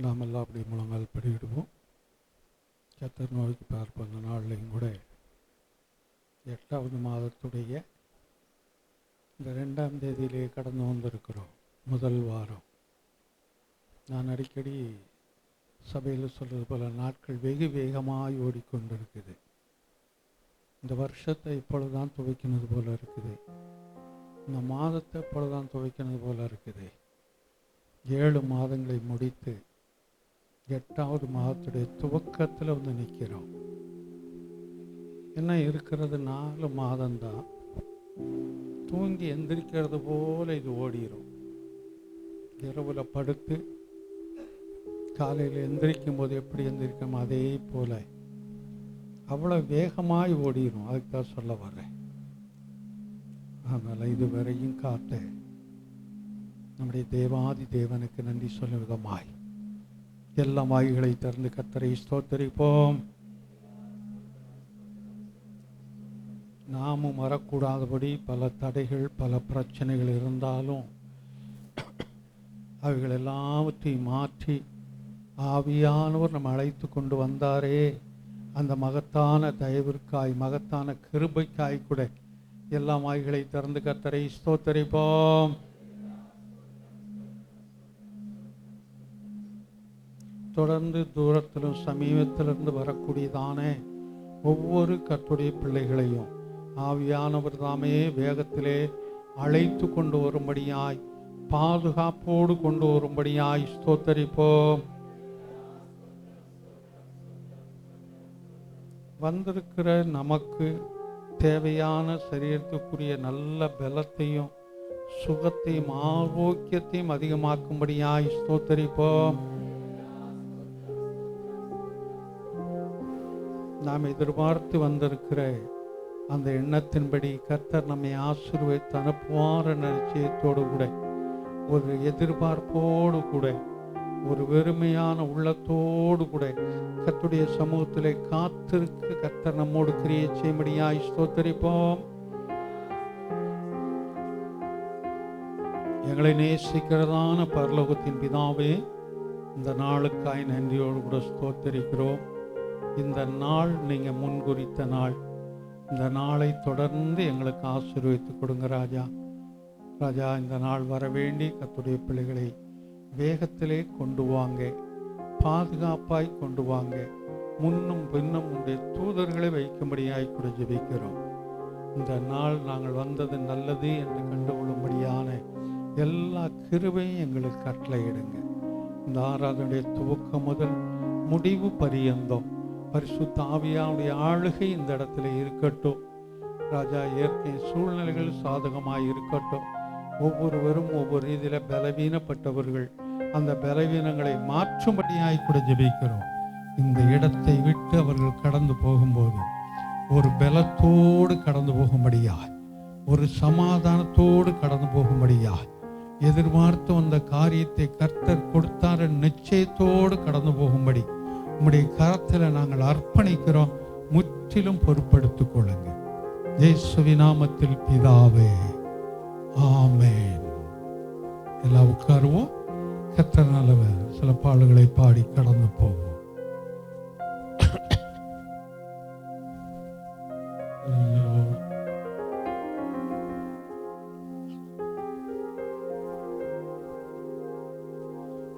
நாம் எல்லாம் அப்படி முழங்கால் படியிடுவோம். கர்த்தர் நோக்கி பார்ப்போம். அந்த நாள்லையும் கூட 8வது மாதத்துடைய இந்த 2ஆம் தேதியிலே கடந்து வந்திருக்கிறோம். முதல் வாரம். நான் அடிக்கடி சபையில் சொல்வது போல நாட்கள் வெகு வேகமாக ஓடிக்கொண்டிருக்குது. இந்த வருஷத்தை இப்பொழுதுதான் துவைக்கினது போல இருக்குது. இந்த மாதத்தை இப்பொழுதுதான் துவைக்கினது போல இருக்குது. 7 மாதங்களை முடித்து 8வது மாதத்துடைய துவக்கத்தில் வந்து நிற்கிறோம். என்ன இருக்கிறது 4 மாதம்தான். தூங்கி எந்திரிக்கிறது போல இது ஓடிடும். இரவுல படுத்து காலையில் எந்திரிக்கும் போது எப்படி எந்திரிக்கும் அதே போல அவ்வளோ வேகமாய் ஓடிடும். அதுக்கு தான் சொல்ல வர்றேன். அதனால் இதுவரையும் காத்த நம்முடைய தேவாதி தேவனுக்கு நன்றி சொல்லும் விதமாய் எல்லா வாய்களை திறந்து கர்த்தரை ஸ்தோத்தரிப்போம். நாமும் வரக்கூடாதபடி பல தடைகள் பல பிரச்சனைகள் இருந்தாலும் அவைகள் எல்லாவற்றையும் மாற்றி ஆவியானவர் நம்ம அழைத்து கொண்டு வந்தாரே, அந்த மகத்தான தயவிற்காய் மகத்தான கிருபைக்காய் கூட எல்லா வாய்களை திறந்து கர்த்தரை ஸ்தோத்தரிப்போம். தொடர்ந்து தூரத்திலும் சமீபத்திலிருந்து வரக்கூடியதான ஒவ்வொரு கர்த்தருடைய பிள்ளைகளையும் ஆவியானவர் தாமே வேகத்திலே அழைத்து கொண்டு வரும்படியாய் பாதுகாப்போடு கொண்டு வரும்படியாய் ஸ்தோத்தரிப்போம். வந்திருக்கிற நமக்கு தேவையான சரீரத்துக்குரிய நல்ல பலத்தையும் சுகத்தையும் ஆரோக்கியத்தையும் அதிகமாக்கும்படியாய் ஸ்தோத்தரிப்போம். நாம் எதிர்பார்த்து வந்திருக்கிற அந்த எண்ணத்தின்படி கர்த்தர் நம்மை ஆசீர்வதித்து அனுப்புவார் நிச்சயத்தோடு கூட ஒரு எதிர்பார்ப்போடு கூட ஒரு வெறுமையான உள்ளத்தோடு கூட கர்த்தருடைய சமூகத்திலே காத்திருக்க கர்த்தர் நம்மோடு கிரியை செய்யும்படியாய் ஸ்தோத்தரிப்போம். எங்களை நேசிக்கிறதான பரலோகத்தின் பிதாவே, இந்த நாளுக்காய் நன்றியோடு கூட ஸ்தோத்தரிக்கிறோம். இந்த நாள் நீங்க முன்குறித்த நாள். இந்த நாளை தொடர்ந்து எங்களுக்கு ஆசீர்வதித்து கொடுங்க ராஜா. ராஜா, இந்த நாள் வர வேண்டி கர்த்தருடைய பிள்ளைகளை வேகத்திலே கொண்டு வாங்க, பாதுகாப்பாய் கொண்டு வாங்க. முன்னும் பின்னும் உடைய தூதர்களை வைக்கும்படியாய் கூட ஜெபிக்கிறோம். இந்த நாள் நாங்கள் வந்தது நல்லது என்று கண்டுகொள்ளும்படியான எல்லா கிருபையும் எங்களுக்கு கட்டளையிடுங்க. இந்த ஆராதனுடைய துவக்கம் முதல் முடிவு பரியந்தம் பரிசுத்த ஆவியானுடைய ஆளுகை இந்த இடத்துல இருக்கட்டும் ராஜா. இயற்கை சூழ்நிலைகள் சாதகமாய் இருக்கட்டும். ஒவ்வொருவரும் ஒவ்வொரு ரீதியில் பலவீனப்பட்டவர்கள் அந்த பலவீனங்களை மாற்றும்படியாய் கூட ஜெபிக்கிறோம். இந்த இடத்தை விட்டு அவர்கள் கடந்து போகும்போது ஒரு பலத்தோடு கடந்து போகும்படியாய், ஒரு சமாதானத்தோடு கடந்து போகும்படியாய், எதிர்பார்த்து வந்த காரியத்தை கர்த்தர் கொடுத்தார நிச்சயத்தோடு கடந்து போகும்படி உம்முடைய கரத்தில் நாங்கள் அர்ப்பணிக்கிறோம். முற்றிலும் பொறுப்படுத்திக் கொள்ளுங்க. இயேசுவின் நாமத்தில் பிதாவே, ஆமென். எல்லாம் உட்காருவோம். கர்த்தர் நல்லவர். சில பாடல்களை பாடி கடந்து போவோம்.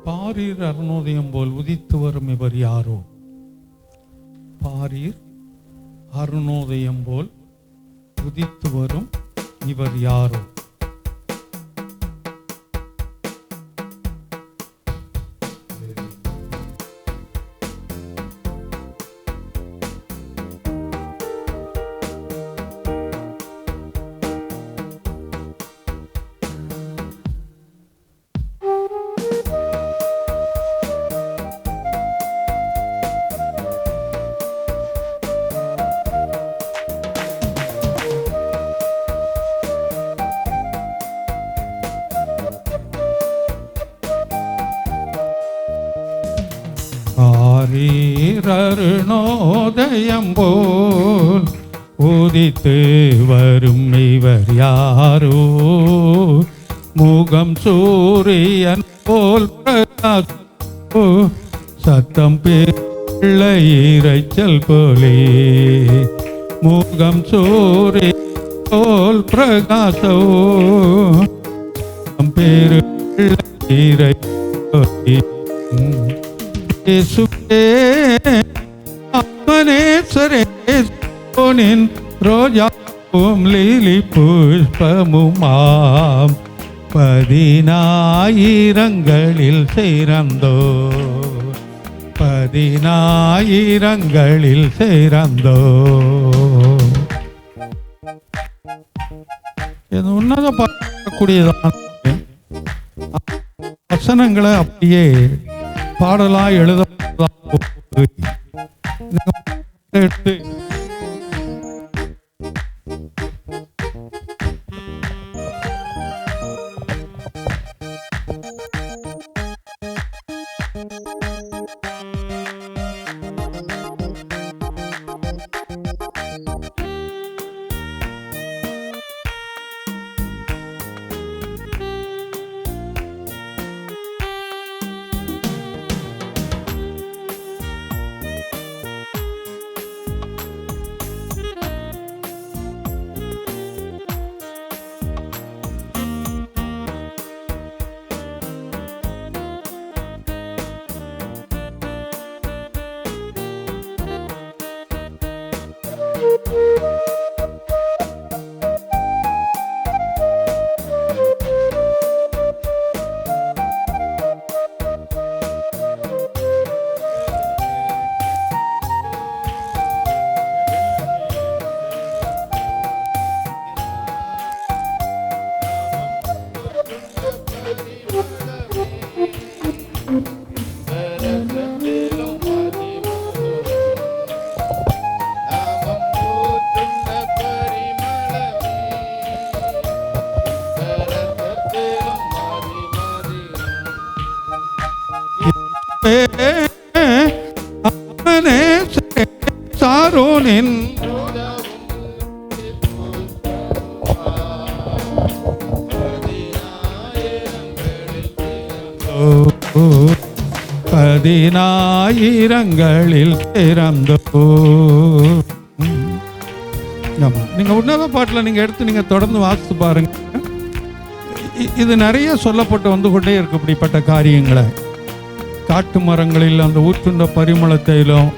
பாரீர் அருணோதயம் போல் உதித்து வரும் இவர் யாரோ? பாரீர் அருணோதயம் போல் உதித்து வரும் இவர் யாரோ? அருணோதயம் போல் உதித்து வரும் இவர் யாரோ? முகம் சூரியன் போல் சத்தம் பிள்ளை இரைச்சல் போலே முகம் சூரிய போல் பிரகாசோ பேரு ஆத்மனேஸ்வரேஸ்வரனின் ரோஜாவும் லீலி புஷ்பமுமாம் 10000ங்களில் சிறந்தோ 10000ங்களில் சிறந்தோ. இது உன்னத பார்க்கக்கூடியதான் வசனங்களை அப்படியே பாடலா எழுத எடுத்து சாரோனின் பதினாயிரங்களில் திறந்தோ. நீங்க உன்னத பாட்டில் நீங்க எடுத்து நீங்க தொடர்ந்து வாசித்து பாருங்க. இது நிறைய சொல்லப்பட்டு வந்து கொண்டே இருக்கு இப்படிப்பட்ட காரியங்களை. காட்டு மரங்களில் அந்த ஊற்றுண்ட பரிமளத்தையிலும்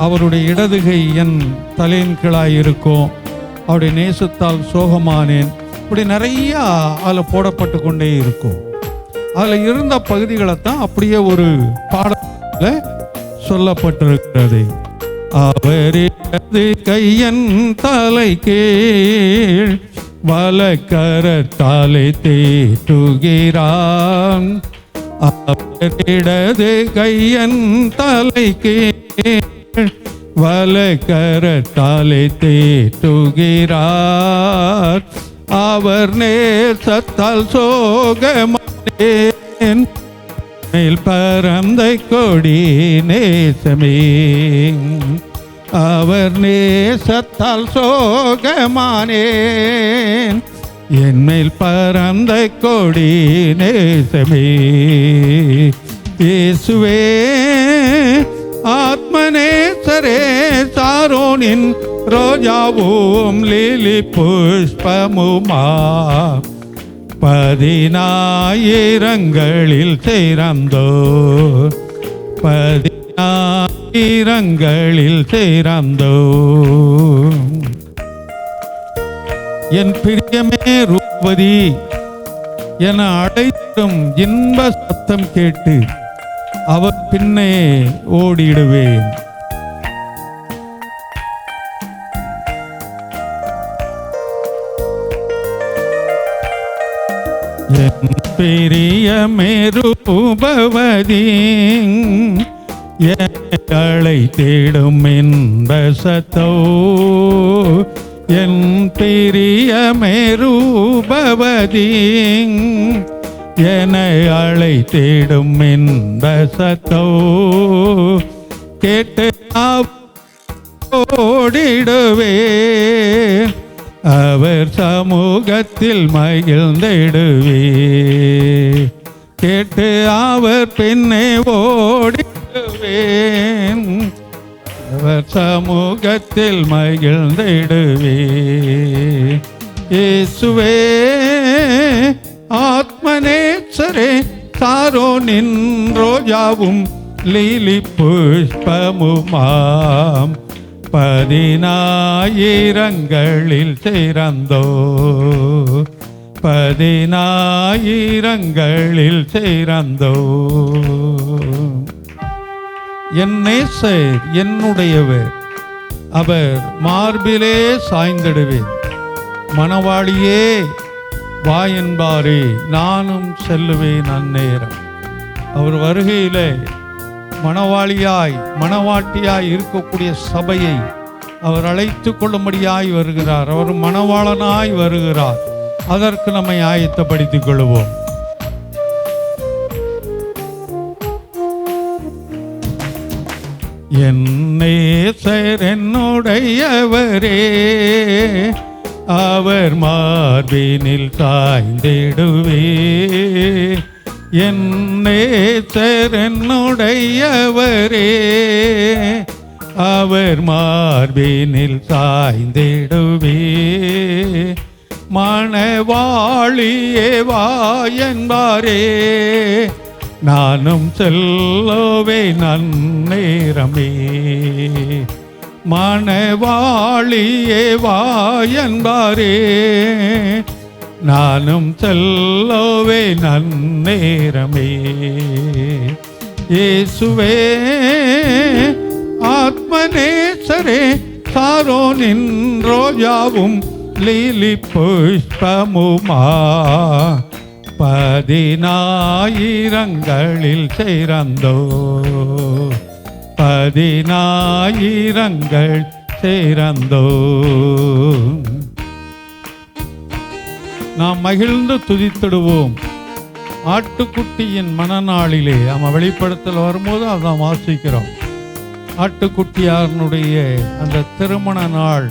அவருடைய இடதுகை என் தலையின் கீழாய் இருக்கும், அவருடைய நேசத்தால் சோகமானேன், இப்படி நிறைய அதில் போடப்பட்டு கொண்டே இருக்கும். அதில் இருந்த பகுதிகளைத்தான் அப்படியே ஒரு பாடத்தில் சொல்லப்பட்டிருக்கிறது. அவரது கையன் தலை கீழ் வலக்கரத்தாலே தேற்றுகிறான். அவரிடது கையன் தலை கீழ் வலக்கரத்தாலே தேற்றுகிறார். அவர் நேசத்தால் சோகமானேன், மேல் பரந்த கொடி நேசமே. அவர் நேசத்தால் சோகமானேன், என் மேல் பரந்த கொடி நேசமே. இயேசுவே ஆத்மநேசரே, சாரோனின் ரோஜாவும் லீலி புஷ்பமுமா, 10000ங்களில் சிறந்தோ, 10000ங்களில் சிறந்தோ. என் பிரியமே ரூபதி என அழைத்தும் இன்ப சத்தம் கேட்டு அவர் பின்னே ஓடிடுவேன். என் பிரியமே ரூபவதி என்னை தேடும் இன்ப சத்தோ, என் பிரியமே ரூபவதி என்னை அழைத்திடும் இன்ப சத்தோ, கேட்டு ஓடிடுவேன், அவர் சமூகத்தில் மகிழ்ந்திடுவே. கேட்டு அவர் பின்னே சமூகத்தில் மகிழ்ந்திடுவே. இயேசுவே ஆத்மநேசரே, சாரோனின் ரோஜாவும் லீலி புஷ்பமுமாம், 10,000ங்களில் சேர்ந்தோ, 10,000ங்களில் சேர்ந்தோ. என் நேசர் என்னுடையவர், அவர் மார்பிலே சாய்ந்திடுவேன். மணவாளியே வா என்பாரே, நானும் செல்லுவேன் அந்நேரம். அவர் வருகையிலே மணவாளியாய் மணவாட்டியாய் இருக்கக்கூடிய சபையை அவர் அழைத்து கொள்ளும்படியாய் வருகிறார். அவர் மணவாளனாய் வருகிறார். அதற்கு நம்மை ஆயத்தப்படுத்திக் கொள்வோம். என் நேசர் என்னுடையவரே, அவர் மார்பினில் சாய்ந்திடுவே. என் நேசர் என்னுடையவரே, அவர் மார்பினில் சாய்ந்திடுவே. மணவாளியே வா என்பாரே, நானும் செல்லுவேன் நன்னேரமே. மணவாளியே வா என்பாரே, நானும் செல்லுவேன் நன்னேரமே. இயேசுவே ஆத்மநேசரே, சாரோனின் ரோஜாவும் லீலி புஷ்பமுமா, 10,000ங்களில் சேர்ந்தோ, 10,000ங்கள் சேர்ந்தோ. நாம் மகிழ்ந்து துதித்திடுவோம். ஆட்டுக்குட்டியின் மனநாளிலே நம்ம வெளிப்படுத்தல் வரும்போது அதான் வாசிக்கிறோம். ஆட்டுக்குட்டியாரனுடைய அந்த திருமண நாள்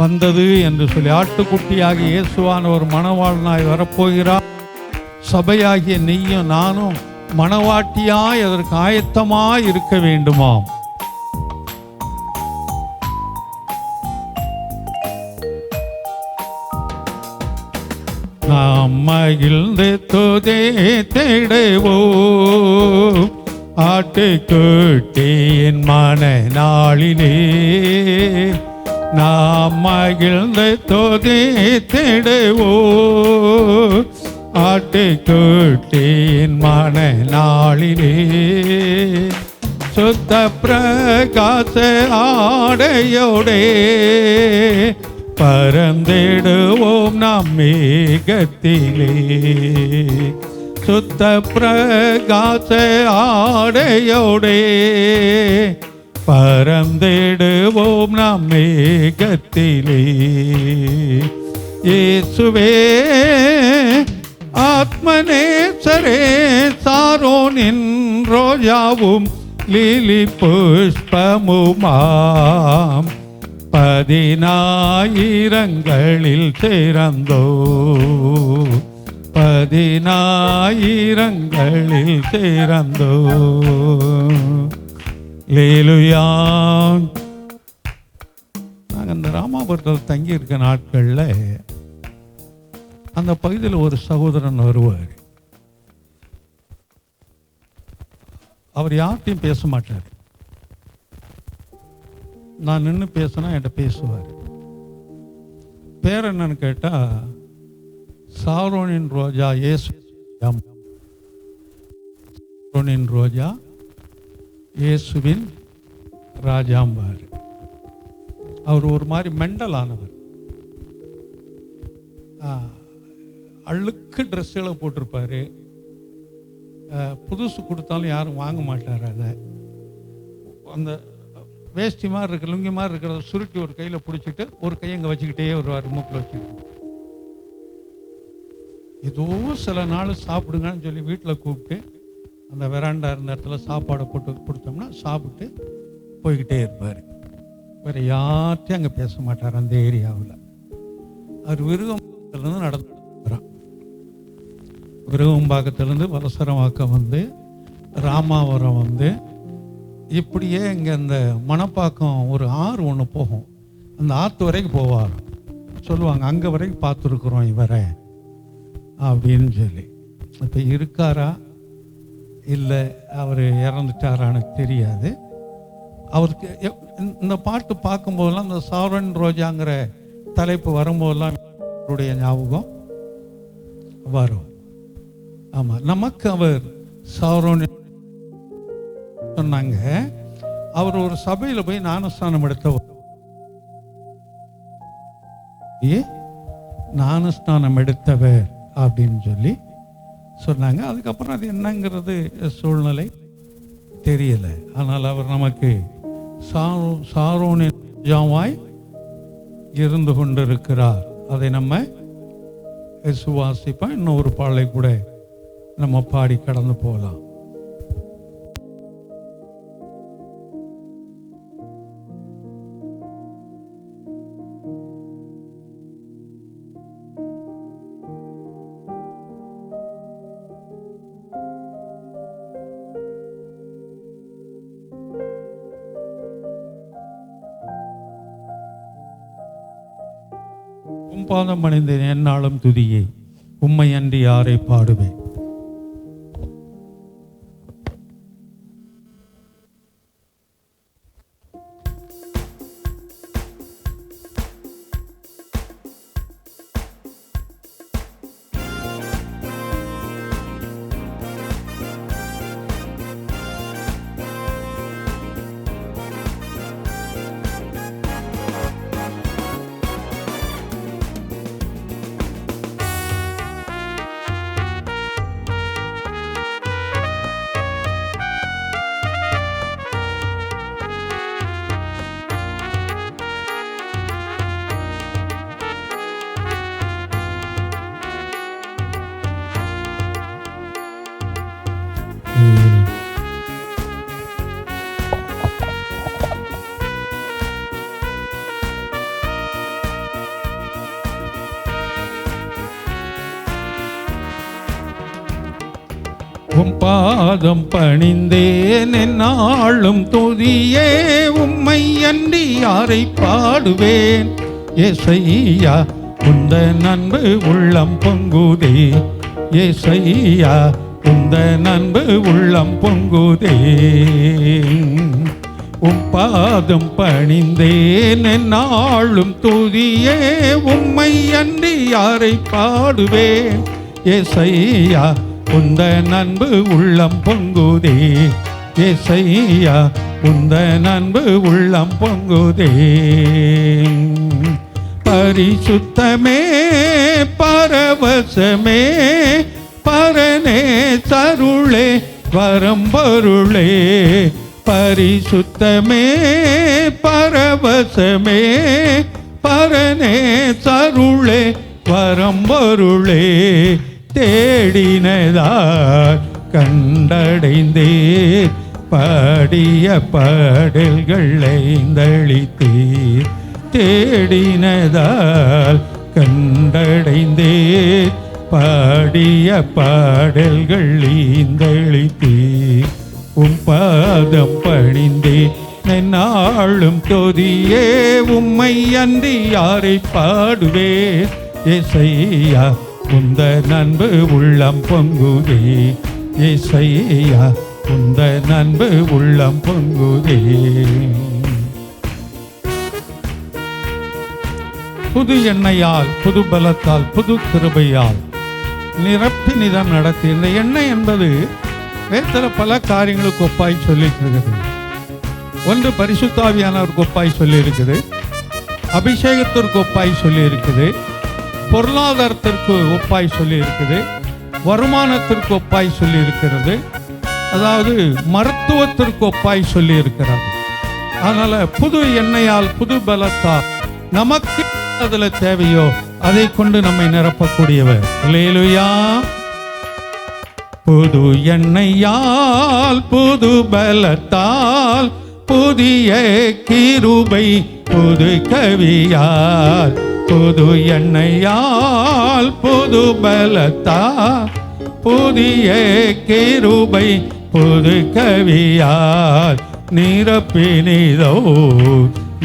வந்தது என்று சொல்லி, ஆட்டுக்குட்டியாகிய இயேசுவான ஒரு மணவாளனாய் வரப்போகிறார். சபையாகிய நீயும் நானும் மணவாட்டியாய் அதற்கு ஆயத்தமாய் இருக்க வேண்டுமாம். நாம் மகிழ்ந்து துதித்திடுவோம் ஆட்டுக்குட்டியின் மனநாளிலே. நாம் மகிழ்ந்து துதித்திடுவோம் ஆட்டுக்குட்டியின் மனநாளிலே. சுத்த பிரகாச ஆடையோடே பறந்திடுவோம் நாம் மேகத்திலே. சுத்த பிரகாச ஆடையோடே பறந்திடுவோம் நாம் மேகத்திலே. இயேசுவே ஆத்மநேசரே, சாரோனின் ரோஜாவும் லீலி புஷ்பமுமாம், 10,000ங்களில் சேர்ந்தோ, 10,000ங்களில் சேர்ந்தோ. அல்லேலூயா. நாங்கள் இந்த ராமாபுரத்தில் தங்கி இருக்க நாட்களில் அந்த பகுதியில் ஒரு சகோதரன் வருவார். அவர் யார்கிட்டையும் பேச மாட்டார். நான் நின்று பேசினா என்கிட்ட பேசுவார். பேர் என்னன்னு கேட்டால் சாரோனின் ரோஜா இயேசு. சாரோனின் ரோஜா இயேசுவின் ராஜாம்பார். அவர் ஒரு மாதிரி மெண்டலானவர். அழுக்கு ட்ரெஸ்ஸுகளை போட்டிருப்பார். புதுசு கொடுத்தாலும் யாரும் வாங்க மாட்டார். அதை அந்த வேஷ்டி மாதிரி இருக்கிற லுங்கி மாதிரி இருக்கிறத சுருட்டி ஒரு கையில் பிடிச்சிட்டு ஒரு கையை இங்கே வச்சுக்கிட்டே வருவார், மூக்கில் வச்சுக்கிட்டு. ஏதோ சில நாள் சாப்பிடுங்கன்னு சொல்லி வீட்டில் கூப்பிட்டு அந்த வெராண்டா இருந்த இடத்துல சாப்பாடை போட்டு கொடுத்தோம்னா சாப்பிட்டு போய்கிட்டே இருப்பார். வேறு யார்ட்டையும் அங்கே பேச மாட்டார் அந்த ஏரியாவில். அவர் விருகம்பாக்கத்துலேருந்து நடந்து வரான். விருகம்பாக்கத்துலேருந்து வலசரவாக்கம் வந்து ராமாவரம் வந்து இப்படியே இங்கே அந்த மணப்பாக்கம் ஒரு ஆறு ஒன்று போகும். அந்த ஆற்று வரைக்கும் போவார். சொல்லுவாங்க, அங்கே வரைக்கும் பார்த்துருக்குறோம் இவரை அப்படின்னு சொல்லி. இப்போ இருக்காரா இல்லை அவர் இறந்துட்டாரான்னு தெரியாது. அவருக்கு இந்த பாட்டு பார்க்கும்போதெல்லாம் இந்த சாவரன் ரோஜாங்கிற தலைப்பு வரும்போதெல்லாம் அவருடைய ஞாபகம் வரும். ஆமாம், நமக்கு அவர் சாவரன் சொன்னாங்க. அவர் ஒரு சபையில் போய் ஞானஸ்நானம் எடுத்தவர், ஞானஸ்நானம் எடுத்தவர் அப்படின்னு சொல்லி சொன்னாங்க. அதுக்கப்புறம் அது என்னங்கிறது சூழ்நிலை தெரியல. ஆனால் அவர் நமக்கு சாரோனின் ஜாவாய் இருந்து கொண்டிருக்கிறார். அதை நம்ம சுவாசிப்போம். இன்னும் ஒரு பாடலை கூட நம்ம பாடி கடந்து போகலாம். பாதம் பணிந்தேன் எந்நாளும் துதியே, உம்மை அன்றி யாரை பாடுவேன். உம் பாதம் பணிந்தேன் எந்நாளும் துதியே, உம்மை அன்றி யாரை பாடுவேன். ஏசையா உந்தன் அன்பு உள்ளம் பொங்குதே, ஏசையா உந்தன் அன்பு உள்ளம் பொங்குதே. உம் பாதம் பணிந்தேன் எந்நாளும் துதியே, உம்மை அன்றி யாரை பாடுவேன். ஏசையா உந்தன் அன்பு உள்ளம் பொங்குதே, ஏசையா உந்தன் அன்பு உள்ளம் பொங்குதே. பரிசுத்தமே பரவசமே பரனே சருளே வரம்பொருளே, பரிசுத்தமே பரவசமே பரனே சருளே வரம்பொருளே. தேடினதால் கண்டடைந்தே பாடிய பாடல்கள் ஐந்தளித்தீர். தேடினதால் கண்டடைந்தே பாடிய பாடல்கள் ஐந்தளித்தீர். உம் பாதம் பணிந்தே எந்நாளும் துதியே, உம்மை அன்றி யாரை பாடுவேன். ஏசையா உந்தன் அன்பு உள்ளம் பொங்குதே, ஏசையா உந்தன் அன்பு உள்ளம் பொங்குதே. புது எண்ணெயால் புது பலத்தால் புது கிருபையால் நிரப்பி நிதம் நடத்தி. இந்த எண்ணெய் என்பது வேதத்தில் பல காரியங்களுக்கு ஒப்பாய் சொல்லியிருக்கிறது. ஒன்று பரிசுத்தாவியானவருக்கு ஒப்பாய் சொல்லி இருக்குது, அபிஷேகத்திற்கு ஒப்பாய் சொல்லி இருக்குது, பொருளாதாரத்திற்கு ஒப்பாய் சொல்லி இருக்குது, வருமானத்திற்கு ஒப்பாய் சொல்லி இருக்கிறது, அதாவது மருத்துவத்திற்கு ஒப்பாய் சொல்லி இருக்கிறது. அதனால புது எண்ணெயால் புது பலத்தால் நமக்கு அதுல தேவையோ அதை கொண்டு நம்மை நிரப்பக்கூடியவர். அல்லேலூயா. புது எண்ணெயால் புது பலத்தால் புதிய கிருபை புது கவியால், புது எண்ணெயால் புது பலத்தால் புதிய கிருபை புது கவியால் நிரப்பினிதோ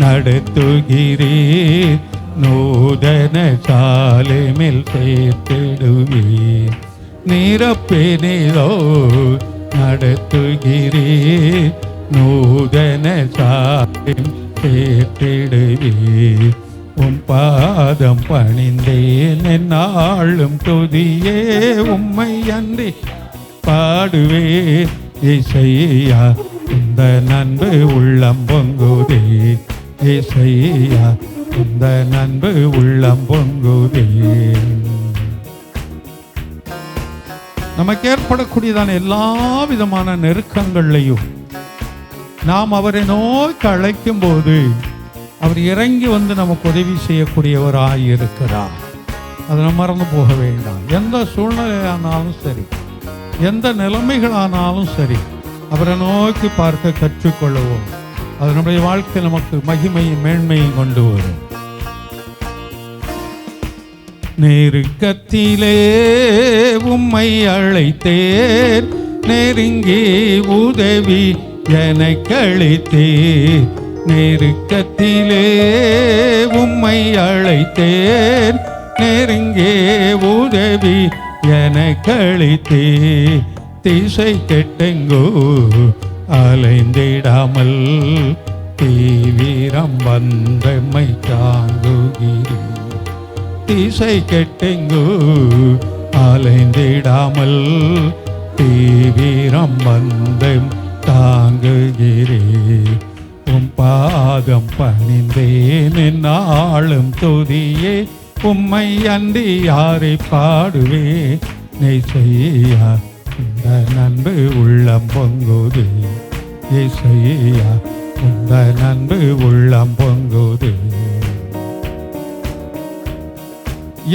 நடத்துகிறீர், நூதன சாலைமில் சேர்த்திடுவீர். நிரப்பினிதோ நடத்துகிறீர், நூதன சாலைமில் சேர்த்திடுவீர். உம் பாதம் பணிந்தேன் என்னாலும் துதியே, உம்மை அன்றி பாடுவேன் இசையா. இந்த நண்பு உள்ளம் பொங்குதே இசையா, இந்த நண்பு உள்ளம் பொங்குதே. நமக்கு ஏற்படக்கூடியதான எல்லா விதமான நெருக்கங்களையும் நாம் அவரை நோக்கி அழைக்கும் போது அவர் இறங்கி வந்து நமக்கு உதவி செய்யக்கூடியவராய் இருக்கிறார். அதை நம்ம மறந்து போக வேண்டாம். எந்த சூழ்நிலையானாலும் சரி, எந்த நிலைமைகளானாலும் சரி, அவரை நோக்கி பார்க்க கற்றுக்கொள்ளுவோம். அது நம்முடைய வாழ்க்கை நமக்கு மகிமையும் மேன்மையும் கொண்டு வரும். நெருக்கத்திலே உம்மை அழைத்தேன், நெருங்கி உதவி எனக்கு அளித்தேன். நெருக்கத்திலே உம்மை அழைத்தேன், நெருங்கே உதவி எனக்கு அளித்தேன். திசை கெட்டெங்கோ அலைந்திடாமல் தீவிரம் வந்தமை தாங்குகிறேன். திசை கெட்டெங்கோ அலைந்திடாமல் தீவிரம் வந்தம் தாங்குகிறேன். உம் பாதம் பணிந்தேன் என்னாலும் துதியே, உம்மை அன்றி யாரை பாடுவே இசையா. இந்த நண்பு உள்ளம் பொங்குதே இசையா, இந்த நண்பு உள்ளம் பொங்குதே.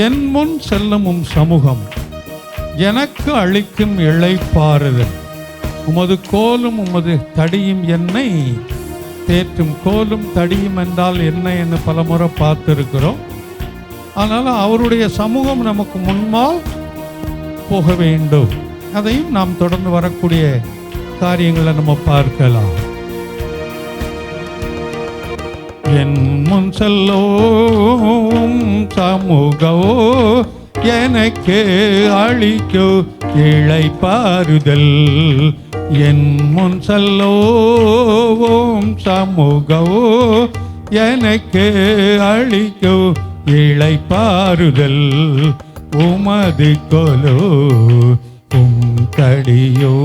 என் முன் செல்லும் சமூகம் எனக்கு அளிக்கும் இளைப்பாறுதல். உமது கோலும் உமது தடியும் என்னை தேற்றும். கோலும் தடியும் என்றால் என்ன என்று பலமுறை பார்த்திருக்கிறோம். அதனால் அவருடைய சமூகம் நமக்கு முன்னால் போக வேண்டும். அதையும் நாம் தொடர்ந்து வரக்கூடிய காரியங்களை நம்ம பார்க்கலாம். என் முன் செல்லும் சமூகோ எனக்கு அளிக்கோ இளைப்பாறுதல். என் முன் செல்லும் சமூகோ எனக்கு அளிக்கோ இளைப்பாறுதல். உமது கொலோ உம் தடியோ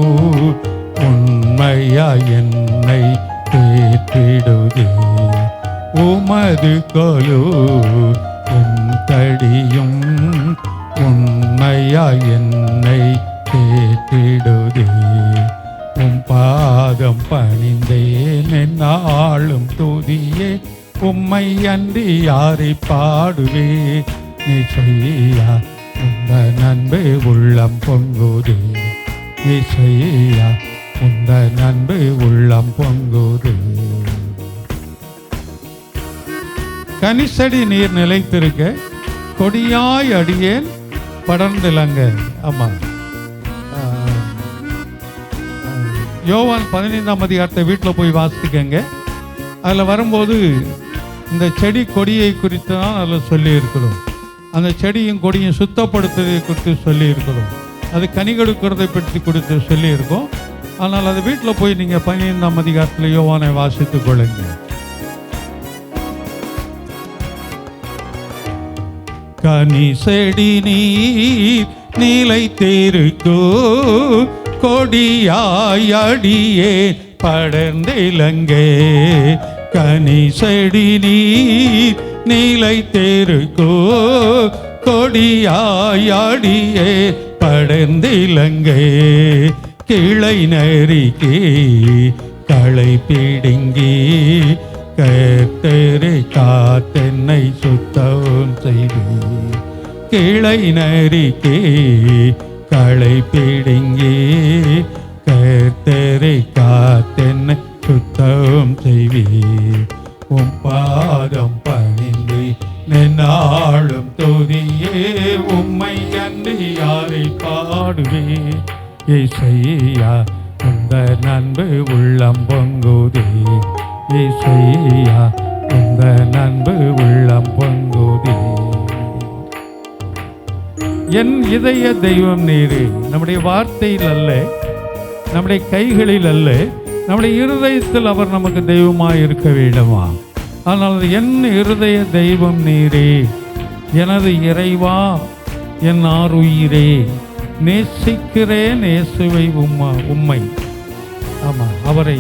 உண்மையா என்னை தேற்றிடுதே. உமது கொலோ உம் தடியும் உண்மையா என்னை தேற்றிடுதே. உம் பாதம் பணிந்தேன் என்னாலும் துதியே, உம்மை அன்றி யாரை பாடுவே இசையா. உந்த நண்பு உள்ளம் பொங்குதே இசையா, உந்த நண்பு உள்ளம் பொங்குதே. கனிசடி நீர் நிலைத்திருக்க கொடியாய் அடியேன் படர்ந்திலங்க. ஆமா, யோவான் 15ஆம் அதிகாரத்தை வீட்டில் போய் வாசிக்கங்க. அதில் வரும்போது இந்த செடி கொடியை குறித்து தான் அதில் சொல்லி இருக்கிறோம். அந்த செடியும் கொடியும் சுத்தப்படுத்துவதை குறித்து சொல்லி இருக்கிறோம். அது கனி கொடுக்கிறதை பற்றி குறித்து சொல்லியிருக்கோம். ஆனால் அது வீட்டில் போய் நீங்கள் 15ஆம் அதிகாரத்தில் யோவானை வாசித்துக் கொள்ளுங்க. கனி செடி நீர் நிலைத்திருக்கோ கொடியாய் அடியே படர்ந்திலங்கே. கனி செடி நீர் நிலைத்திருக்கோ கொடியாய் அடியே படர்ந்திலங்கே. கிளை நெருக்கி களை பிடுங்கி கர்த்தரை காத்தென்னை சுத்தம் செய்வீர். கிளை நெருக்கி களை பிடுங்கி கர்த்தரை காத்தென்னை சுத்தம் செய்வீர். உம் பாதம் பணிந்து நென்னாளும் துதியே, உம்மை அன்றி யாரை பாடுவே இசையா. உந்த நண்பு உள்ளம் பொங்குதே இசையா, உந்த நண்பு உள்ளம் பொங்குதே. என் இதய தெய்வம் நீரே. நம்முடைய வார்த்தையில் அல்ல, நம்முடைய கைகளில் அல்ல, நம்முடைய இருதயத்தில் அவர் நமக்கு தெய்வமாய் இருக்க வேண்டுமா? ஆனால் என் இருதய தெய்வம் நீரே, எனது இறைவா, என் ஆருயிரே, நேசிக்கிறேன் இயேசுவை உம்மை. ஆமாம், அவரை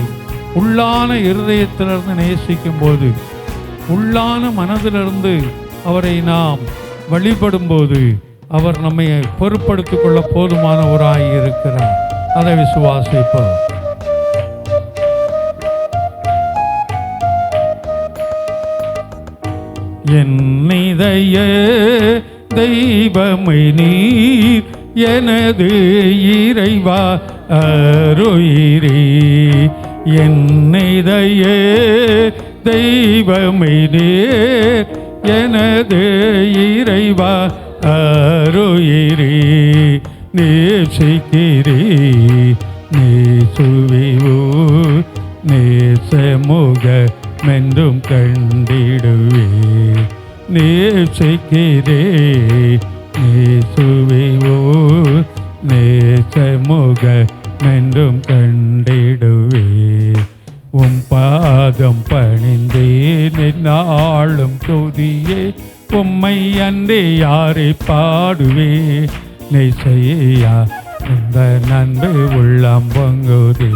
உள்ளான இருதயத்திலிருந்து நேசிக்கும் போது, உள்ளான மனதிலிருந்து அவரை நாம் வழிபடும் போது அவர் நம்மை பொறுப்படுத்திக் கொள்ள போதுமானவராய் இருக்கிறார். அதை விசுவாசிப்போம். என் இதய தெய்வமை நீர், எனது இறைவா அருயிரே. என் இதய தெய்வமை நீர், எனது இறைவா அருயிரே. நேசிக்கிறே நேசுவிவோ, நேசமுக மென்றும் கண்டிடுவே. நேசிக்கிறே நேசுவிவோ, நேசமுக மென்றும் கண்டிடுவே. உம் பாதம் பணிந்தேன் நாளும் துதியே, உம்மை அன்றே யாரை பாடுவே. நெய்சையா, உந்த நண்பு உள்ளம் பொங்குதே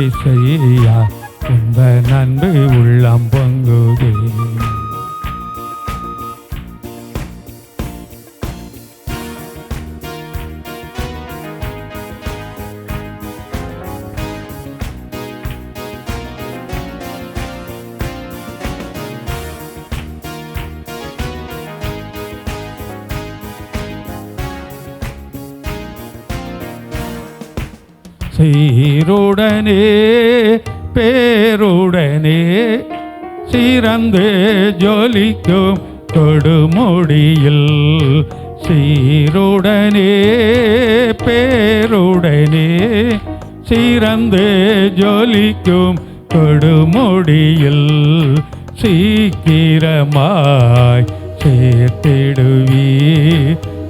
இசையா, உந்த நண்பு உள்ளம் பொங்குதே. சீருடனே பேருடனே சிறந்து ஜொலிக்கும் கொடுமுடியில், சீருடனே பேருடனே சிறந்து ஜொலிக்கும் கொடுமுடியில், சீக்கிரமாய் சேர்த்திடுவீர்.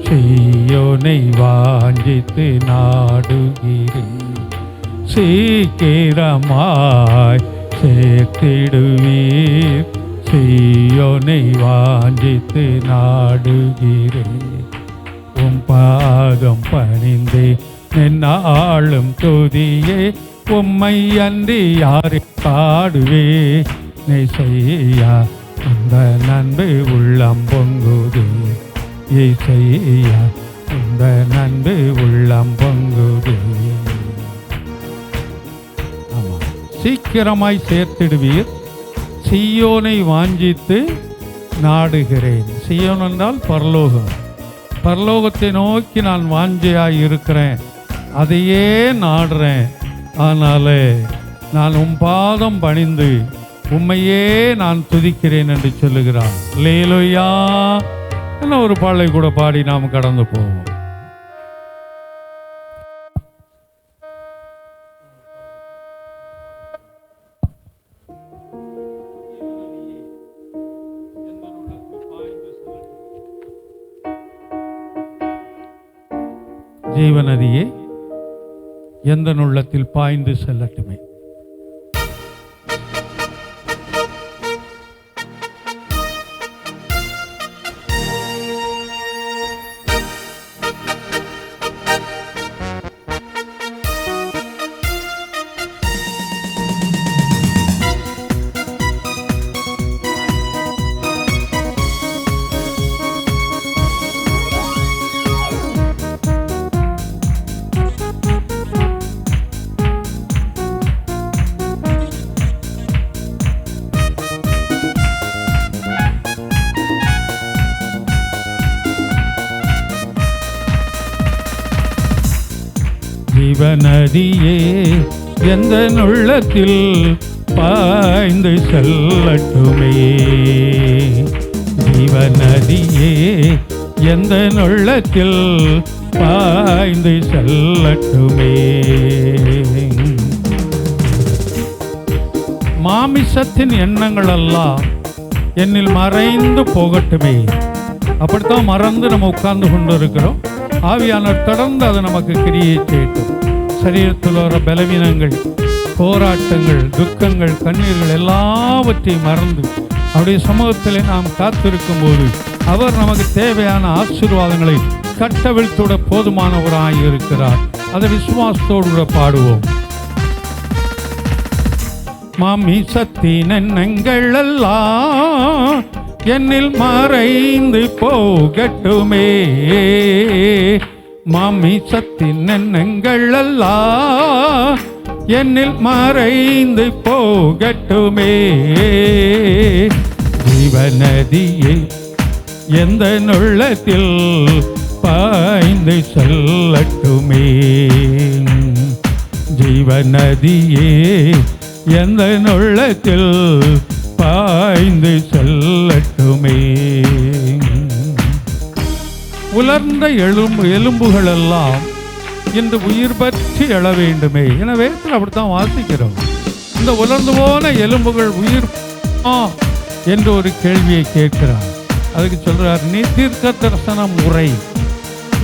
சீயோனை வாஞ்சித்து நாடுகிறேன். சீக்கிரமாய் சேர்த்திடுவீர். சீயோனை வாஞ்சித்து நாடுகிறேன். உம் பாதம் பணிந்தே என்னாலும் துதியே, உம்மை அன்றி யாரை பாடுவே. நெய்சையா, அந்த நண்பு உள்ளம் பொங்குதே இசையா, இந்த நண்பு உள்ளம் பொங்குதே. சீக்கிரமாய் சேர்த்திடுவீர். சீயோனை வாஞ்சித்து நாடுகிறேன். சீயோன் என்றால் பரலோகம். பரலோகத்தை நோக்கி நான் வாஞ்சையாய் இருக்கிறேன், அதையே நாடுறேன். ஆனாலே நான் உம் பாதம் பணிந்து உம்மையே நான் துதிக்கிறேன் என்று சொல்லுகிறான். அல்லேலூயா. என்ன ஒரு பாடலை கூட பாடி நாம் கடந்து போவோம். ஜீவநதியே எந்த உள்ளத்தில் பாய்ந்து செல்லட்டுமே. ஜீவநதியே எந்த உள்ளத்தில் பாய்ந்து செல்லட்டுமே. ஜீவநதியே எந்த உள்ளத்தில் பாய்ந்து செல்லட்டுமே. மாமிசத்தின் எண்ணங்கள் எல்லாம் என்னில் மறைந்து போகட்டுமே. அப்படித்தான் மறந்து நம்ம உட்கார்ந்து கொண்டு இருக்கிறோம். ஆவியானவர் தொடர்ந்து அதை நமக்கு கிரியை செய்யட்டும். சரீரத்தில் வர பலவீனங்கள், போராட்டங்கள், துக்கங்கள், கண்ணீர்கள் எல்லாவற்றையும் மறந்து அவருடைய சமூகத்தில் நாம் காத்திருக்கும் போது அவர் நமக்கு தேவையான ஆசீர்வாதங்களை கட்டவிழ்த்துட போதுமானவராய் இருக்கிறார். அதை விசுவாசத்தோடு கூட பாடுவோம். மாமிசத்தின் எண்ணங்கள் எல்லாம் என்னில் மறைந்து போகட்டுமே. மாமிசத்தின் எண்ணங்கள் எல்லாம் என்னில் மறைந்து போகட்டுமே. ஜீவநதியே எந்த உள்ளத்தில் பாய்ந்து செல்லட்டுமே. ஜீவநதியே எந்த உள்ளத்தில் பாய்ந்து செல்லட்டுமே. உலர்ந்த எலும்புகள் எல்லாம் இன்று உயிர் பற்றி எழ வேண்டுமே. எனவே அப்படித்தான் வாசிக்கிறோம். இந்த உலர்ந்து போன எலும்புகள் உயிர் என்று ஒரு கேள்வியை கேட்கிறார். அதுக்கு சொல்றார், நீ தீர்க்க தரிசன முறை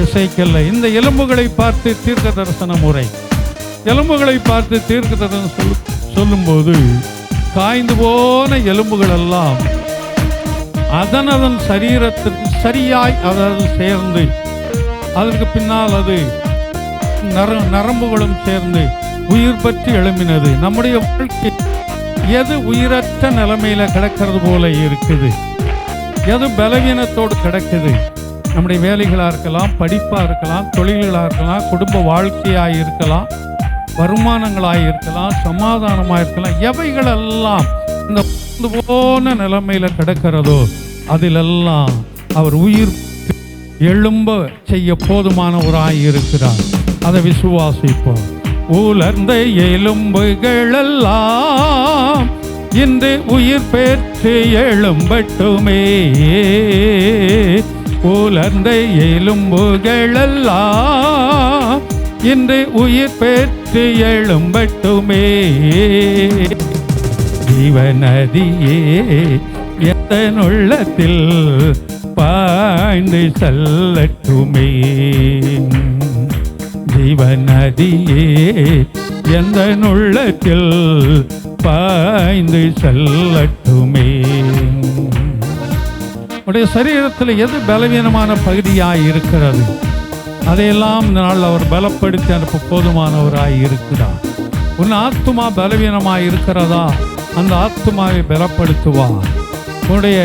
இசைக்கல்ல. இந்த எலும்புகளை பார்த்து தீர்க்க தரிசன முறை, எலும்புகளை பார்த்து தீர்க்க தரிசனம் சொல்லும்போது காய்ந்து போன எலும்புகள் எல்லாம் அதன் சரீரத்திற்கு சரியாய் அதாவது சேர்ந்து, அதற்கு பின்னால் அது நரம்புகளும் சேர்ந்து உயிர் பற்றி எழும்பினது. நம்முடைய வாழ்க்கை எது உயிரற்ற நிலைமையில கிடக்கிறது போல இருக்குது, எது பலவீனத்தோடு கிடக்குது. நம்முடைய வேலைகளாக இருக்கலாம், படிப்பாக இருக்கலாம், தொழில்களாக இருக்கலாம், குடும்ப வாழ்க்கையாக இருக்கலாம், வருமானங்களாக இருக்கலாம், சமாதானமாக இருக்கலாம். எவைகளெல்லாம் இந்த போன நிலைமையில கிடக்கிறதோ அதிலெல்லாம் அவர் உயிர் எழும்ப செய்ய போதுமானவராய் இருக்கிறார். அதை விசுவாசிப்போம். உலர்ந்த எலும்புகள் எல்லாம் இன்று உயிர் பெற்று எழும்பட்டுமே. உலர்ந்த எலும்புகள் எல்லாம் இன்று உயிர் பெற்று எழும்பட்டுமே. ஜீவநதியே எந்த உள்ளத்தில் பாய்ந்து செல்லட்டுமே. ஜீவநதியே எந்த உள்ளத்தில் பாய்ந்து செல்லட்டுமே. உடைய சரீரத்தில் எது பலவீனமான பகுதியாய் இருக்கிறது அதையெல்லாம் இந்த நாள் அவர் பலப்படுத்தி அனுப்ப போதுமானவராய் இருக்கிறார். உன் ஆத்துமா பலவீனமாய் இருக்கிறதா, அந்த ஆத்துமாவை பலப்படுத்துவார். உன்னுடைய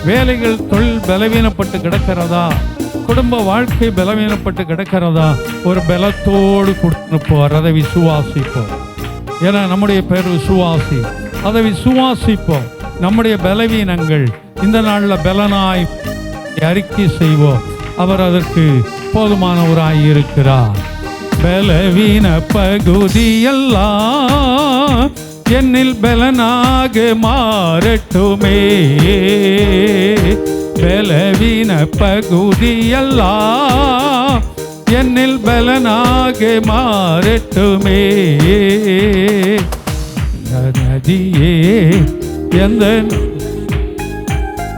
வேலைகள், தொழில் பலவீனப்பட்டு கிடக்கிறதா, குடும்ப வாழ்க்கை பலவீனப்பட்டு கிடக்கிறதா, ஒரு பலத்தோடு கொடுத்துப்போர். அதை விசுவாசிப்போம். ஏன்னா நம்முடைய பேர் விசுவாசி. அதை விசுவாசிப்போம். நம்முடைய பலவீனங்கள் இந்த நாளில் பலனாய் அறிக்கை செய்வோம். அவர் அதற்கு போதுமானவராய் இருக்கிறார். பலவீன பகுதியெல்லாம் என்னில் பலனாக மாறட்டுமே. பலவீன பகுதியெல்லாம் என்னில் பலனாக மாறட்டுமே. நதியே எந்த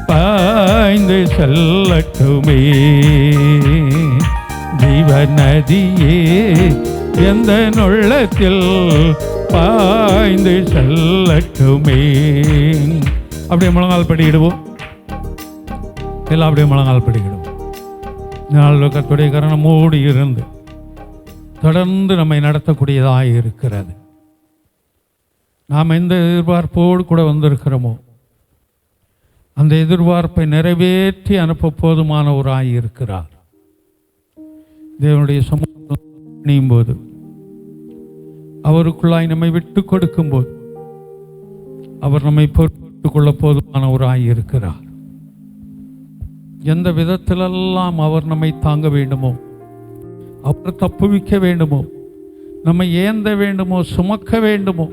பாய்ந்து செல்லட்டுமே. ஜீவநதியே எந்த உள்ளத்தில் பாய்ந்து செல்லட்டுமே. அப்படியே முழங்கால் படிக்கிடுவோம். எல்லாம் அப்படியே முழங்கால் படிக்கிடுவோம். நாள் கர்த்தருடைய கரணம் மூடி இருந்து தொடர்ந்து நம்மை நடத்தக்கூடியதாக இருக்கிறது. நாம் எந்த எதிர்பார்ப்போடு கூட வந்திருக்கிறோமோ அந்த எதிர்பார்ப்பை நிறைவேற்றி அனுப்ப போதுமானவராய் இருக்கிறார். தேவனுடைய சமூகம் அணியும் போது, அவருக்குள்ளாய் நம்மை விட்டு கொடுக்கும் போது அவர் நம்மை பொறுத்துக் கொள்ள போதுமானவராய் இருக்கிறார். எந்த விதத்திலெல்லாம் அவர் நம்மை தாங்க வேண்டுமோ, அவர் தப்புவிக்க வேண்டுமோ, நம்மை ஏந்த வேண்டுமோ, சுமக்க வேண்டுமோ,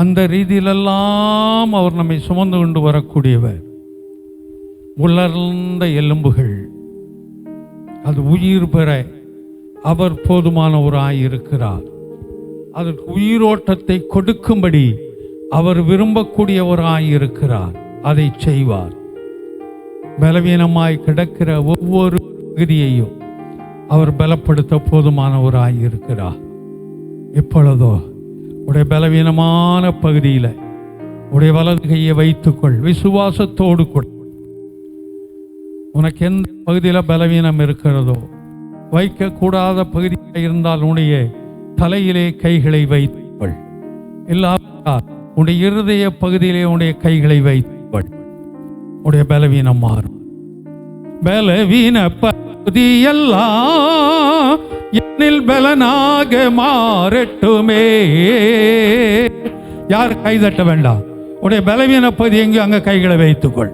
அந்த ரீதியிலெல்லாம் அவர் நம்மை சுமந்து கொண்டு வரக்கூடியவர். உலர்ந்த எலும்புகள் அது உயிர் பெற அவர் போதுமானவராயிருக்கிறார். அதற்கு உயிரோட்டத்தை கொடுக்கும்படி அவர் விரும்பக்கூடியவராயிருக்கிறார். அதை செய்வார். பலவீனமாய் கிடக்கிற ஒவ்வொரு பகுதியையும் அவர் பலப்படுத்த போதுமானவராயிருக்கிறார். இப்பொழுதோ உடைய பலவீனமான பகுதியில் உடைய வலது கையை வைத்துக்கொள். விசுவாசத்தோடு கொள். உனக்கு எந்த பகுதியில் பலவீனம் இருக்கிறதோ, வைக்கக்கூடாத பகுதியாக இருந்தால் உன்னுடைய தலையிலே கைகளை வைத்துக்கொள். இல்லாவிட்டால் உன்னுடைய இருதய பகுதியிலே உன்னுடைய கைகளை வைத்துக்கொள். உடைய பலவீனம் மாறும். பலவீன பகுதியெல்லாம் என்னில் பலனாக மாறட்டுமே. யார் கைதட்ட வேண்டாம். உடைய பலவீன பகுதி எங்கேயும் அங்க கைகளை வைத்துக்கொள்.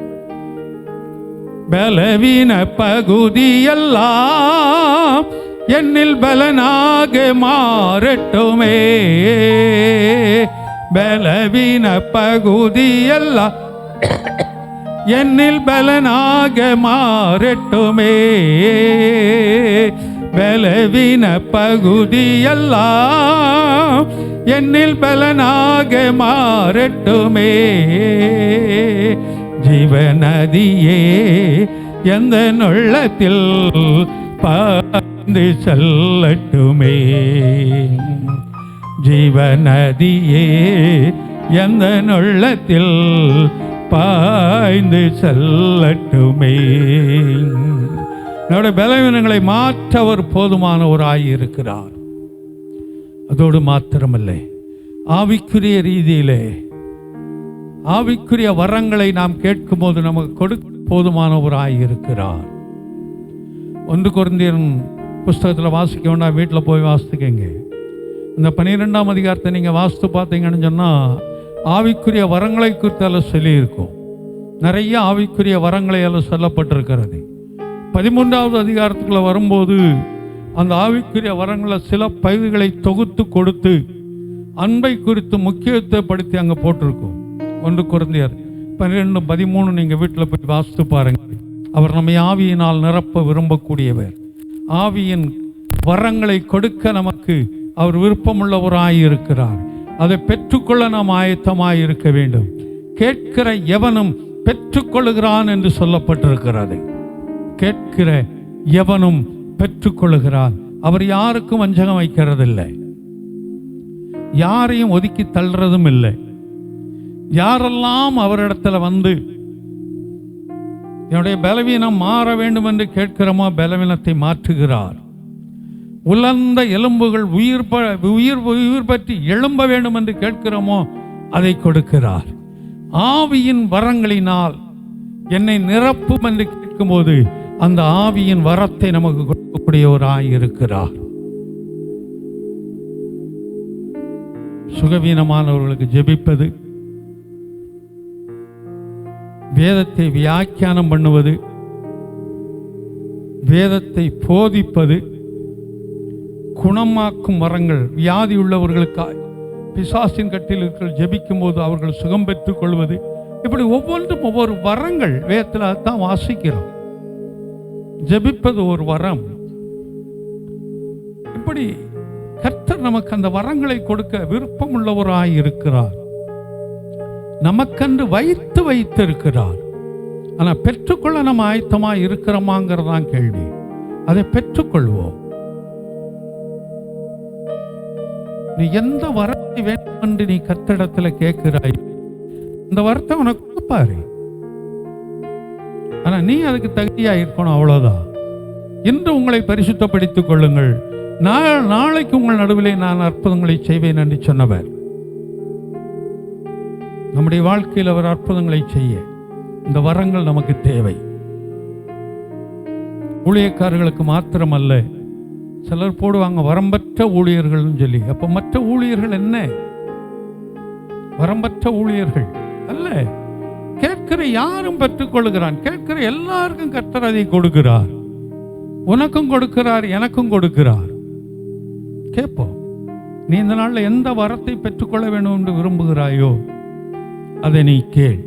பலவீன பகுதியெல்லாம் என்னில் பலனாக மாறட்டுமே. பலவீன பகுதியெல்லாம் என்னில் பலனாக மாறட்டுமே. பலவீன பகுதியெல்லாம் என்னில் பலனாக மாறட்டுமே. ஜீவநதியே எந்த உள்ளத்தில் பாய்ந்து செல்லட்டுமே. ஜீவநதியே எந்த உள்ளத்தில் பாய்ந்து செல்லட்டுமே. நம்முடைய பலவீனங்களை மாற்ற அவர் போதுமானவராயிருக்கிறார். அதோடு மாத்திரமல்ல, ஆவிக்குரிய ரீதியிலே ஆவிக்குரிய வரங்களை நாம் கேட்கும் போது நமக்கு கொடுக்க போதுமானவராயிருக்கிறார். 1 கொரிந்தியர் புஸ்தகத்தில் வாசிக்க வேண்டாம், வீட்டில் போய் வாசித்துக்கங்க. இந்த 12ஆம் அதிகாரத்தை நீங்கள் வாசித்து பார்த்தீங்கன்னு சொன்னால் ஆவிக்குரிய வரங்களை குறித்து அதில் சொல்லியிருக்கும். நிறைய ஆவிக்குரிய வரங்களை அதில் சொல்லப்பட்டிருக்கிறது. 13ஆவது அதிகாரத்துக்குள்ள வரும்போது அந்த ஆவிக்குரிய வரங்களை சில பகுதிகளை தொகுத்து கொடுத்து அன்பை குறித்து முக்கியத்துவப்படுத்தி அங்கே போட்டிருக்கும். 1 கொரிந்தியர் 12:13 நீங்கள் வீட்டில் போய் வாசித்து பாருங்க. அவர் நம்மை ஆவியினால் நிரப்ப விரும்பக்கூடியவர். ஆவியின் வரங்களை கொடுக்க நமக்கு அவர் விருப்பமுள்ளவராயிருக்கிறார். அதை பெற்றுக்கொள்ள நாம் ஆயத்தமாய் இருக்க வேண்டும். கேட்கிற எவனும் பெற்றுக்கொள்ளுகிறான் என்று சொல்லப்பட்டிருக்கிறது. கேட்கிற எவனும் பெற்றுக்கொள்ளுகிறான். அவர் யாருக்கும் வஞ்சகம் வைக்கிறதில்லை, யாரையும் ஒதுக்கி தள்ளுறதும் இல்லை. யாரெல்லாம் அவரிடத்துல வந்து என்னுடைய பலவீனம் மாற வேண்டும் என்று கேட்கிறோமோ பலவீனத்தை மாற்றுகிறார். உலர்ந்த எலும்புகள் உயிர் பற்றி எழும்ப வேண்டும் என்று கேட்கிறோமோ அதை கொடுக்கிறார். ஆவியின் வரங்களினால் என்னை நிரப்பும் என்று கேட்கும்போது அந்த ஆவியின் வரத்தை நமக்கு கொடுக்கக்கூடியவராயிருக்கிறார். சுகவீனமானவர்களுக்கு ஜெபிப்பது, வேதத்தை வியாக்கியானம் பண்ணுவது, வேதத்தை போதிப்பது, குணமாக்கும் வரங்கள், வியாதி உள்ளவர்களுக்காய் பிசாசின் கட்டில் ஜெபிக்கும் போது அவர்கள் சுகம் பெற்றுக் கொள்வது, இப்படி ஒவ்வொன்றும் ஒவ்வொரு வரங்கள் வேதத்தில் அதான் வாசிக்கிறோம். ஜெபிப்பது ஒரு வரம். இப்படி கர்த்தர் நமக்கு அந்த வரங்களை கொடுக்க விருப்பம் உள்ளவராய் இருக்கிறார். நமக்கென்று வைத்திருக்கிறார். ஆனால் பெற்றுக்கொள்ள நம்ம ஆயத்தமாக இருக்கிறோமாங்கிறதான் கேள்வி. அதை பெற்றுக்கொள்வோம். நீ எந்த வரத்தை வேண்டும் என்று நீ கர்த்தரிடத்தில் கேட்கிறாய், அந்த வரத்தை உனக்கு கொடுப்பாரு. ஆனா நீ அதுக்கு தகுதியா இருக்கணும், அவ்வளவுதான். இன்று உங்களை பரிசுத்தப்படுத்திக் கொள்ளுங்கள், நாளைக்கு உங்கள் நடுவிலே நான் அற்புதங்களை செய்வேன் என்று சொன்னவர். நம்முடைய வாழ்க்கையில் அவர் அற்புதங்களை செய்ய இந்த வரங்கள் நமக்கு தேவை. ஊழியக்காரர்களுக்கு மாத்திரமல்ல, சிலர் போடுவாங்க வரம்பற்ற ஊழியர்கள் சொல்லி. அப்ப மற்ற ஊழியர்கள் என்ன? வரம்பற்ற ஊழியர்கள் அல்ல. கேட்கிற யாரும் பெற்றுக்கொள்கிறான். கேட்கிற எல்லாருக்கும் கர்த்தர் அதை கொடுக்கிறார். உனக்கும் கொடுக்கிறார், எனக்கும் கொடுக்கிறார். கேட்போம். நீ இந்த நாளில் எந்த வரத்தை பெற்றுக்கொள்ள வேண்டும் என்று விரும்புகிறாயோ அதை நீ கேள்.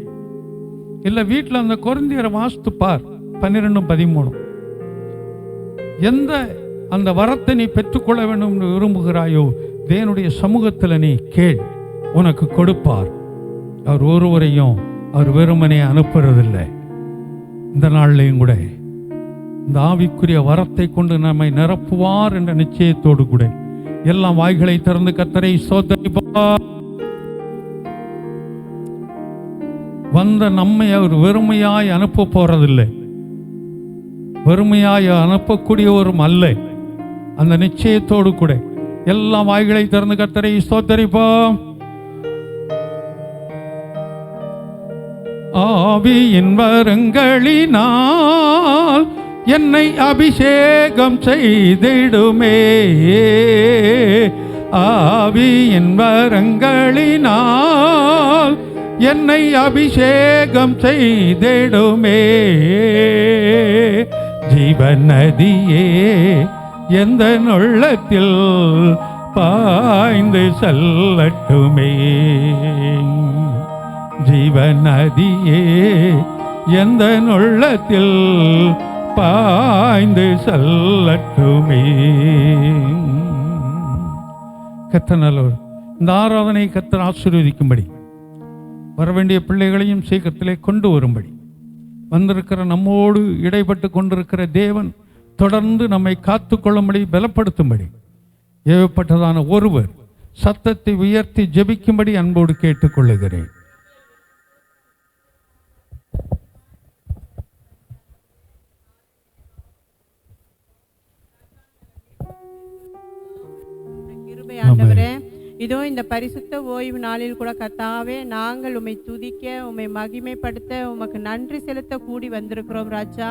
இல்ல வீட்டில் அந்த கொரிந்தியரை வாசித்து பார், 12-13. எந்த அந்த வரத்தை நீ பெற்றுக்கொள்ள வேண்டும் என்று விரும்புகிறாயோ, தேவனுடைய சமூகத்தில் நீ கேள், உனக்கு கொடுப்பார். அவர் ஒருவரையும் அவர் வெறுமனே அனுப்புறதில்லை. இந்த நாள்லையும் கூட இந்த ஆவிக்குரிய வரத்தை கொண்டு நம்மை நிரப்புவார் என்ற நிச்சயத்தோடு கூட எல்லாம் வாய்களை திறந்து கர்த்தரை ஸ்தோத்திரிப்பார். வந்த நம்மை அவர் வெறுமையாய் அனுப்ப போறதில்லை, வெறுமையாய் அனுப்பக்கூடியவரும் அல்ல. அந்த நிச்சயத்தோடு கூட எல்லாம் வாய்களை திறந்து கர்த்தரை ஸ்தோத்திரிப்போம். ஆவியின் வரங்களினால் என்னை அபிஷேகம் செய்திடுமே, ஆவியின் வரங்களினால் என்னை அபிஷேகம் செய்திடுமே. ஜீவநதியே எந்த உள்ளத்தில் பாய்ந்து செல்லட்டுமே, ஜீவநதியே எந்த உள்ளத்தில் பாய்ந்து செல்லட்டுமே. கர்த்தர் நல்லவர். இந்த ஆராதனை கர்த்தர் ஆசீர்வதிக்கும்படி, வரவேண்டிய பிள்ளைகளையும் சீக்கிரத்திலே கொண்டு வரும்படி, வந்திருக்கிற நம்மோடு இடைப்பட்டு கொண்டிருக்கிற தேவன் தொடர்ந்து நம்மை காத்து கொள்ளும்படி பலப்படுத்தும்படி ஏவப்பட்டதான ஒருவர் சத்தத்தை உயர்த்தி ஜெபிக்கும்படி அன்போடு கேட்டுக்கொள்ளுகிறேன். ஆண்டவரே, இதோ இந்த பரிசுத்த ஓய்வு நாளில் கூட கர்த்தாவே, நாங்கள் உம்மை துதிக்க, உம்மை மகிமைப்படுத்த, உமக்கு நன்றி செலுத்த கூடி வந்திருக்கிறோம் ராஜா.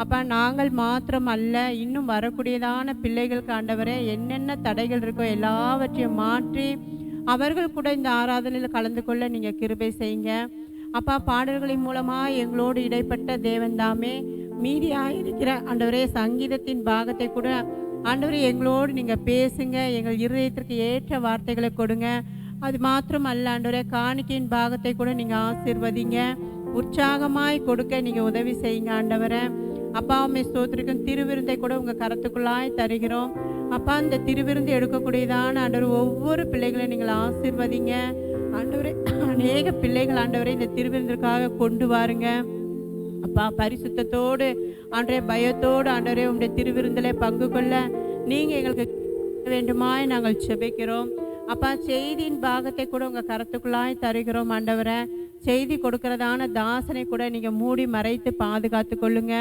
அப்பா, நாங்கள் மாத்திரம் அல்ல, இன்னும் வரக்கூடியதான பிள்ளைகளுக்கு ஆண்டவரே என்னென்ன தடைகள் இருக்கோ எல்லாவற்றையும் மாற்றி அவர்கள் கூட இந்த ஆராதனையில் கலந்து கொள்ள நீங்கள் கிருபை செய்யுங்க. அப்பா, பாடல்களின் மூலமாக எங்களோடு இடைப்பட்ட தேவன்தாமே, மீதியாக இருக்கிற ஆண்டவரே சங்கீதத்தின் பாகத்தை கூட ஆண்டவரே எங்களோடு நீங்கள் பேசுங்க, எங்கள் இருதயத்திற்கு ஏற்ற வார்த்தைகளை கொடுங்க. அது மாத்திரம் அல்ல ஆண்டவரே, காணிக்கையின் பாகத்தை கூட நீங்கள் ஆசீர்வதிங்க, உற்சாகமாய் கொடுக்க நீங்கள் உதவி செய்யுங்க ஆண்டவரே. அப்பா, உம்மை ஸ்தோத்திரிக்கும். திருவிருந்தை கூட உங்கள் கரத்துக்குள்ளாய் தருகிறோம். அப்பா, இந்த திருவிருந்து எடுக்கக்கூடியதான ஆண்டவர் ஒவ்வொரு பிள்ளைகளையும் நீங்கள் ஆசீர்வதிங்க ஆண்டவரே. அநேக பிள்ளைகள் ஆண்டவரே இந்த திருவிருந்திற்காக கொண்டு வாருங்க அப்பா. பரிசுத்தத்தோடு ஆண்டவரே, பயத்தோடு ஆண்டவரே உங்களுடைய திருவிருந்திலே பங்கு கொள்ள நீங்கள் எங்களுக்கு வேண்டுமாய் நாங்கள் செபிக்கிறோம் அப்பா. செய்தியின் பாகத்தை கூட உங்கள் கரத்துக்குள்ளாய் தருகிறோம் ஆண்டவரை. செய்தி கொடுக்கிறதான தாசனை கூட நீங்கள் மூடி மறைத்து பாதுகாத்து கொள்ளுங்க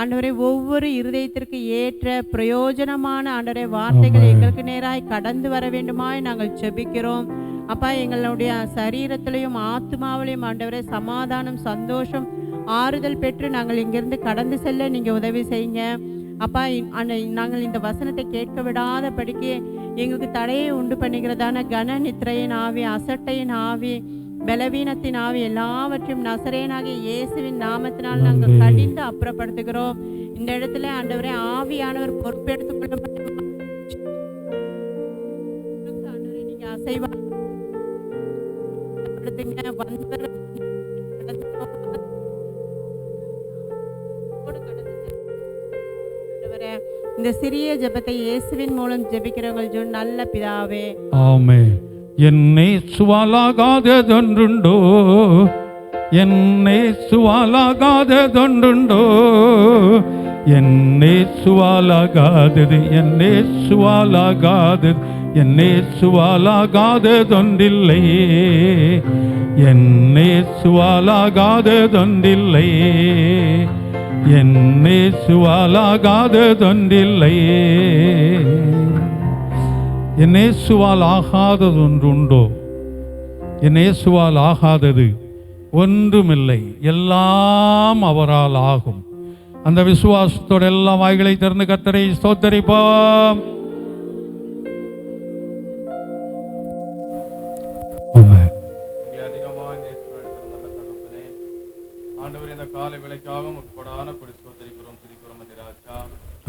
ஆண்டவரே. ஒவ்வொரு இருதயத்திற்கு ஏற்ற பிரயோஜனமான ஆண்டவரே வார்த்தைகள் எங்களுக்கு நேராய் கடந்து வர வேண்டுமாய் நாங்கள் செபிக்கிறோம் அப்பா. எங்களுடைய சரீரத்திலையும் ஆத்மாவிலையும் ஆண்டவரே சமாதானம், சந்தோஷம், ஆறுதல் பெற்று நாங்கள் இங்கிருந்து கடந்து செல்ல நீங்கள் உதவி செய்யுங்க அப்பா. நாங்கள் இந்த வசனத்தை கேட்க விடாதபடிக்கு எங்களுக்கு தடையை உண்டு பண்ணுகிறதான கன நித்திரையின் ஆவி, அசட்டையின் ஆவி, பலவீனத்தின் ஆவி எல்லாவற்றையும் நசரேயனாகிய இயேசுவின் நாமத்தினால் நாங்கள் கடிந்து அப்புறப்படுத்துகிறோம். இந்த இடத்துல ஆண்டவரே ஆவியானவர் பொறுப்பெடுத்துக் கொள்ளப்பட்ட ஆண்டவரே நீங்க அசைவா இந்த சிறிய ஜெபத்தை இயேசுவின் மூலம் ஜெபிக்கிறவங்க நல்ல பிதாவே, ஆமென். என்னை சுவாலாகாததொன்றுண்டோ, என்னை சுவாலாகாததொன்றுண்டோ, என்னை சுவாலாகாதது, என்னை சுவாலாகாதது, என்னை சுவாலாகாததொன்றில்லை, என்னை சுவாலாகாததொன்றில்லை, என்னை சுவாலாகாததொன்றில்லை. என் இயேசுவால் ஆகாததொன்றுண்டோ? என் இயேசுவால் ஆகாதது ஒன்றுமில்லை, எல்லாம் அவரால் ஆகும். அந்த விசுவாசத்தோட எல்லா வாய்களை திறந்து கர்த்தரை ஸ்தோத்தரிப்போம். ஆண்டவரே, இந்த காலை வேளைக்காக உங்களுக்கு கொடான கொடி ஸ்தோத்தரிக்கிறோம், துதிக்கிறோம் ராஜா.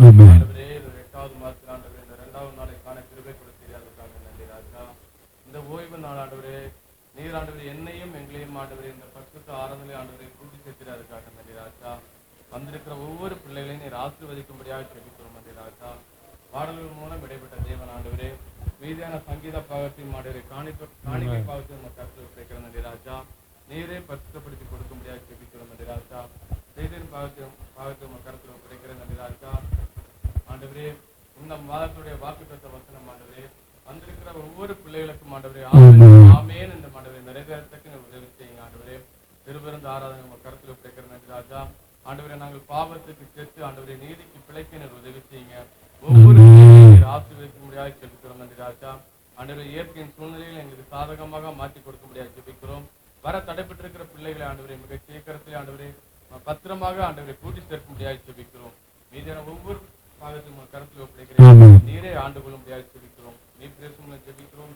ஆண்டவரே, 8வது மாதத்தில் ஆண்டவரே இந்த 2வது நாளை காண கிருபை கொடுத்தீர்கள், நன்றி ராஜா. இந்த ஓய்வு நாள் ஆண்டவரே, நீர் ஆண்டவரே என்னையும் எங்களையும் ஆண்டவரே இந்த பரிசுத்த ஆராதனை ஆண்டவரை கூட்டி சேர்க்கிறாருக்காக நன்றி ராஜா. வந்திருக்கிற ஒவ்வொரு பிள்ளைகளையும் நீர் ஆசீர்வதிக்கும்படியாக ஜெபிக்கிறோம் நன்றி ராஜா. மீதியான சங்கீத பாகத்தையும் ஆண்டவரே காணிக்கை பாகத்தையும் நம்ம கருத்தில் கிடைக்கிற நன்றி ராஜா. நீரே பரிசுத்தப்படுத்தி கொடுக்க முடியாது ஜெபிக்கிறோம் நன்றி ராஜா. செய்தியின் பாகத்தை நம்ம கருத்தில் கிடைக்கிற நன்றி ராஜா. ஆண்டவரே இந்த மாதத்துடைய வாக்குத்தத்த வசனம் ஆண்டவரே வந்திருக்கிற ஒவ்வொரு பிள்ளைகளுக்கும் ஆண்டவரே ஆமேன் இந்த ஆண்டவரே நிறைவேறத்தக்க உதவி செய்யுங்க ஆண்டவரே. திருவிருந்து ஆராதனை நம்ம கருத்தில் கிடைக்கிற நன்றி ராஜா. ஆண்டவரே நாங்கள் பாவத்துக்கு செத்து ஆண்டவரே நீதிக்கு பிழைக்க உதவி செய்யுங்க. ஒவ்வொரு ஆசீர்வதிக்க முடியாது ஜெபிக்கிறோம் நன்றி ராஜா. ஆண்டவரே இயற்கையின் சூழ்நிலையில் எங்களுக்கு சாதகமாக மாற்றி கொடுக்க முடியாது ஜெபிக்கிறோம். வர தடைப்பட்டிருக்கிற பிள்ளைகளை ஆண்டவரே மிக சீக்கிரத்திலே ஆண்டவரே பத்திரமாக ஆண்டவரை கூட்டி சேர்க்க முடியாது ஜெபிக்கிறோம். மீதியான ஒவ்வொரு பாகத்தையும் கருத்தில் ஒப்படைக்கிறேன். நீரே ஆண்டு கொள்ள முடியாது ஜெபிக்கிறோம். நீ பேசும் ஜெபிக்கிறோம்.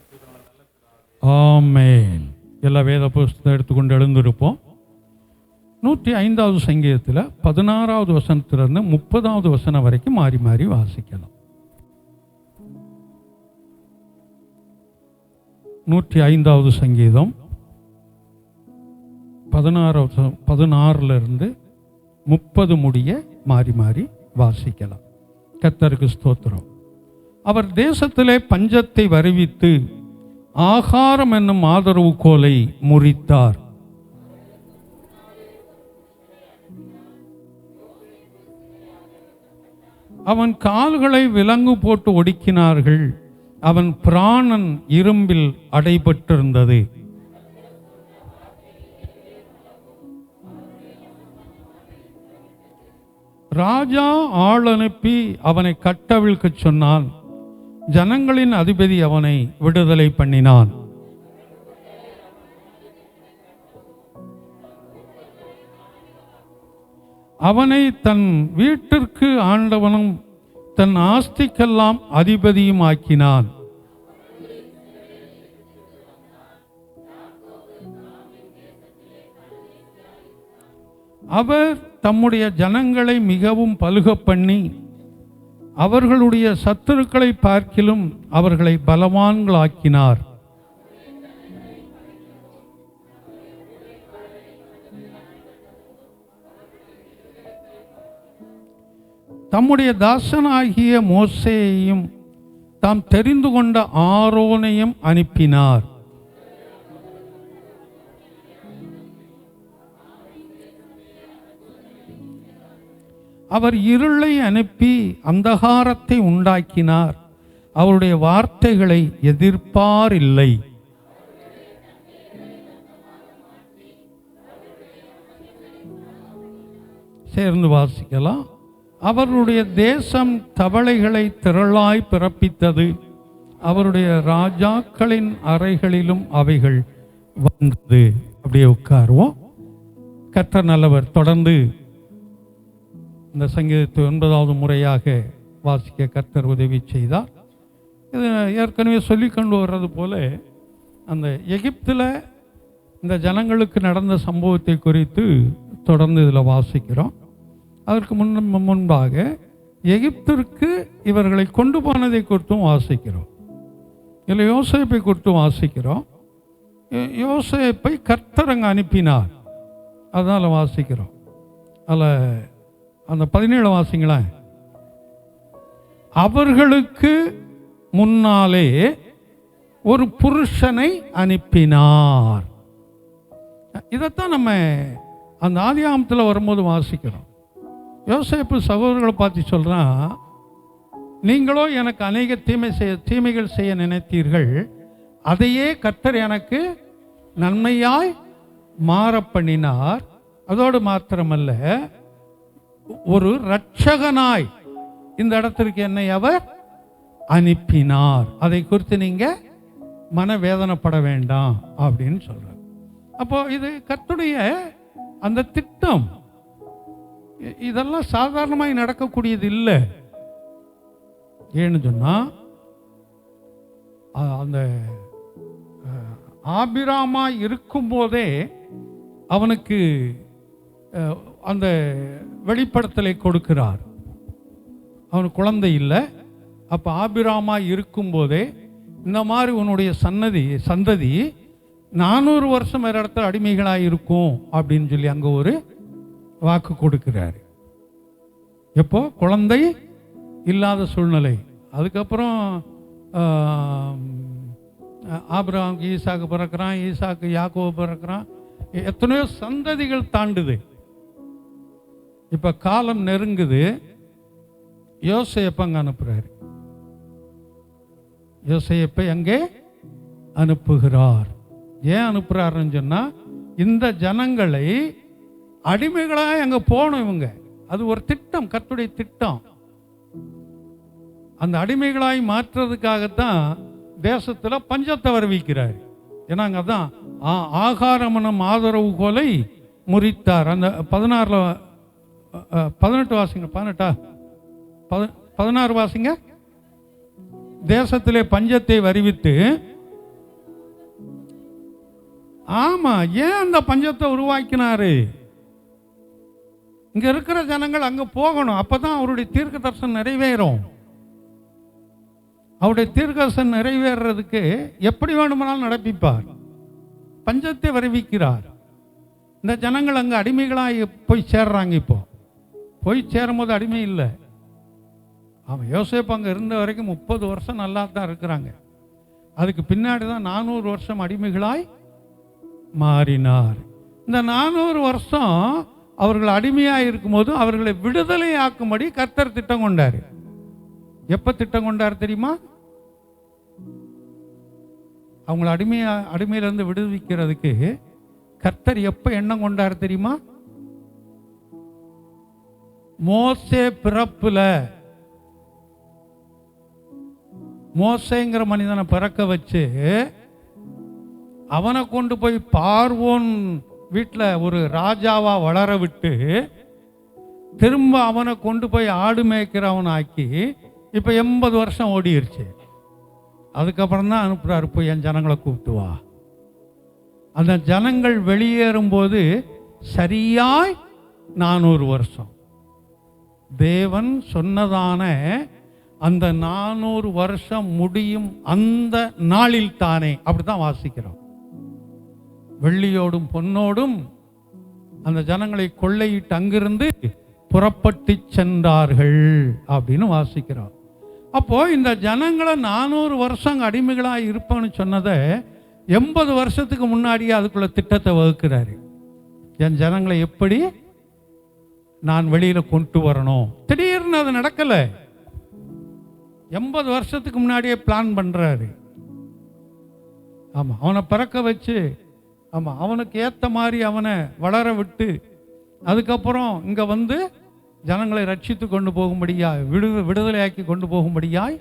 ஆமென். எல்லா வேத புஸ்தகம் எடுத்துக்கொண்டு எழுந்திருப்போம். 105வது சங்கீதத்தில் 16வது வசனத்திலிருந்து 30வது வசனம் வரைக்கும் மாறி மாறி வாசிக்கலாம். 105வது சங்கீதம் 16லிருந்து 30 முடிய மாறி மாறி வாசிக்கலாம். கர்த்தருக்கு ஸ்தோத்திரம். அவர் தேசத்திலே பஞ்சத்தை வருவித்து ஆகாரம் என்னும் ஆதரவு கோலை முறித்தார். அவன் கால்களை விலங்கு போட்டு ஒடுக்கினார்கள். அவன் பிராணன் இரும்பில் அடைபட்டிருந்தது. ராஜா ஆள் அனுப்பி அவனை கட்டவிழ்க்க சொன்னான். ஜனங்களின் அதிபதி அவனை விடுதலை பண்ணினான். அவனை தன் வீட்டிற்கு ஆண்டவனும் தன் ஆஸ்திக்கெல்லாம் அதிபதியும் ஆக்கினான். அவர் தம்முடைய ஜனங்களை மிகவும் பலுக பண்ணி அவர்களுடைய சத்துருக்களை பார்க்கிலும் அவர்களை பலவான்களாக்கினார். தம்முடைய தாசனாகிய மோசேயையும் தாம் தெரிந்து கொண்ட ஆரோனையும் அனுப்பினார். அவர் இருளை அனுப்பி அந்தகாரத்தை உண்டாக்கினார். அவருடைய வார்த்தைகளை எதிர்ப்பாரில்லை. சேர்ந்து வாசிக்கலாம். அவருடைய தேசம் தவளைகளை திரளாய் பிறப்பித்தது. அவருடைய ராஜாக்களின் அறைகளிலும் அவைகள் வந்தது. அப்படியே உட்காருவோம். கர்த்தர் நல்லவர். தொடர்ந்து இந்த சங்கீதத்தை 9வது முறையாக வாசிக்க கர்த்தர் உதவி செய்தார். இது ஏற்கனவே சொல்லி கொண்டு வர்றது போல அந்த எகிப்தில் இந்த ஜனங்களுக்கு நடந்த சம்பவத்தை குறித்து தொடர்ந்து இதில் வாசிக்கிறோம். அதற்கு முன்பாக எகிப்திற்கு இவர்களை கொண்டு போனதை குறித்தும் வாசிக்கிறோம். இதில் யோசேப்பை குறித்து வாசிக்கிறோம். யோசேப்பை கர்த்தர் அங்கே அனுப்பினார். அதனால் வாசிக்கிறோம். அதில் அந்த 17 வாசிங்களேன். அவர்களுக்கு முன்னாலே ஒரு புருஷனை அனுப்பினார். இதைத்தான் நம்ம அந்த ஆதியாகமத்தில் வரும்போது வாசிக்கிறோம். யோசேப்பு சகோதரர்களை பார்த்து சொல்கிறான், நீங்களோ எனக்கு அநேக தீமைகள் செய்ய நினைத்தீர்கள், அதையே கர்த்தர் எனக்கு நன்மையாய் மாற பண்ணினார். அதோடு மாத்திரமல்ல, ஒரு இரட்சகனாய் இந்த இடத்திற்கு என்னை அவர் அனுப்பினார். அதை குறித்து நீங்க மனவேதனைப்பட வேண்டாம் அப்படின்னு சொல்றார். அப்போ இது கர்த்தருடைய அந்த திட்டம். இதெல்லாம் சாதாரணமாய் நடக்கக்கூடியது இல்லை. ஏன்னு சொன்னா, அந்த ஆபிராமா இருக்கும்போதே அவனுக்கு அந்த வெளிப்படுத்தலை கொடுக்கிறார். அவனுக்கு குழந்தை இல்லை. அப்போ ஆபிராமா இருக்கும்போதே இந்த மாதிரி உன்னுடைய சந்ததி 400 வருஷம் வேறு இடத்துல அடிமைகளாக இருக்கும் அப்படின்னு சொல்லி அங்கே ஒரு வாக்கு கொடுக்கிறார். எப்போ குழந்தை இல்லாத சூழ்நிலை. அதுக்கப்புறம் ஆபிரகாமுக்கு ஈசாக்கு பிறக்கிறான், ஈசாக்கு யாக்கோபு பிறக்கிறான், எத்தனையோ சந்ததிகள் தாண்டுது. இப்போ காலம் நெருங்குது. யோசேப்பை அங்கே அனுப்புகிறார். யோசேப்பை அங்கே அனுப்புகிறார். ஏன் அனுப்புகிறாருன்னு சொன்னால், இந்த ஜனங்களை அடிமைகளாக அங்கே போகணும் இவங்க. அது ஒரு திட்டம், கர்த்தருடைய திட்டம். அந்த அடிமைகளாய் மாற்றுறதுக்காகத்தான் தேசத்தில் பஞ்சத்தை வருவிக்கிறார். ஏன்னா அங்கே தான் ஆகாரமனம் ஆதரவு கோலை முறித்தார். அந்த 18 வாசிங்க, 16 வாசிங்க. தேசத்திலே பஞ்சத்தை வருவித்து, ஆமா, ஏன் அந்த பஞ்சத்தை உருவாக்கினாரு? இங்க இருக்கிற ஜனங்கள் அங்க போகணும், அப்பதான் அவருடைய தீர்க்க தரிசனம் நிறைவேறும். அவருடைய தீர்க்க தரிசனம் நிறைவேறதுக்கு எப்படி வேணுமானாலும் நடப்பிப்பார். பஞ்சத்தை வருவிக்கிறார். இந்த ஜனங்கள் அங்க அடிமைகளாக போய் சேர்றாங்க. இப்போ போய் சேரும் போது அடிமை இல்லை. அவன் யோசேப்பு அங்கே இருந்த வரைக்கும் 30 வருஷம் நல்லா தான் இருக்கிறாங்க. அதுக்கு பின்னாடி தான் 400 வருஷம் அடிமைகளாய் மாறினார். இந்த 400 வருஷம் அவர்கள் அடிமையாக இருக்கும்போது அவர்களை விடுதலை ஆக்கும்படி கர்த்தர் திட்டம் கொண்டார். எப்போ திட்டம் கொண்டார் தெரியுமா? அவங்கள அடிமையிலிருந்து விடுவிக்கிறதுக்கு கர்த்தர் எப்போ எண்ணம் கொண்டார் தெரியுமா? மோசே பிறப்புல. மோசேங்கிற மனிதனை பிறக்க வச்சு அவனை கொண்டு போய் பார்வோன் வீட்டில் ஒரு ராஜாவா வளர விட்டு திரும்ப அவனை கொண்டு போய் ஆடு மேய்க்கிறவன் ஆக்கி இப்போ 80 வருஷம் ஓடிடுச்சு. அதுக்கப்புறம் தான் அனுப்புறாரு, போய் என் ஜனங்களை கூப்பிட்டு வா. அந்த ஜனங்கள் வெளியேறும்போது சரியாய் 400 வருஷம். தேவன் சொன்னதான அந்த 400 வருஷம் முடியும் அந்த நாளில் தானே. அப்படித்தான் வாசிக்கிறோம். வெள்ளியோடும் பொன்னோடும் அந்த ஜனங்களை கொள்ளையிட்டு அங்கிருந்து புறப்பட்டு சென்றார்கள் அப்படின்னு வாசிக்கிறோம். அப்போ இந்த ஜனங்களை 400 வருஷம் அடிமைகளாக இருப்பான்னு சொன்னதை 80 வருஷத்துக்கு முன்னாடியே அதுக்குள்ள திட்டத்தை வகுக்கிறாரு. என் ஜனங்களை எப்படி நான் வெளியில கொண்டு வரணும். திடீர்னு அது நடக்கல. 80 வருஷத்துக்கு முன்னாடியே பிளான் பண்றாரு. ஆமா, அவனை பிறக்க வச்சு, ஆமா, அவனுக்கு ஏத்த மாதிரி அவனை வளர விட்டு, அதுக்கப்புறம் இங்க வந்து ஜனங்களை ரட்சித்து கொண்டு போகும்படியாய் விடுதலையாக்கி கொண்டு போகும்படியாய்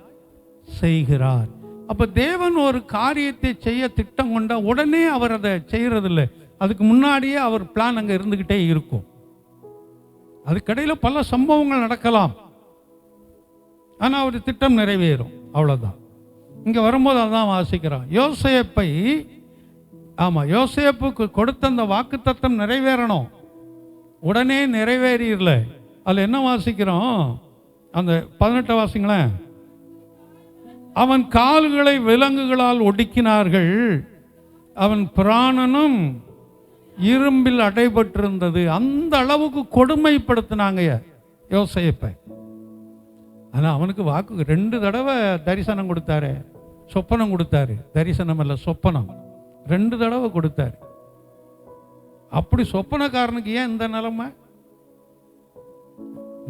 செய்கிறார். அப்ப தேவன் ஒரு காரியத்தை செய்ய திட்டம் கொண்ட உடனே அவர் அதை செய்யறதில்லை. அதுக்கு முன்னாடியே அவர் பிளான் அங்க இருந்துகிட்டே இருக்கும். அதுக்கடையில பல சம்பவங்கள் நடக்கலாம், ஆனா ஒரு திட்டம் நிறைவேறும். அவ்வளவுதான். இங்க வரும்போது அதான் வாசிக்கிறான். யோசேப்பை, ஆமா, யோசேப்புக்கு கொடுத்த அந்த வாக்குத்தத்தம் நிறைவேறணும். உடனே நிறைவேறிடல. அதுல என்ன வாசிக்கிறோம்? அந்த 18 வாசிங்களேன். அவன் கால்களை விலங்குகளால் ஒடுக்கினார்கள், அவன் பிராணனும் இரும்பில் அடைபட்டிருந்தது. அந்த அளவுக்கு கொடுமைப்படுத்தினாங்க யோசேப்பை. ஆனா அவனுக்கு வாக்கு 2 தடவை தரிசனம் கொடுத்தாரு, சொப்பனம் கொடுத்தாரு. தரிசனம் அல்ல, சொப்பனம் 2 தடவை கொடுத்தாரு. அப்படி சொப்பனக்காரனுக்கு ஏன் இந்த நிலைமை?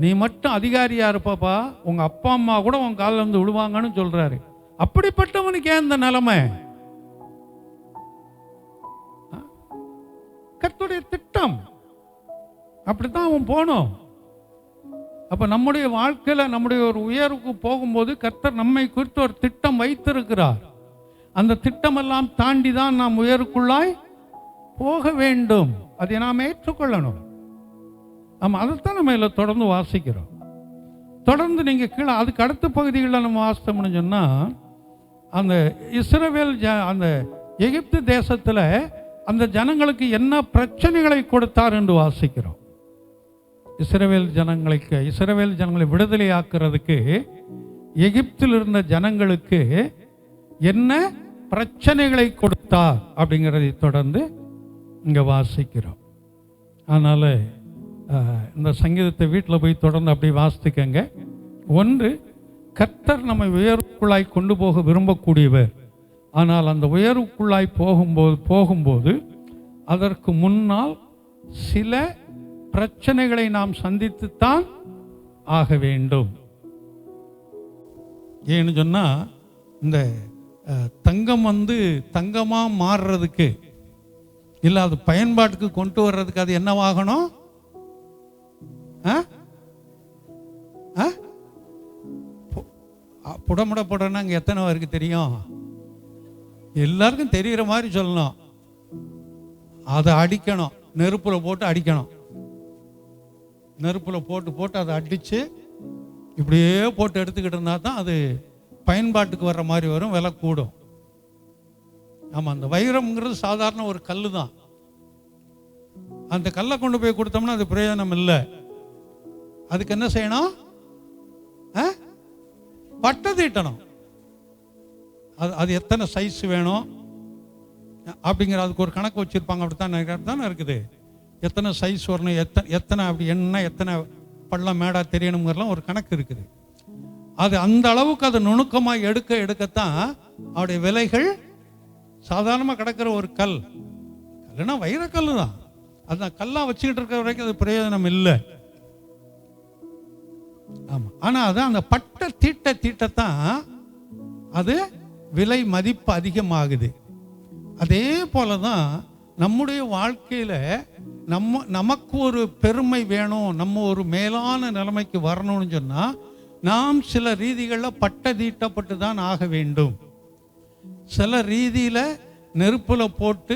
நீ மட்டும் அதிகாரியா இருப்பாப்பா, உங்க அப்பா அம்மா கூட உன் காலில் வந்து விடுவாங்கன்னு சொல்றாரு. அப்படிப்பட்டவனுக்கு ஏன் இந்த நிலைமை? கர்த்தருடைய திட்டம் அப்படித்தான் அவன் போனோம். அப்ப நம்முடைய வாழ்க்கையில நம்முடைய ஒரு உயர்வுக்கு போகும்போது கர்த்தர் நம்மை குறித்து ஒரு திட்டம் வைத்திருக்கிறார். அந்த திட்டம் எல்லாம் தாண்டி தான் நாம் உயர்வுக்குள்ளாய் போக வேண்டும். அதை நாம் ஏற்றுக்கொள்ளணும். ஆமா, அதைத்தான் நம்ம இதில் தொடர்ந்து வாசிக்கிறோம். தொடர்ந்து நீங்க கீழே அதுக்கு அடுத்த பகுதிகளில் நம்ம வாசித்தோம்னு சொன்னா, அந்த இஸ்ரவேல் அந்த எகிப்து தேசத்துல அந்த ஜனங்களுக்கு என்ன பிரச்சனைகளை கொடுத்தார் என்று வாசிக்கிறோம். இஸ்ரவேல் ஜனங்களை விடுதலை ஆக்குறதுக்கு எகிப்தில் இருந்த ஜனங்களுக்கு என்ன பிரச்சனைகளை கொடுத்தார் அப்படிங்கிறதை தொடர்ந்து இங்க வாசிக்கிறோம். அதனால இந்த சங்கீதத்தை வீட்டில் போய் தொடர்ந்து அப்படி வாசித்துக்கங்க. ஒன்று, கர்த்தர் நம்மை உயர்வுக்குள்ளாய் கொண்டு போக விரும்பக்கூடியவர். ஆனால் அந்த உயர்வுக்குள்ளாய் போகும்போது அதற்கு முன்னால் சில பிரச்சனைகளை நாம் சந்தித்துத்தான் ஆக வேண்டும். ஏன்னு சொன்னா, இந்த தங்கம் தங்கமா மாறுறதுக்கு இல்ல அது பயன்பாட்டுக்கு கொண்டு வர்றதுக்கு அது என்னவாகணும்? புடமுட போடுறேன்னா அங்கே எத்தனை பேருக்கு தெரியும்? எல்லாருக்கும் தெரிகிற மாதிரி சொல்லணும். அதை அடிக்கணும், நெருப்புல போட்டு அடிக்கணும். நெருப்புல போட்டு அதை அடித்து இப்படியே போட்டு எடுத்துக்கிட்டு இருந்தா தான் அது பயன்பாட்டுக்கு வர்ற மாதிரி வரும், விலை கூடும். ஆமாம், அந்த வைரம்ங்கிறது சாதாரண ஒரு கல் தான். அந்த கல்லை கொண்டு போய் கொடுத்தோம்னா அது பிரயோஜனம் இல்லை. அதுக்கு என்ன செய்யணும்? பட்டை தீட்டணும். அது எத்தனை சைஸ் வேணும் அப்படிங்கிற அதுக்கு ஒரு கணக்கு வச்சிருப்பாங்க. அப்படித்தான் தானே இருக்குது. எத்தனை சைஸ் வரணும், எத்தனை அப்படி என்ன, எத்தனை பள்ளம் மேடா தெரியணுங்கிறலாம் ஒரு கணக்கு இருக்குது. அது அந்த அளவுக்கு அது நுணுக்கமாக எடுக்கத்தான் அவருடைய விலைகள். சாதாரணமாக கிடக்கிற ஒரு கல், கல்லுனா வைரக்கல் தான். அதுதான் கல்லாக வச்சுக்கிட்டு இருக்கிற வரைக்கும் அது பிரயோஜனம் இல்லை. ஆமாம், ஆனால் அது அந்த பட்டை தீட்டத்தான் அது விலை மதிப்பு அதிகமாகுது. அதே போல தான் நம்முடைய வாழ்க்கையில் நமக்கு ஒரு பெருமை வேணும், நம்ம ஒரு மேலான நிலைமைக்கு வரணும்னு சொன்னால் நாம் சில ரீதிகளில் பட்டை தீட்டப்பட்டு தான் ஆக வேண்டும். சில ரீதியில் நெருப்பில் போட்டு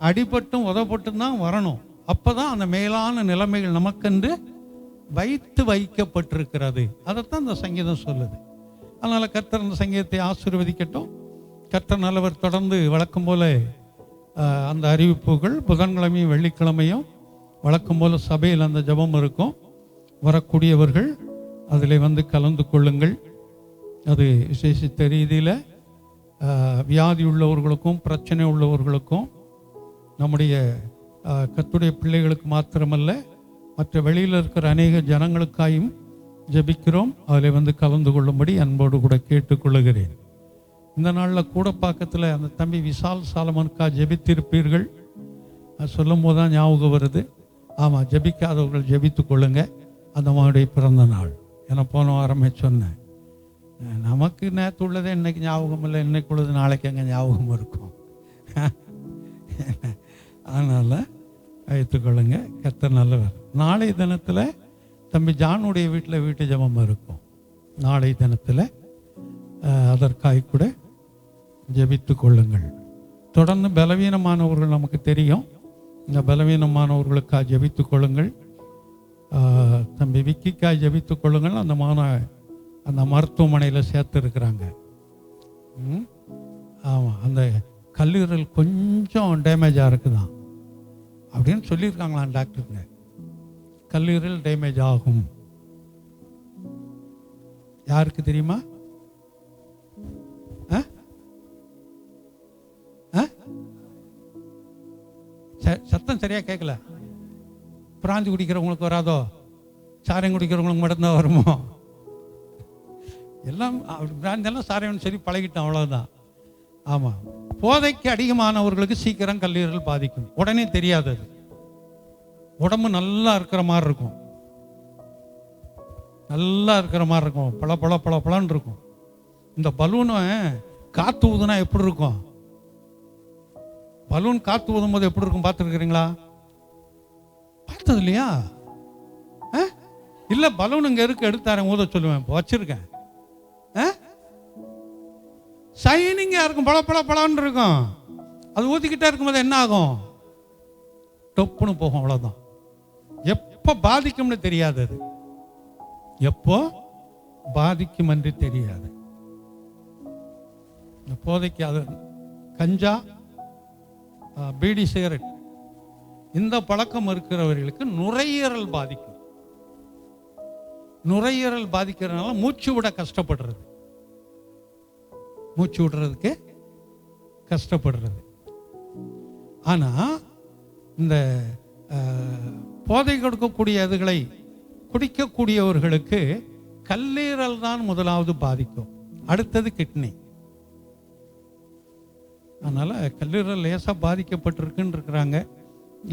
அடிபட்டும் உதப்பட்டும் தான் வரணும். அப்போ தான் அந்த மேலான நிலைமைகள் நமக்கென்று வைக்கப்பட்டிருக்கிறது. அதைத்தான் இந்த சங்கீதம் சொல்லுது. அதனால் கர்த்தர் இந்த சங்கீதத்தை ஆசீர்வதிக்கட்டும். கர்த்தர் நல்லவர். தொடர்ந்து வழக்கம் போல அந்த அறிவிப்புகள் புதன்கிழமையும் வெள்ளிக்கிழமையும் வழக்கம் போல சபையில் அந்த ஜெபம் இருக்கும். வரக்கூடியவர்கள் அதில் கலந்து கொள்ளுங்கள். அது விசேஷித்த ரீதியில் வியாதி உள்ளவர்களுக்கும் பிரச்சனை உள்ளவர்களுக்கும் நம்முடைய கர்த்தருடைய பிள்ளைகளுக்கு மாத்திரமல்ல மற்ற வெளியில் இருக்கிற அநேக ஜனங்களுக்காயும் ஜெபிக்கிறோம். அதில் கலந்து கொள்ளும்படி அன்போடு கூட கேட்டுக்கொள்ளுகிறேன். இந்த நாளில் கூடப்பாக்கத்தில் அந்த தம்பி விசால் சாலமனுக்காக ஜெபித்திருப்பீர்கள். அது சொல்லும் போது தான் ஞாபகம் வருது. ஆமாம், ஜெபிக்காதவர்கள் ஜெபித்து கொள்ளுங்க. அந்த மகனுடைய பிறந்த நாள். ஏன்னா போன வாரமே சொன்னேன், நமக்கு நேற்று உள்ளதே இன்னைக்கு ஞாபகம் இல்லை, இன்னைக்கு உள்ளது நாளைக்கு எங்கே ஞாபகம் இருக்கும். அதனால் வைத்துக்கொள்ளுங்க. கர்த்தர் நல்லவர். நாளை தினத்தில் தம்பி ஜானுடைய வீட்டு ஜெபம் இருக்கும். நாளை தினத்தில் அதற்காக கூட ஜெபித்து கொள்ளுங்கள். தொடர்ந்து பலவீனமானவர்கள் நமக்கு தெரியும். இந்த பலவீனமானவர்களுக்காக ஜெபித்து கொள்ளுங்கள். தம்பி விக்கிக்காய் ஜெபித்து கொள்ளுங்கள். அந்த மருத்துவமனையில் சேர்த்துருக்குறாங்க. ஆமாம், அந்த கல்லீரல் கொஞ்சம் டேமேஜாக இருக்குதான் அப்படின்னு சொல்லியிருக்காங்களாம் டாக்டருங்க. கல்லீரல் டேமேஜ் ஆகும். யாருக்கு தெரியுமா? சத்தம் சரியா கேட்கல. பிராந்தி குடிக்கிறவங்களுக்கு வராதோ? சாரம் குடிக்கிறவங்களுக்கு மட்டும்தான் வருமோ? எல்லாம் பிராந்தெல்லாம் சாரம் சரி பழகிட்டோம், அவ்வளவுதான். ஆமாம், போதைக்கு அதிகமானவர்களுக்கு சீக்கிரம் கல்லீரல் பாதிக்கும். உடனே தெரியாது. அது உடம்பு நல்லா இருக்கிற மாதிரி இருக்கும், நல்லா இருக்கிற மாதிரி இருக்கும், பழன்னு இருக்கும். இந்த பலூனை காற்று ஊதுனா எப்படி இருக்கும்? பலூன் காற்று ஊதும் போது எப்படி இருக்கும் பார்த்துருக்கிறீங்களா? பார்த்தது இல்லையா? இல்லை, பலூன் இங்கே இருக்கு, எடுத்தாரன் ஊத சொல்லுவேன், இப்போ வச்சிருக்கேன். ஷைனிங்காக இருக்கும், பழன்னு இருக்கும். அது ஊற்றிக்கிட்டே இருக்கும்போது என்ன ஆகும்? டொப்புன்னு போகும், அவ்வளோதான். எப்போ பாதிக்கும்னு தெரியாது. அது எப்போ பாதிக்கும் என்று தெரியாது. போதைக்கு அது கஞ்சா, பீடி, சிகரெட், இந்த பழக்கம் இருக்கிறவர்களுக்கு நுரையீரல் பாதிக்கும். நுரையீரல் பாதிக்கிறதுனால மூச்சு விட கஷ்டப்படுறது, மூச்சு விடுறதுக்கு கஷ்டப்படுறது. ஆனா இந்த போதை கொடுக்கக்கூடிய இதுகளை குடிக்கக்கூடியவர்களுக்கு கல்லீரல் தான் முதலாவது பாதிக்கும். அடுத்தது கிட்னி. அதனால் கல்லீரல் லேசாக பாதிக்கப்பட்டிருக்குன்னு இருக்கிறாங்க.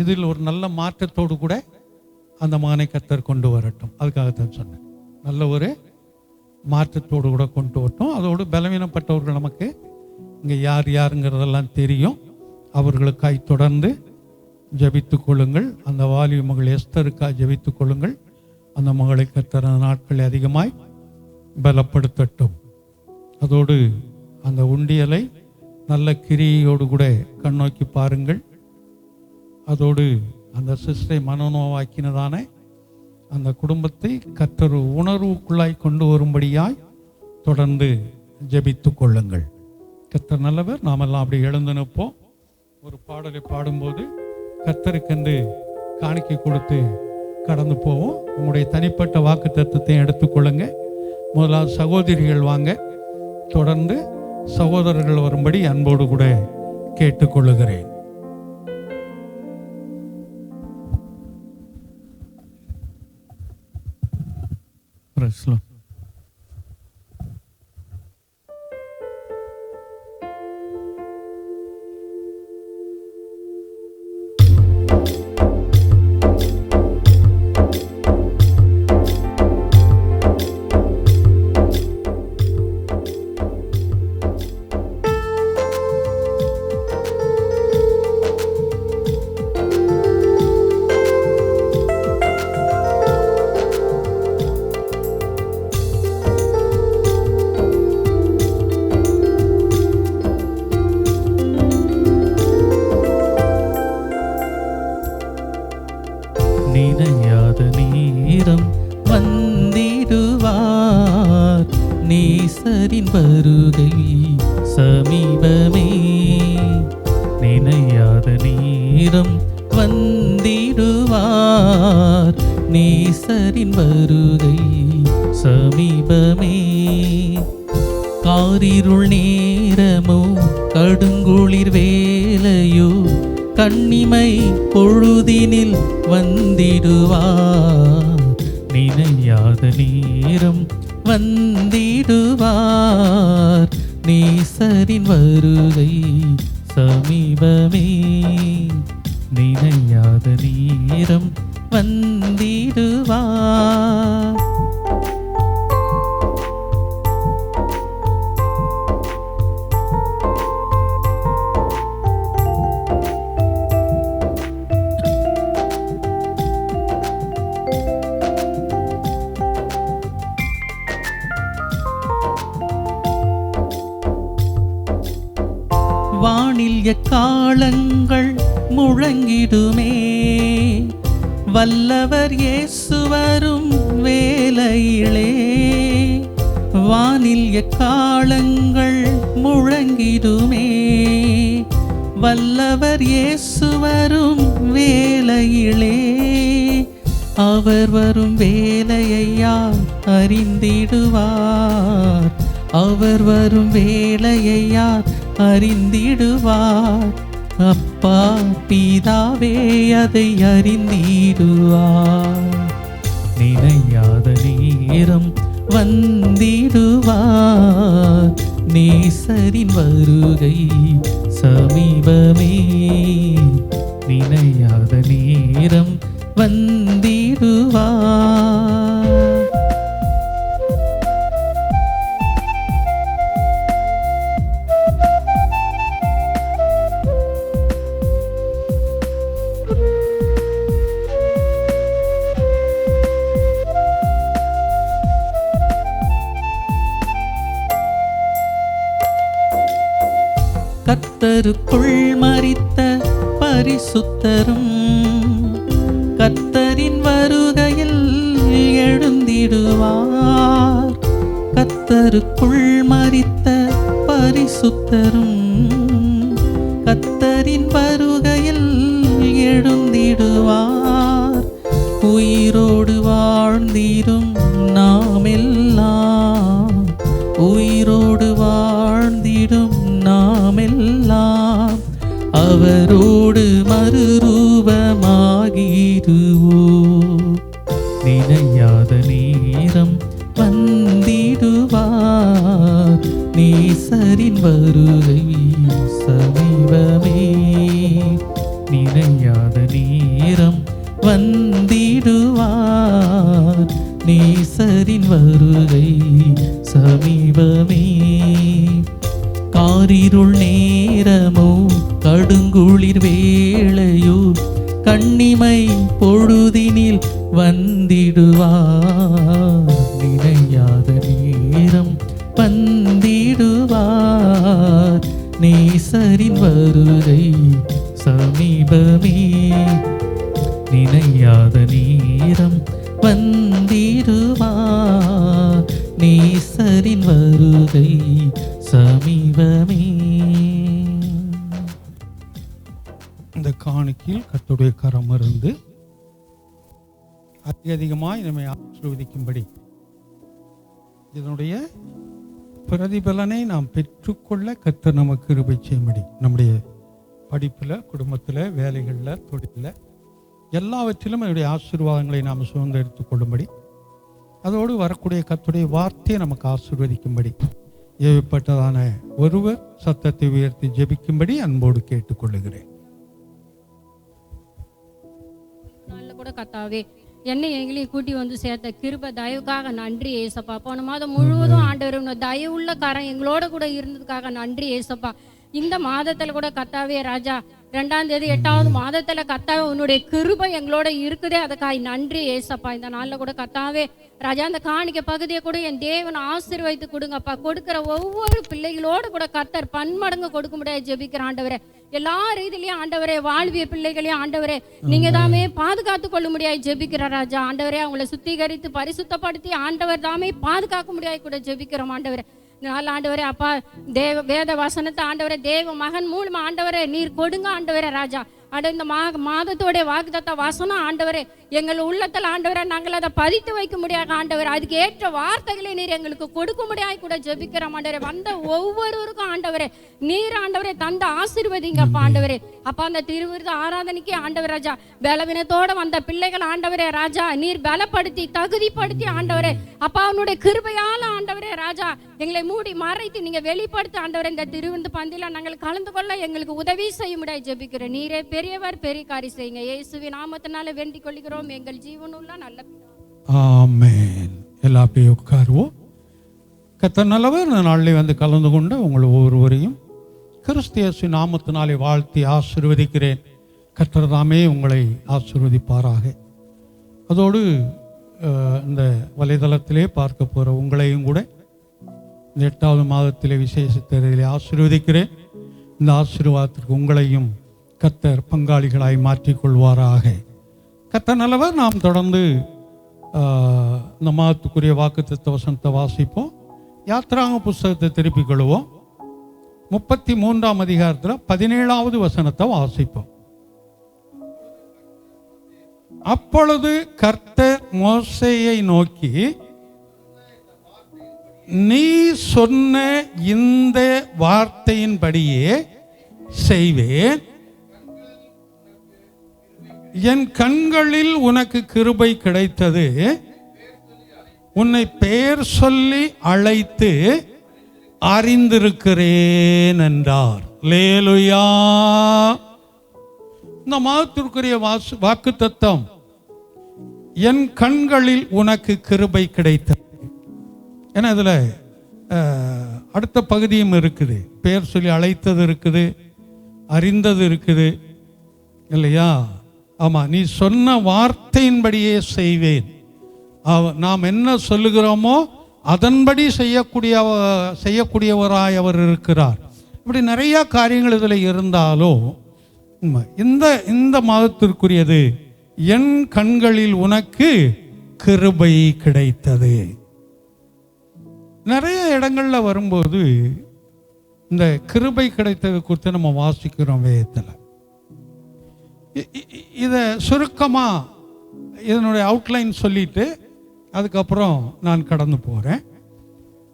இதில் ஒரு நல்ல மாற்றத்தோடு கூட அந்த மகனை கர்த்தர் கொண்டு வரட்டும். அதுக்காகத்தான் சொன்னேன், நல்ல ஒரு மாற்றத்தோடு கூட கொண்டு வரட்டும். அதோடு பலவீனப்பட்டவர்கள் நமக்கு இங்கே யார் யாருங்கிறதெல்லாம் தெரியும். அவர்களுக்காய் தொடர்ந்து ஜபித்து கொள்ளுங்கள். அந்த வாலிப மகள் எஸ்தருக்காய் ஜபித்து கொள்ளுங்கள். அந்த மகளை கர்த்தர் நாட்களை அதிகமாய் பலப்படுத்தட்டும். அதோடு அந்த உண்டியலை நல்ல கிரியோடு கூட கண்ணோக்கி பாருங்கள். அதோடு அந்த சிஸ்டரை மனநோவாக்கினதான அந்த குடும்பத்தை கர்த்தர் உணர்வுக்குள்ளாய் கொண்டு வரும்படியாய் தொடர்ந்து ஜெபித்து கொள்ளுங்கள். கர்த்தர் நல்லவர். நாமெல்லாம் அப்படி எழுந்து நிற்போம். ஒரு பாடலை பாடும்போது கர்த்தருக்கென்று காணிக்கை கொடுத்து கடந்து போவோம். உங்களுடைய தனிப்பட்ட வாக்கு தத்துவத்தை எடுத்துக்கொள்ளுங்க. முதலாவது சகோதரிகள் வாங்க, தொடர்ந்து சகோதரர்கள் வரும்படி அன்போடு கூட கேட்டுக்கொள்ளுகிறேன். நினையாத நேரம் வந்திடுவார், நேசரின் வருகை சமீபமே. நினையாத நேரம் வந்திடுவார், நேசரின் வருகை சமீபமே. காரிருள் நேரமோ கடுங்குளிர் வேலையோ கண்ணிமை பொழுதினில் வந்திடுவார், நினையாத நேரம் வந்திடுவார், நேசரின் வருகை சமீபமே. நினையாத நேரம் வந்திடுவார். வானில் எக்காளங்கள் முழங்கிடுமே, வல்லவர் இயேசு வரும் வேளையிலே. வானில் எக்காளங்கள் முழங்கிடுமே, வல்லவர் இயேசு வரும் வேளையிலே. அவர் வரும் வேளையை யார் அறிந்திடுவார், அவர் வரும் வேளையை யார் அறிந்திடுவார். அப்பா பிதாவே அதை அறிந்திடுவார். நினையாத நேரம் வந்திடுவார், நேசரின் வருகை சமீபமே. நினையாத நேரம் வந்திடுவார். கர்த்தருக்குள் மரித்த பரிசுத்தரும் கர்த்தரின் வருகையில் எழுந்திடுவார். கர்த்தருக்குள் மரித்த பரிசுத்தரும் கர்த்தரின் வருகையில் எழுந்திடுவார். உயிரோடு வாழ்ந்திடும் நாமெல்லாம், உயிரோடு வாழ்ந்திடும் நாமெல்லாம் அவரோடு மறுரூபமாகிடுவோம். நினையாத நேரம் வந்திடுவார், நேசரின் வருகை சமீபமே. நினையாத நேரம் வந்திடுவார், நேசரின் வருகை சமீபமே. காரிருள் நேரமோ கடுங்குளிர் வேளையோ கண்ணிமை பொழுதினில் வந்திடுவார், நினையாத நேரம் வந்திடுவார், நேசரின் வருகை சமீபமே. நினையாத நேரம் வந்திடுவார், நேசரின் வருகை சமீபமே. இந்த காணிக்கையில் கர்த்தருடைய கரம் இருந்து அதிகமாய் நம்மை ஆசீர்வதிக்கும்படி இதனுடைய பிரதிபலனை நாம் பெற்றுக்கொள்ள கர்த்தர் நமக்கு கிருபை செய்யும்படி நம்முடைய படிப்பில், குடும்பத்தில், வேலைகளில், தொழிலில் எல்லாவற்றிலும் என்னுடைய ஆசீர்வாதங்களை நாம் சுதந்திரித்துக் கொள்ளும்படி, அதோடு வரக்கூடிய கர்த்தருடைய வார்த்தையை நமக்கு ஆசீர்வதிக்கும்படி ஏவப்பட்டதான ஒருவர் சத்தத்தை உயர்த்தி ஜெபிக்கும்படி அன்போடு கேட்டுக்கொள்ளுகிறேன். கூட கத்தாவே என்னை எங்களையும் கூட்டி வந்து சேர்த்த கிருப தயவுக்காக நன்றி ஏசப்பா. போன மாதம் முழுவதும் ஆண்டவர் தயவுள்ள காரம் எங்களோட கூட இருந்ததுக்காக நன்றி ஏசப்பா. இந்த மாதத்துல கூட கத்தாவே ராஜா 2ஆம் தேதி 8வது மாதத்துல கத்தாவே உன்னுடைய கிருபை எங்களோட இருக்குதே, அதுக்காக நன்றி ஏசப்பா. இந்த நாள்ல கூட கத்தாவே ராஜா அந்த காணிக்க பகுதியை கூட என் தேவன் ஆசீர்வதித்து கொடுங்கப்பா. கொடுக்கிற ஒவ்வொரு பிள்ளைகளோடு கூட கர்த்தர் பன்மடங்கு கொடுக்க முடியாது ஜெபிக்கிற ஆண்டவரே. எல்லா ரீதியிலையும் ஆண்டவரே வாழ்விய பிள்ளைகளையும் ஆண்டவரே நீங்க தாமே பாதுகாத்து கொள்ள முடியாது ஜெபிக்கிற ராஜா. ஆண்டவரே அவங்களை சுத்திகரித்து பரிசுத்தப்படுத்தி ஆண்டவர் தாமே பாதுகாக்க முடியாது கூட ஜெபிக்கிறோம் ஆண்டவரே. நாள் ஆண்டவரே அப்பா வேத வசனத்தை ஆண்டவரே தேவ மகன் மூலமா ஆண்டவரே நீர் கொடுங்க ஆண்டவரே ராஜா. இந்த மாதத்தோடைய வாக்குத்தத்த வசனம் ஆண்டவரே எங்கள் உள்ளத்தில் ஆண்டவரை நாங்கள் அதை பதித்து வைக்க முடியாது ஆண்டவர். அதுக்கு ஏற்ற வார்த்தைகளை நீர் எங்களுக்கு கொடுக்க முடியாது கூட ஜெபிக்கிறோம் ஆண்டவரே. வந்த ஒவ்வொருவருக்கும் ஆண்டவரே நீர் ஆண்டவரே தந்த ஆசீர்வதிங்கப்பா ஆண்டவரே. அப்பா அந்த திருவிருது ஆராதனைக்கு ஆண்டவர் ராஜா பலவீனத்தோட வந்த பிள்ளைகள் ஆண்டவரே ராஜா நீர் பலப்படுத்தி தகுதிப்படுத்தி ஆண்டவரே அப்பா அவனுடைய கிருபையால ஆண்டவரே ராஜா எங்களை மூடி மறைத்து நீங்க வெளிப்படுத்தி ஆண்டவரே இந்த திருவிருந்து பந்தில நாங்கள் கலந்து கொள்ள எங்களுக்கு உதவி செய்ய முடியாது ஜெபிக்கிறேன். நீரே பெரியவர், பெரிய காரியம் செய்யுங்க. இயேசுவின் நாமத்தினால வேண்டிக் கொள்கிறோம் எங்கள் ஜீவனுள்ள நல்ல பிதாவே. ஆமென். எல்லாம் அப்படியே உட்காருவோம். கர்த்தர் நல்லவர். இந்த நாளிலே வந்து கலந்து கொண்டு உங்கள் ஒவ்வொருவரையும் கிறிஸ்து இயேசு நாமத்தினாலே வாழ்த்தி ஆசீர்வதிக்கிறேன். கர்த்தர் தாமே உங்களை ஆசீர்வதிப்பாராக. அதோடு இந்த வலைதளத்திலே பார்க்க போகிற உங்களையும் கூட இந்த 8வது மாதத்திலே விசேஷத்திலே ஆசீர்வதிக்கிறேன். இந்த ஆசீர்வாதத்திற்கு உங்களையும் கர்த்தர் பங்காளிகளாய் மாற்றிக்கொள்வாராக. கர்த்தர் நல்லவர். நாம் தொடர்ந்து இந்த மாதத்துக்குரிய வாக்குத்தத்த வசனத்தை வாசிப்போம். யாத்திராங்க புஸ்தகத்தை திருப்பிக் கொள்வோம். 33ஆம் அதிகாரத்தில் 17வது வசனத்தை வாசிப்போம். அப்பொழுது கர்த்தர் மோசேயை நோக்கி, நீ சொன்ன இந்த வார்த்தையின்படியே செய்வேன், என் கண்களில் உனக்கு கிருபை கிடைத்தது, உன்னை பெயர் சொல்லி அழைத்து அறிந்திருக்கிறேன் என்றார். அல்லேலூயா. இந்த மாதத்திற்குரிய வாக்குத்தத்தம் என் கண்களில் உனக்கு கிருபை கிடைத்தது. ஏன்னா இதில் அடுத்த பகுதியும் இருக்குது. பெயர் சொல்லி அழைத்தது இருக்குது, அறிந்தது இருக்குது இல்லையா? ஆமாம், நீ சொன்ன வார்த்தையின்படியே செய்வேன். நாம் என்ன சொல்லுகிறோமோ அதன்படி செய்யக்கூடியவராய் அவர் இருக்கிறார். இப்படி நிறைய காரியங்கள் இதில் இருந்தாலும் இந்த மாதத்திற்குரியது என் கண்களில் உனக்கு கிருபை கிடைத்தது. நிறைய இடங்கள்ல வரும்போது இந்த கிருபை கிடைத்தது குறித்து நம்ம வாசிக்கிறோம் வேதத்தில். இதை சுருக்கமாக இதனுடைய அவுட்லைன் சொல்லிட்டு அதுக்கப்புறம் நான் கடந்து போகிறேன்.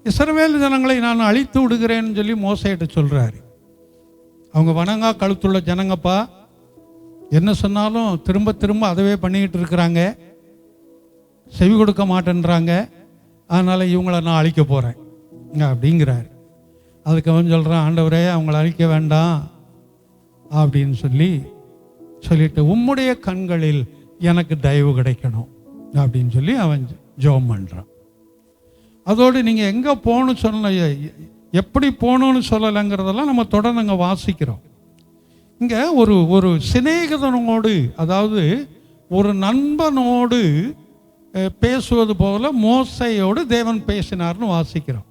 இஸ்ரவேல் ஜனங்களை நான் அழித்து விடுகிறேன்னு சொல்லி மோசேட்ட சொல்கிறாரு. அவங்க வணங்கா கழுத்துள்ள ஜனங்கப்பா, என்ன சொன்னாலும் திரும்ப திரும்ப அதவே பண்ணிக்கிட்டு இருக்கிறாங்க, செவி கொடுக்க மாட்டேன்றாங்க, அதனால் இவங்களை நான் அழிக்க போகிறேன் அப்படிங்கிறாரு. அதுக்கு அவன் சொல்கிறான், ஆண்டவரே அவங்கள அழிக்க வேண்டாம் அப்படின்னு சொல்லிட்டு உம்முடைய கண்களில் எனக்கு தயவு கிடைக்கணும் அப்படின்னு சொல்லி அவன் ஜெபம் பண்ணுறான். அதோடு நீங்கள் எங்கே போகணும்னு சொல்ல, எப்படி போகணும்னு சொல்லலைங்கிறதெல்லாம் நம்ம தொடர்ந்து அங்கே வாசிக்கிறோம். இங்கே ஒரு சிநேகிதனோடு, அதாவது ஒரு நண்பனோடு பேசுவது போல மோசையோடு தேவன் பேசினார்னு வாசிக்கிறோம்.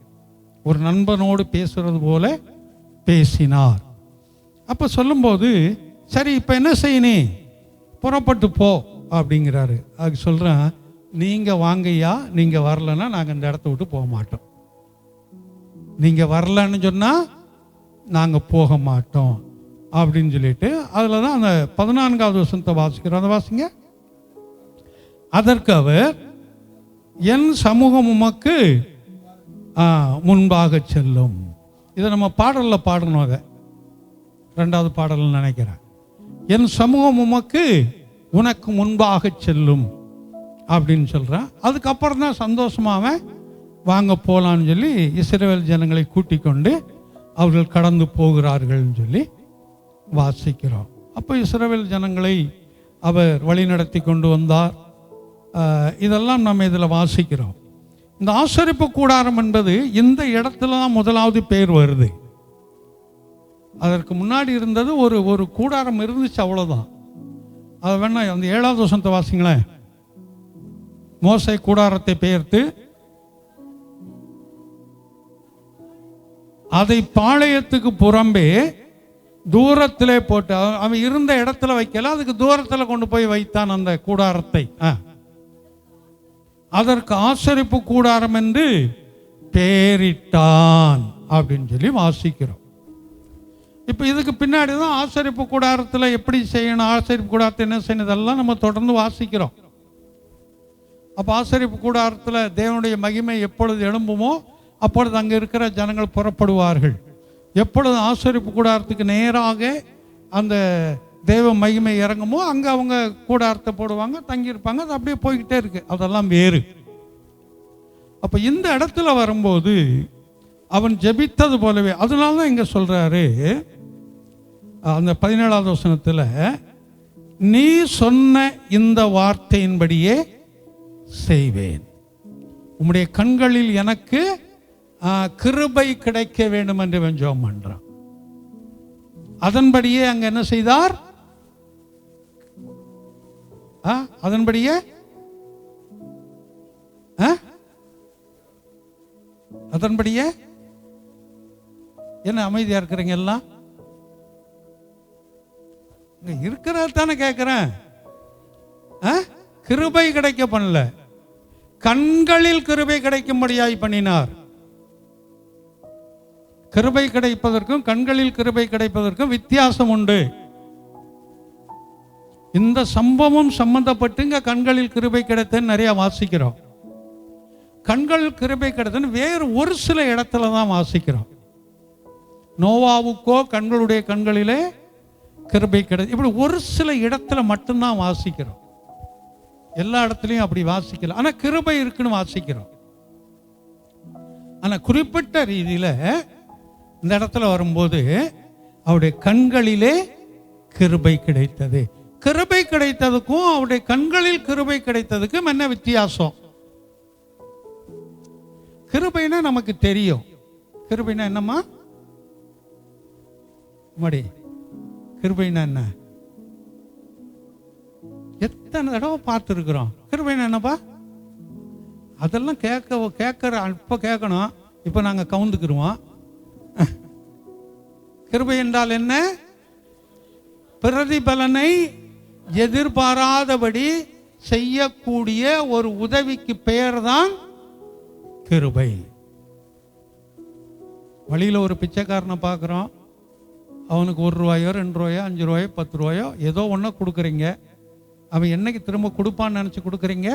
ஒரு நண்பனோடு பேசுறது போல பேசினார். அப்போ சொல்லும்போது, சரி இப்போ என்ன செய்யணும், புறப்பட்டு போ அப்படிங்கிறாரு. அதுக்கு சொல்கிறேன், நீங்கள் வாங்கய்யா, நீங்கள் வரலன்னா நாங்கள் இந்த இடத்த விட்டு போக மாட்டோம். நீங்கள் வரலன்னு சொன்னால் நாங்கள் போக மாட்டோம் அப்படின்னு சொல்லிட்டு, அதில் தான் அந்த 14வது வசனத்தை வாசிக்கிறோம். அதை வாசிங்க. அதற்கு அவர், என் சமூகம் உமக்கு முன்பாக செல்லும். இதை நம்ம பாடலில் பாடணும். அதை 2வது பாடல்னு நினைக்கிறேன். என் சமூகம் உனக்கு முன்பாக செல்லும் அப்படின்னு சொல்கிறான். அதுக்கப்புறம் தான் சந்தோஷமாக வாங்க போகலான்னு சொல்லி இஸ்ரவேல் ஜனங்களை கூட்டிக் கொண்டு அவர்கள் கடந்து போகிறார்கள்னு சொல்லி வாசிக்கிறோம். அப்போ இஸ்ரவேல் ஜனங்களை அவர் வழி நடத்தி கொண்டு வந்தார். இதெல்லாம் நம்ம இதில் வாசிக்கிறோம். இந்த ஆசரிப்பு கூடாரம் என்பது இந்த இடத்துல தான் முதலாவது பேர் வருது. அதற்கு முன்னாடி இருந்தது ஒரு கூடாரம் இருந்துச்சு, அவ்வளோதான். அது வேணா அந்த 7வது வசனத்தை வாசிங்களேன். மோசே கூடாரத்தை பெயர்த்து அதை பாளையத்துக்கு புறம்பே தூரத்திலே போட்டு, அவன் இருந்த இடத்துல வைக்கல, அதுக்கு தூரத்தில் கொண்டு போய் வைத்தான் அந்த கூடாரத்தை. அதற்கு ஆசரிப்பு கூடாரம் என்று பெயரிட்டான் அப்படின்னு சொல்லி வாசிக்கிறோம். இப்போ இதுக்கு பின்னாடி தான் ஆசரிப்பு கூடாரத்தில் எப்படி செய்யணும், ஆசரிப்பு கூடாரத்தை என்ன செய்யணும், இதெல்லாம் நம்ம தொடர்ந்து வாசிக்கிறோம். அப்போ ஆசரிப்பு கூடாரத்தில் தேவனுடைய மகிமை எப்பொழுது எழும்புமோ அப்பொழுது அங்கே இருக்கிற ஜனங்கள் புறப்படுவார்கள். எப்பொழுது ஆசரிப்பு கூடாரத்துக்கு நேராக அந்த தேவ மகிமை இறங்குமோ அங்கே அவங்க கூடாரத்தை போடுவாங்க, தங்கியிருப்பாங்க. அது அப்படியே போய்கிட்டே இருக்கு. அதெல்லாம் வேறு. அப்போ இந்த இடத்துல வரும்போது அவன் ஜெபித்தது போலவே, அதனால தான் இங்கே சொல்கிறாரு அந்த 17வது வசனத்தில், நீ சொன்ன இந்த வார்த்தையின்படியே செய்வேன், உம்முடைய கண்களில் எனக்கு கிருபை கிடைக்க வேண்டும் என்று ஜெபம் பண்றான். அதன்படியே அங்க என்ன செய்தார், அதன்படியே அதன்படியே என்ன அமைதியா இருக்கிறீங்க எல்லாம்? இருக்கிறது தானே கேட்கிறேன். கிருபை கிடைக்க பண்ணல, கண்களில் கிருபை கிடைக்கும்படியாய் பண்ணினார். கிருபை கிடைப்பதற்கும் கண்களில் கிருபை கிடைப்பதற்கும் வித்தியாசம் உண்டு. இந்த சம்பவம் சம்பந்தப்பட்டு இங்க கண்களில் கிருபை கிடைத்தன்னு நிறைய வாசிக்கிறோம். கண்களில் கிருபை கிடைத்தன்னு வேறு ஒரு சில இடத்துல தான் வாசிக்கிறோம். நோவாவுக்கோ கண்களுடைய கண்களிலே கிருபை கிடை, இப்படி ஒரு சில இடத்துல மட்டும்தான் வாசிக்கிறோம். எல்லா இடத்துலையும் அப்படி வாசிக்கல. ஆனா கிருபை இருக்குன்னு வாசிக்கிறோம். ஆனா குறிப்பிட்ட ரீதியில இந்த இடத்துல வரும்போது அவருடைய கண்களிலே கிருபை கிடைத்தது. கிருபை கிடைத்ததுக்கும் அவருடைய கண்களில் கிருபை கிடைத்ததுக்கும் என்ன வித்தியாசம்? கிருபைனா நமக்கு தெரியும். கிருபைனா என்னம்மா மடி? கிருபைனா என்ன? எத்தனை தடவை பார்த்துருக்குறோம். கிருபைனா என்னப்பா? அதெல்லாம் கேட்கற இப்ப கேட்கணும். இப்ப நாங்க கவுந்துக்குருவோம். கிருபை என்றால் என்ன? பிரதிபலனை எதிர்பாராதபடி செய்யக்கூடிய ஒரு உதவிக்கு பெயர் தான் கிருபை. வழியில் ஒரு பிச்சைக்காரனை பார்க்குறோம். அவனுக்கு 1 ரூபாயோ 2 ரூபாயோ 5 ரூபாயோ 10 ரூபாயோ ஏதோ ஒன்று கொடுக்குறீங்க. அவன் என்னைக்கு திரும்ப கொடுப்பான்னு நினச்சி கொடுக்குறீங்க?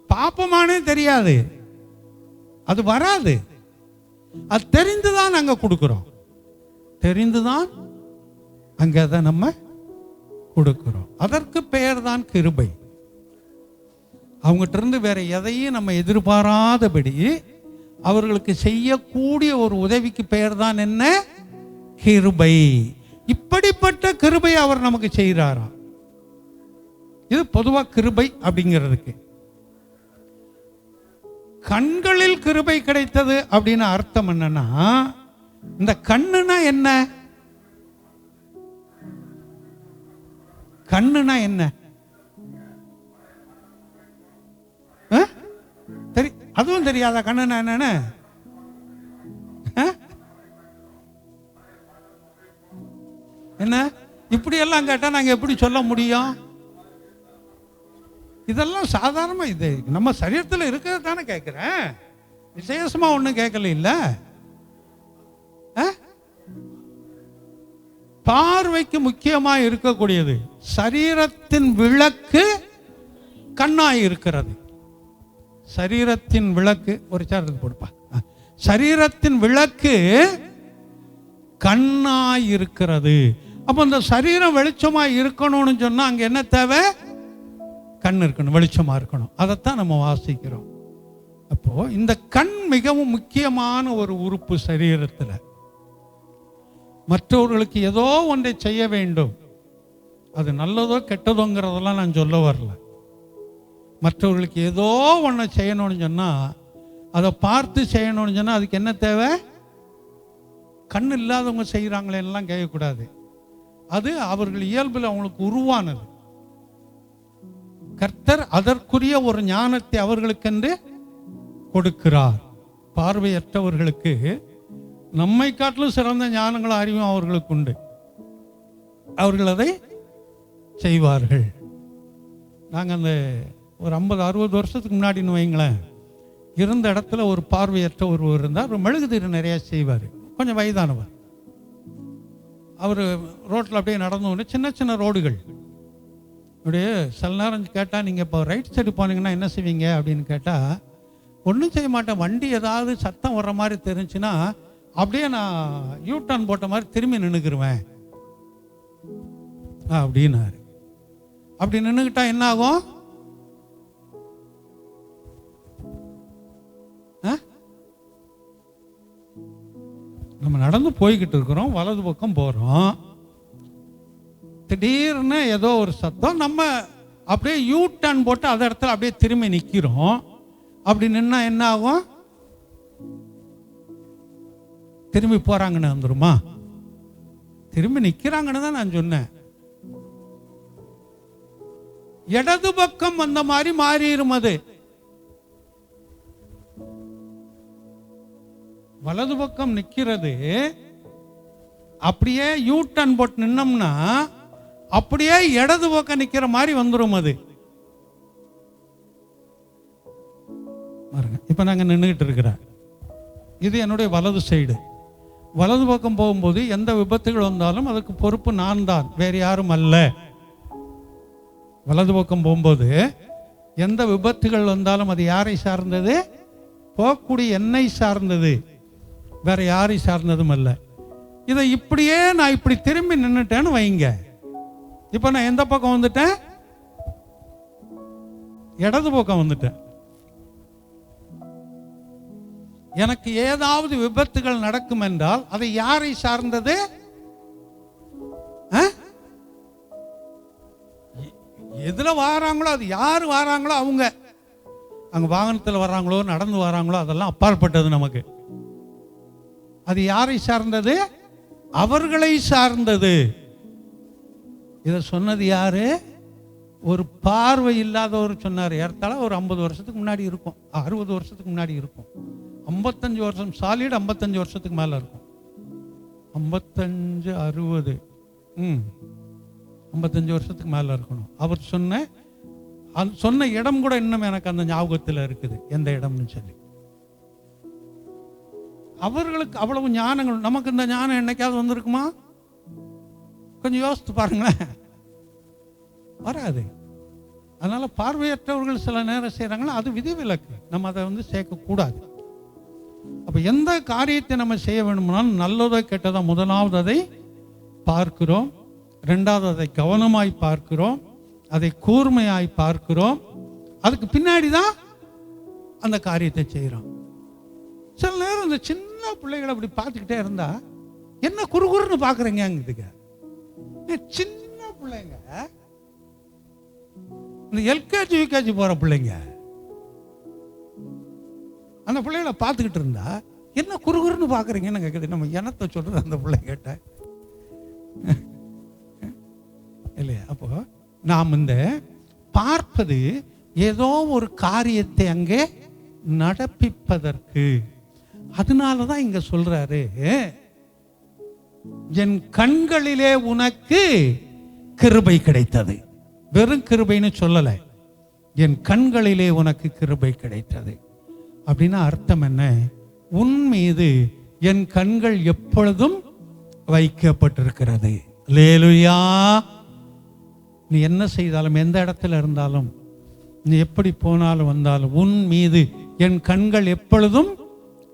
பாப்பமானே தெரியாது, அது வராது. அது தெரிந்துதான் நாங்க கொடுக்கிறோம். தெரிந்துதான் அங்க அதை நம்ம கொடுக்கிறோம். அதற்கு பெயர் தான் கிருபை. அவங்ககிட்ட இருந்து வேற எதையும் நம்ம எதிர்பாராதபடி அவர்களுக்கு செய்யக்கூடிய ஒரு உதவிக்கு பெயர் தான் என்ன? கிருபை. இப்படிப்பட்ட கிருபை அவர் நமக்கு செய்கிறாராம். இது பொதுவாக கிருபை அப்படிங்கிறதுக்கு. கண்களில் கிருபை கிடைத்தது அப்படின்னு அர்த்தம் என்னன்னா, இந்த கண்ணுனா என்ன? கண்ணுனா என்ன? அதுவும் தெரியாதா கண்ணுனா என்னன்னு? என்ன இப்படி எல்லாம் கேட்டா நாங்க எப்படி சொல்ல முடியும்? இதெல்லாம் சாதாரணமா இது நம்ம சரீரத்தில் இருக்கிறது தானே கேட்கிறேன், விசேஷமா ஒன்றும் கேட்கல. இல்ல பார்வைக்கு முக்கியமா இருக்கக்கூடியது சரீரத்தின் விளக்கு கண்ணாய் இருக்கிறது. சரீரத்தின் விளக்கு ஒரு சாரத்துக்கு போடுப்பா. சரீரத்தின் விளக்கு கண்ணாய் இருக்கிறது. அப்போ இந்த சரீரம் வெளிச்சமா இருக்கணும்னு சொன்னா அங்க என்ன தேவை? கண் இருக்கணும், வெளிச்சமா இருக்கணும். அதைத்தான் நம்ம வாசிக்கிறோம். அப்போ இந்த கண் மிகவும் முக்கியமான ஒரு உறுப்பு சரீரத்தில். மற்றவர்களுக்கு ஏதோ ஒன்றை செய்ய வேண்டும், அது நல்லதோ கெட்டதோங்கிறதெல்லாம் நான் சொல்ல வரல. மற்றவர்களுக்கு ஏதோ ஒன்றை செய்யணும்னு சொன்னால், அதை பார்த்து செய்யணும்னு சொன்னால் அதுக்கு என்ன தேவை? கண் இல்லாதவங்க செய்கிறாங்களேலாம் கேட்கக்கூடாது. அது அவர்கள் இயல்பில் அவங்களுக்கு உருவானது. கர்த்தர் அதற்குரிய ஒரு ஞானத்தை அவர்களுக்கென்று கொடுக்கிறார். பார்வையற்றவர்களுக்கு நம்மை காட்டிலும் சிறந்த ஞானங்களும் அறிவும் அவர்களுக்கு உண்டு. அவர்கள் அதை செய்வார்கள். நாங்கள் அந்த ஒரு 50-60 வருஷத்துக்கு முன்னாடின்னு வைங்களேன், இருந்த இடத்துல ஒரு பார்வையற்ற ஒருவர் இருந்தார். ஒரு மெழுகுதிரி நிறையா செய்வார், கொஞ்சம் வயதானவர். அவர் ரோட்டில் அப்படியே நடந்தோடனே சின்ன சின்ன ரோடுகள் அப்படியே சில நேரம் கேட்டால், நீங்கள் இப்போ ரைட் சைடு போனீங்கன்னா என்ன செய்வீங்க அப்படின்னு கேட்டால், ஒன்றும் செய்ய மாட்டேன். வண்டி ஏதாவது சத்தம் வர்ற மாதிரி தெரிஞ்சுன்னா அப்படியே நான் யூட்டர்ன் போட்ட மாதிரி திரும்பி நின்றுக்குருவேன் அப்படின்னாரு. அப்படி நின்றுக்கிட்டா என்ன ஆகும்? நம்ம நடந்து போய்கிட்டு இருக்கிறோம், வலது பக்கம் போகிறோம், திடீர்னு ஏதோ ஒரு சத்தம், நம்ம அப்படியே யூ டர்ன் போட்டு அந்த இடத்துல அப்படியே திரும்பி நிற்கிறோம். அப்படி நின்னா என்ன ஆகும்? திரும்பி போறாங்கன்னு வந்துருமா? திரும்பி நிற்கிறாங்கன்னு தான் நான் சொன்னேன். இடது பக்கம் வந்த மாதிரி மாறிடும். அது வலது பக்கம் நிற்கிறது. அப்படியே யூ டர்ன் போட்டு நின்னோம்னா அப்படியே இடது பக்கம் நிற்கிற மாதிரி வந்துடும். அது பாருங்க, இப்ப நாங்க நின்றுகிட்டு இருக்கிறேன், இது என்னுடைய வலது சைடு. வலது பக்கம் போகும்போது எந்த விபத்துகள் வந்தாலும் அதுக்கு பொறுப்பு நான் தான், வேறு யாரும் அல்ல. வலது பக்கம் போகும்போது எந்த விபத்துகள் வந்தாலும் அது யாரை சார்ந்தது? போகக்கூடிய என்னை சார்ந்தது, வேற யாரை சார்ந்ததும் அல்ல. இதை இப்படியே நான் இப்படி திரும்பி நின்றுட்டேன்னு வைங்க. இப்ப நான் எந்த பக்கம் வந்துட்டேன்? இடது பக்கம் வந்துட்டேன். எனக்கு ஏதாவது விபத்துகள் நடக்கும் என்றால் அதை யாரை சார்ந்தது? எதுல வாராங்களோ, அது யாரு வாராங்களோ அவங்க, அங்க வாகனத்தில் வர்றாங்களோ நடந்து வராங்களோ அதெல்லாம் அப்பாற்பட்டது நமக்கு. அது யாரை சார்ந்தது? அவர்களை சார்ந்தது. இதை சொன்னது யாரு? ஒரு பார்வை இல்லாதவர் சொன்னார். ஏறத்தாழ ஒரு 50 வருஷத்துக்கு முன்னாடி இருக்கும், 60 வருஷத்துக்கு முன்னாடி இருக்கும். 55 வருஷம் சாலிட், 55 வருஷத்துக்கு மேல இருக்கும். 55 60 55 வருஷத்துக்கு மேல இருக்கணும். அவர் சொன்ன இடம் கூட இன்னும் எனக்கு அந்த ஞாபகத்தில் இருக்குது, எந்த இடம்னு சொல்லி. அவர்களுக்கு அவ்வளவு ஞானங்கள், நமக்கு இந்த ஞானம் என்னைக்காவது வந்திருக்குமா? கொஞ்சம் யோசித்து பாருங்களேன், வராது. அதனால பார்வையற்றவர்கள் சில நேரம் செய்யறாங்களா, அது விதிவிலக்கு, நம்ம அதை சேர்க்கக்கூடாது. அப்ப எந்த காரியத்தை நம்ம செய்ய வேண்டுமானாலும் நல்லதோ கெட்டதோ முதலாவது அதை பார்க்கிறோம், இரண்டாவது அதை கவனமாய் பார்க்கிறோம், அதை கூர்மையாய் பார்க்கிறோம், அதுக்கு பின்னாடி தான் அந்த காரியத்தை செய்கிறோம். சில நேரம் இந்த சின்ன பிள்ளைகளை அப்படி பார்த்துக்கிட்டே இருந்தா என்ன குறுகுறுன்னு பார்க்குறீங்க. சின்ன பிள்ளைங்க, இந்த எல்கேஜி யூகேஜி போகிற பிள்ளைங்க, அந்த பிள்ளைகளை பார்த்துக்கிட்டு இருந்தா என்ன குறுகுறுன்னு பார்க்குறீங்கன்னு கேட்குது. நம்ம இனத்தை சொல்கிறது அந்த பிள்ளை கேட்ட இல்லையா? அப்போ நாம் இந்த பார்ப்பது ஏதோ ஒரு காரியத்தை அங்கே நடப்பிப்பதற்கு. அதனால தான் இங்க சொல்றாரு, என் கண்களிலே உனக்கு கிருபை கிடைத்தது. வெறும் கிருபைன்னு சொல்லலை, என் கண்களிலே உனக்கு கிருபை கிடைத்தது. அப்படின்னா அர்த்தம் என்ன? உன் மீது என் கண்கள் எப்பொழுதும் வைக்கப்பட்டிருக்கிறது. அல்லேலூயா. நீ என்ன செய்தாலும், எந்த இடத்துல இருந்தாலும், நீ எப்படி போனாலும் வந்தாலும், உன் மீது என் கண்கள் எப்பொழுதும்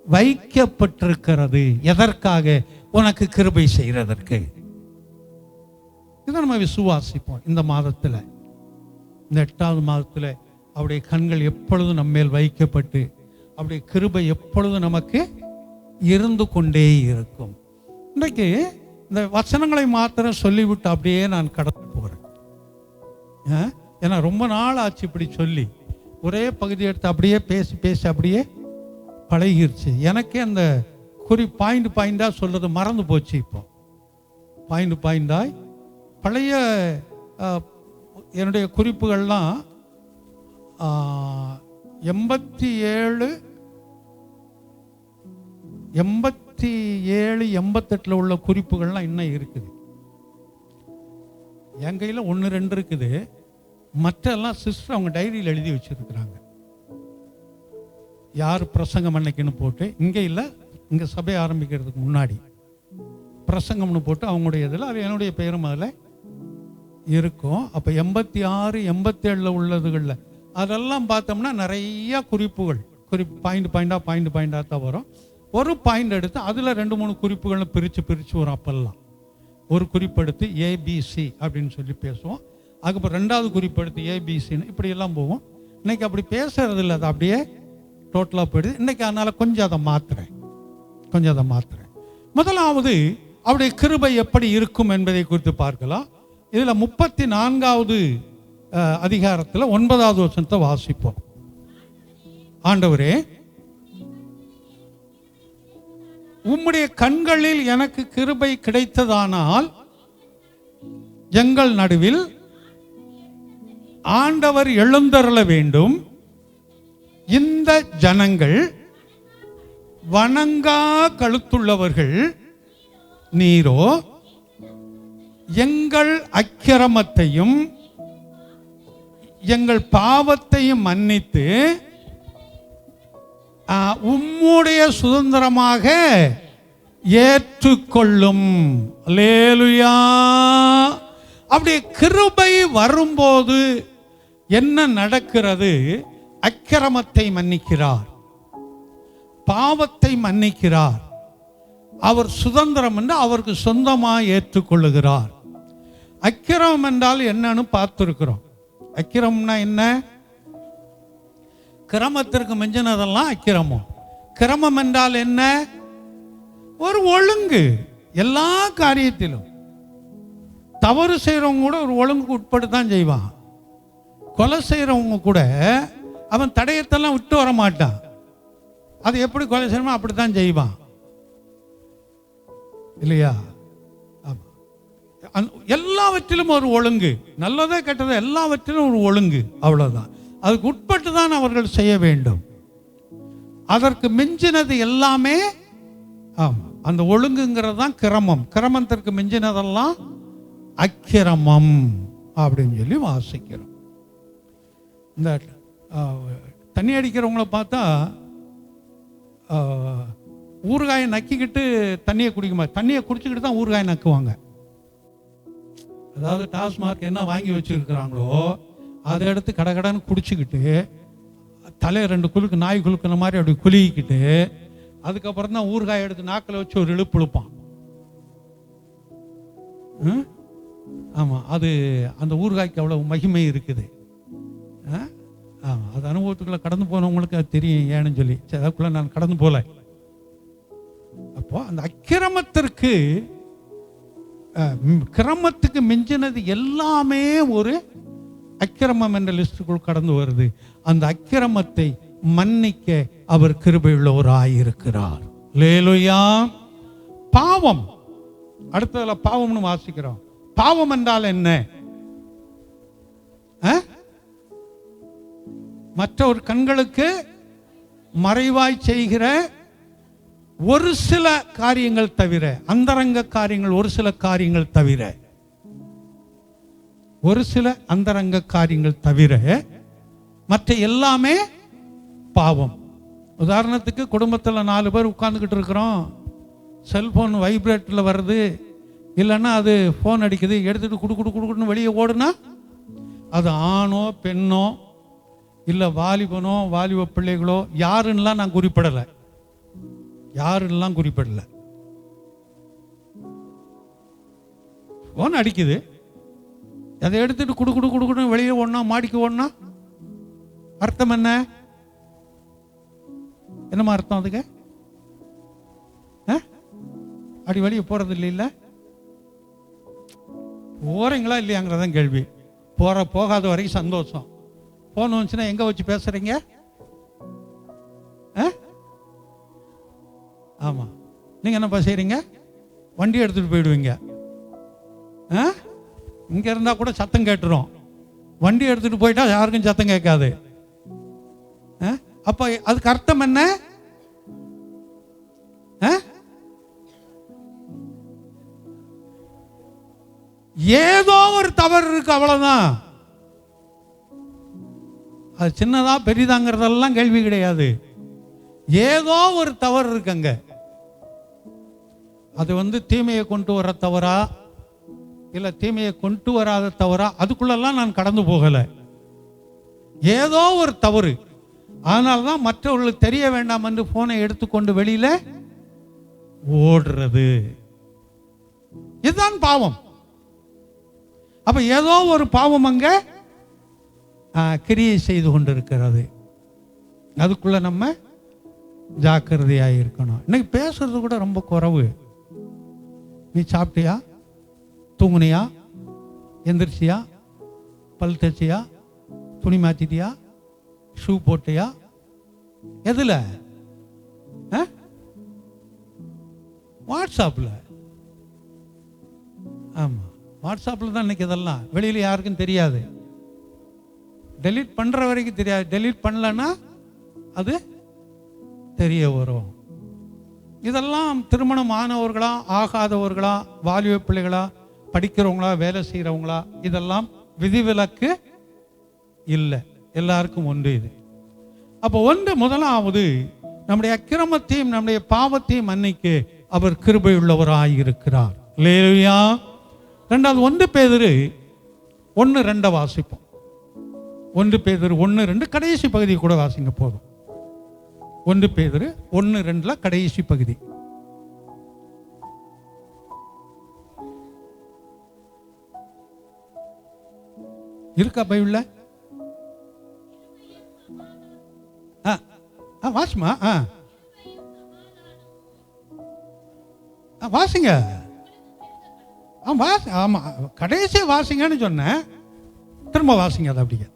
வைக்கப்பட்டிருக்கிறது. எதற்காக? உனக்கு கிருபை செய்கிறதற்கு. இதை நம்ம விசுவாசிப்போம். இந்த மாதத்தில், இந்த 8வது மாதத்தில் அவருடைய கண்கள் எப்பொழுதும் நம்மேல் வைக்கப்பட்டு அவருடைய கிருபை எப்பொழுதும் நமக்கு இருந்து கொண்டே இருக்கும். இன்றைக்கு இந்த வசனங்களை மாத்திரம் சொல்லிவிட்டு அப்படியே நான் கடந்து போகிறேன். ஏன்னா ரொம்ப நாள் ஆச்சு இப்படி சொல்லி, ஒரே பகுதி எடுத்து அப்படியே பேசி பேசி அப்படியே பழகிருச்சு. எனக்கே அந்த பாயிண்டாக சொல்றது மறந்து போச்சு. இப்போ பாயிண்டாய் பழைய என்னுடைய குறிப்புகள்லாம் 87, 88 உள்ள குறிப்புகள்லாம் இன்னும் இருக்குது. என் கையில் 1, 2 இருக்குது. மற்றெல்லாம் சிஸ்டர் அவங்க டைரியில் எழுதி வச்சிருக்கிறாங்க. யார் பிரசங்கம் அன்னைக்குன்னு போட்டு, இங்கே இல்லை, இங்கே சபை ஆரம்பிக்கிறதுக்கு முன்னாடி பிரசங்கம்னு போட்டு அவங்களுடைய இதில் அது என்னுடைய பெயரும் அதில் இருக்கும். அப்போ 86, 87 உள்ளதுகளில் அதெல்லாம் பார்த்தோம்னா நிறைய குறிப்புகள், பாயிண்டாக தான் வரும். ஒரு பாயிண்ட் எடுத்து அதில் 2, 3 குறிப்புகளை பிரித்து வரும். அப்பெல்லாம் ஒரு குறிப்பெடுத்து ஏபிசி அப்படின்னு சொல்லி பேசுவோம். அதுக்கப்புறம் 2வது குறிப்பெடுத்து ஏபிசின்னு இப்படியெல்லாம் போவோம். இன்னைக்கு அப்படி பேசுறது இல்லை, அது அப்படியே டோட்டலாக போயிடுது. இன்னைக்கு அதனால் கொஞ்சம் அதை மாற்றுறேன். முதலாவது அவருடைய கிருபை எப்படி இருக்கும் என்பதை குறித்து பார்க்கலாம். இதில் 34வது அதிகாரத்தில் 9வது வசனத்தை வாசிப்போம். ஆண்டவரே, உம்முடைய கண்களில் எனக்கு கிருபை கிடைத்ததானால் எங்கள் நடுவில் ஆண்டவர் எழுந்தருள வேண்டும். இந்த ஜனங்கள் வணங்கா கழுத்துள்ளவர்கள். நீரோ எங்கள் அக்கிரமத்தையும் எங்கள் பாவத்தையும் மன்னித்து உம்முடைய சுதந்திரமாக ஏற்றுக்கொள்ளும். அல்லேலூயா. அப்படி கிருபை வரும்போது என்ன நடக்கிறது? அக்கிரமத்தை மன்னிக்கிறார், பாவத்தை மன்னிக்கிறார். அவர் சுதந்திரம் என்று அவருக்கு சொந்தமாக ஏற்றுக்கொள்ளுகிறார். அக்கிரமம் என்றால் என்னன்னு பார்த்துருக்கிறோம். அக்கிரமம்னா என்ன? கிரமத்திற்கு மிஞ்சினதெல்லாம் அக்கிரமம். கிரமம் என்றால் என்ன? ஒரு ஒழுங்கு. எல்லா காரியத்திலும் தவறு செய்கிறவங்க கூட ஒரு ஒழுங்குக்கு உட்பட்டு தான் செய்வான். கொலை செய்கிறவங்க கூட அவன் தடயத்தெல்லாம் விட்டு வர மாட்டான். அது எப்படி கொலை செய்யணுமோ அப்படித்தான் செய்வான், இல்லையா? எல்லாவற்றிலும் ஒரு ஒழுங்கு, நல்லதே கெட்டதோ எல்லாவற்றிலும் ஒரு ஒழுங்கு, அவ்வளவுதான். அதுக்கு உட்பட்டு தான் அவர்கள் செய்ய வேண்டும். அதற்கு மிஞ்சினது எல்லாமே அந்த ஒழுங்குங்கிறது தான் கிரமம். கிரமத்திற்கு மிஞ்சினதெல்லாம் அக்கிரமம் அப்படின்னு சொல்லி வாசிக்கிறோம். இந்த தண்ணி அடிக்கிறவங்கள பார்த்தா ஊறுகாயை நக்கிக்கிட்டு தண்ணியை குடிக்க மாதிரி, தண்ணியை குடிச்சுக்கிட்டு தான் ஊறுகாயை நக்குவாங்க. அதாவது டாஸ்மார்க் என்ன வாங்கி வச்சிருக்கிறாங்களோ அதை எடுத்து கடகடன்னு குடிச்சுக்கிட்டு தலையை 2 குலுக்கு நாய் குலுக்குன மாதிரி அப்படி குலுக்கிக்கிட்டு அதுக்கப்புறம் தான் ஊறுகாய் எடுத்து நாக்கில் வச்சு ஒரு இழுப்பு இழுப்பான். ஆமாம், அது அந்த ஊறுகாய்க்கு அவ்வளோ மகிமை இருக்குது. ஆமாம், அது அனுபவத்துக்குள்ளே கடந்து போனவங்களுக்கு அது தெரியும் ஏன்னு சொல்லி. சரி, அதுக்குள்ளே நான் கடந்து போகல. அப்போ அந்த அக்கிரமத்திற்கு கிரமத்துக்கு மிஞ்சினது எல்லாமே ஒரு அக்கிரமம் என்ற லிஸ்டுக்குள் கடந்து வருது. அந்த அக்கிரமத்தை மன்னிக்க அவர் கிருபையுள்ளவராயிருக்கிறார். அல்லேலூயா. பாவம், அடுத்ததுல பாவம்னு வாசிக்கிறோம். பாவம் என்றால் என்ன? மற்றொரு கண்களுக்கு மறைவாய் செய்கிற ஒரு சில காரியங்கள் தவிர, அந்தரங்க காரியங்கள் ஒரு சில காரியங்கள் தவிர, ஒரு சில அந்தரங்க காரியங்கள் தவிர மற்ற எல்லாமே பாவம். உதாரணத்துக்கு குடும்பத்தில் 4 பேர் உட்கார்ந்துக்கிட்டு இருக்கிறோம், செல்போன் வைப்ரேட்டில் வருது, இல்லைன்னா அது ஃபோன் அடிக்குது, எடுத்துட்டு குடுக்குன்னு வெளியே ஓடுனா அது ஆணோ பெண்ணோ இல்லை வாலிபனோ வாலிப பிள்ளைகளோ யாருன்னெலாம் நான் குறிப்பிடலை, யாருன்னெலாம் குறிப்பிடலை. ஃபோன் அடிக்குது, அதை எடுத்துட்டு குடுக்குன்னு வெளியே ஓடனா, மாடிக்கு ஓடனா அர்த்தம் என்ன? என்னமா அர்த்தம் அதுக்கு? அடி வெளியே போறது இல்லை, போறீங்களா இல்லையாங்கிறதான் கேள்வி. போகாத வரைக்கும் சந்தோஷம். போன் வந்துச்சுன்னா எங்க வச்சு பேசுறீங்க? ஆமா, நீங்க என்னப்பா செய்றீங்க? வண்டி எடுத்துட்டு போயிடுவீங்க. இங்க இருந்தா கூட சத்தம் கேட்டுரும், வண்டி எடுத்துட்டு போயிட்டா யாருக்கும் சத்தம் கேட்காது. அப்ப அதுக்கு அர்த்தம் என்ன? ஏதோ ஒரு தவறு இருக்கு, அவ்வளவுதான். அது சின்னதா பெரிதாங்கிறதெல்லாம் கேள்வி கிடையாது. ஏதோ ஒரு தவறு இருக்குங்க. அது தீமையை கொண்டு வர தவறா இல்ல தீமையை கொண்டு வராத தவறா, அதுக்குள்ளெல்லாம் நான் கடந்து போகல. ஏதோ ஒரு தவறு. அதனால்தான் மற்றவர்களுக்கு தெரிய வேண்டாம் என்று போனை எடுத்துக்கொண்டு வெளியில ஓடுறது. இதுதான் பாவம். அப்ப ஏதோ ஒரு பாவம் அங்க கிரியை செய்து கொண்டிருக்கிறது. அதுக்குள்ள நம்ம ஜாக்கிரதையாக இருக்கணும். இன்னைக்கு பேசுறது கூட ரொம்ப குறைவு. நீ சாப்பிட்டியா, தூங்குனியா, எந்திரிச்சியா, பல் தேய்ச்சியா, துணி மாத்திட்டியா, ஷூ போட்டியா, எதுல? வாட்ஸ்அப்ல. ஆமா, வாட்ஸ்அப்ல தான் இன்னைக்கு இதெல்லாம். வெளியில யாருக்கும் தெரியாது. டெலீட் பண்ற வரைக்கும் தெரியாது. டெலீட் பண்ணலன்னா அது தெரிய வரும். இதெல்லாம் திருமணம் ஆனவர்களா ஆகாதவர்களா, வாலிப பிள்ளைகளா, படிக்கிறவங்களா, வேலை செய்யறவங்களா, இதெல்லாம் விதிவிலக்கு இல்லை, எல்லாருக்கும் ஒன்று இது. அப்போ முதலாவது நம்முடைய அக்கிரமத்தையும் நம்முடைய பாவத்தையும் மன்னிக்க அவர் கிருபை உள்ளவராயிருக்கிறார். அல்லேலூயா. ரெண்டாவது 1 பேதுரு 1:2 வாசிப்போம். 1 பேதுரு 1:2 கடைசி பகுதி கூட வாசிங்க போதும். 1 பேதுரு 1:2 கடைசி பகுதி. இருக்கா பைபிள்ல? வாசிமா, வாசிங்க. ஆமா, கடைசி வாசிங்கன்னு சொன்னேன், திரும்ப வாசிங்க. அது அப்படியே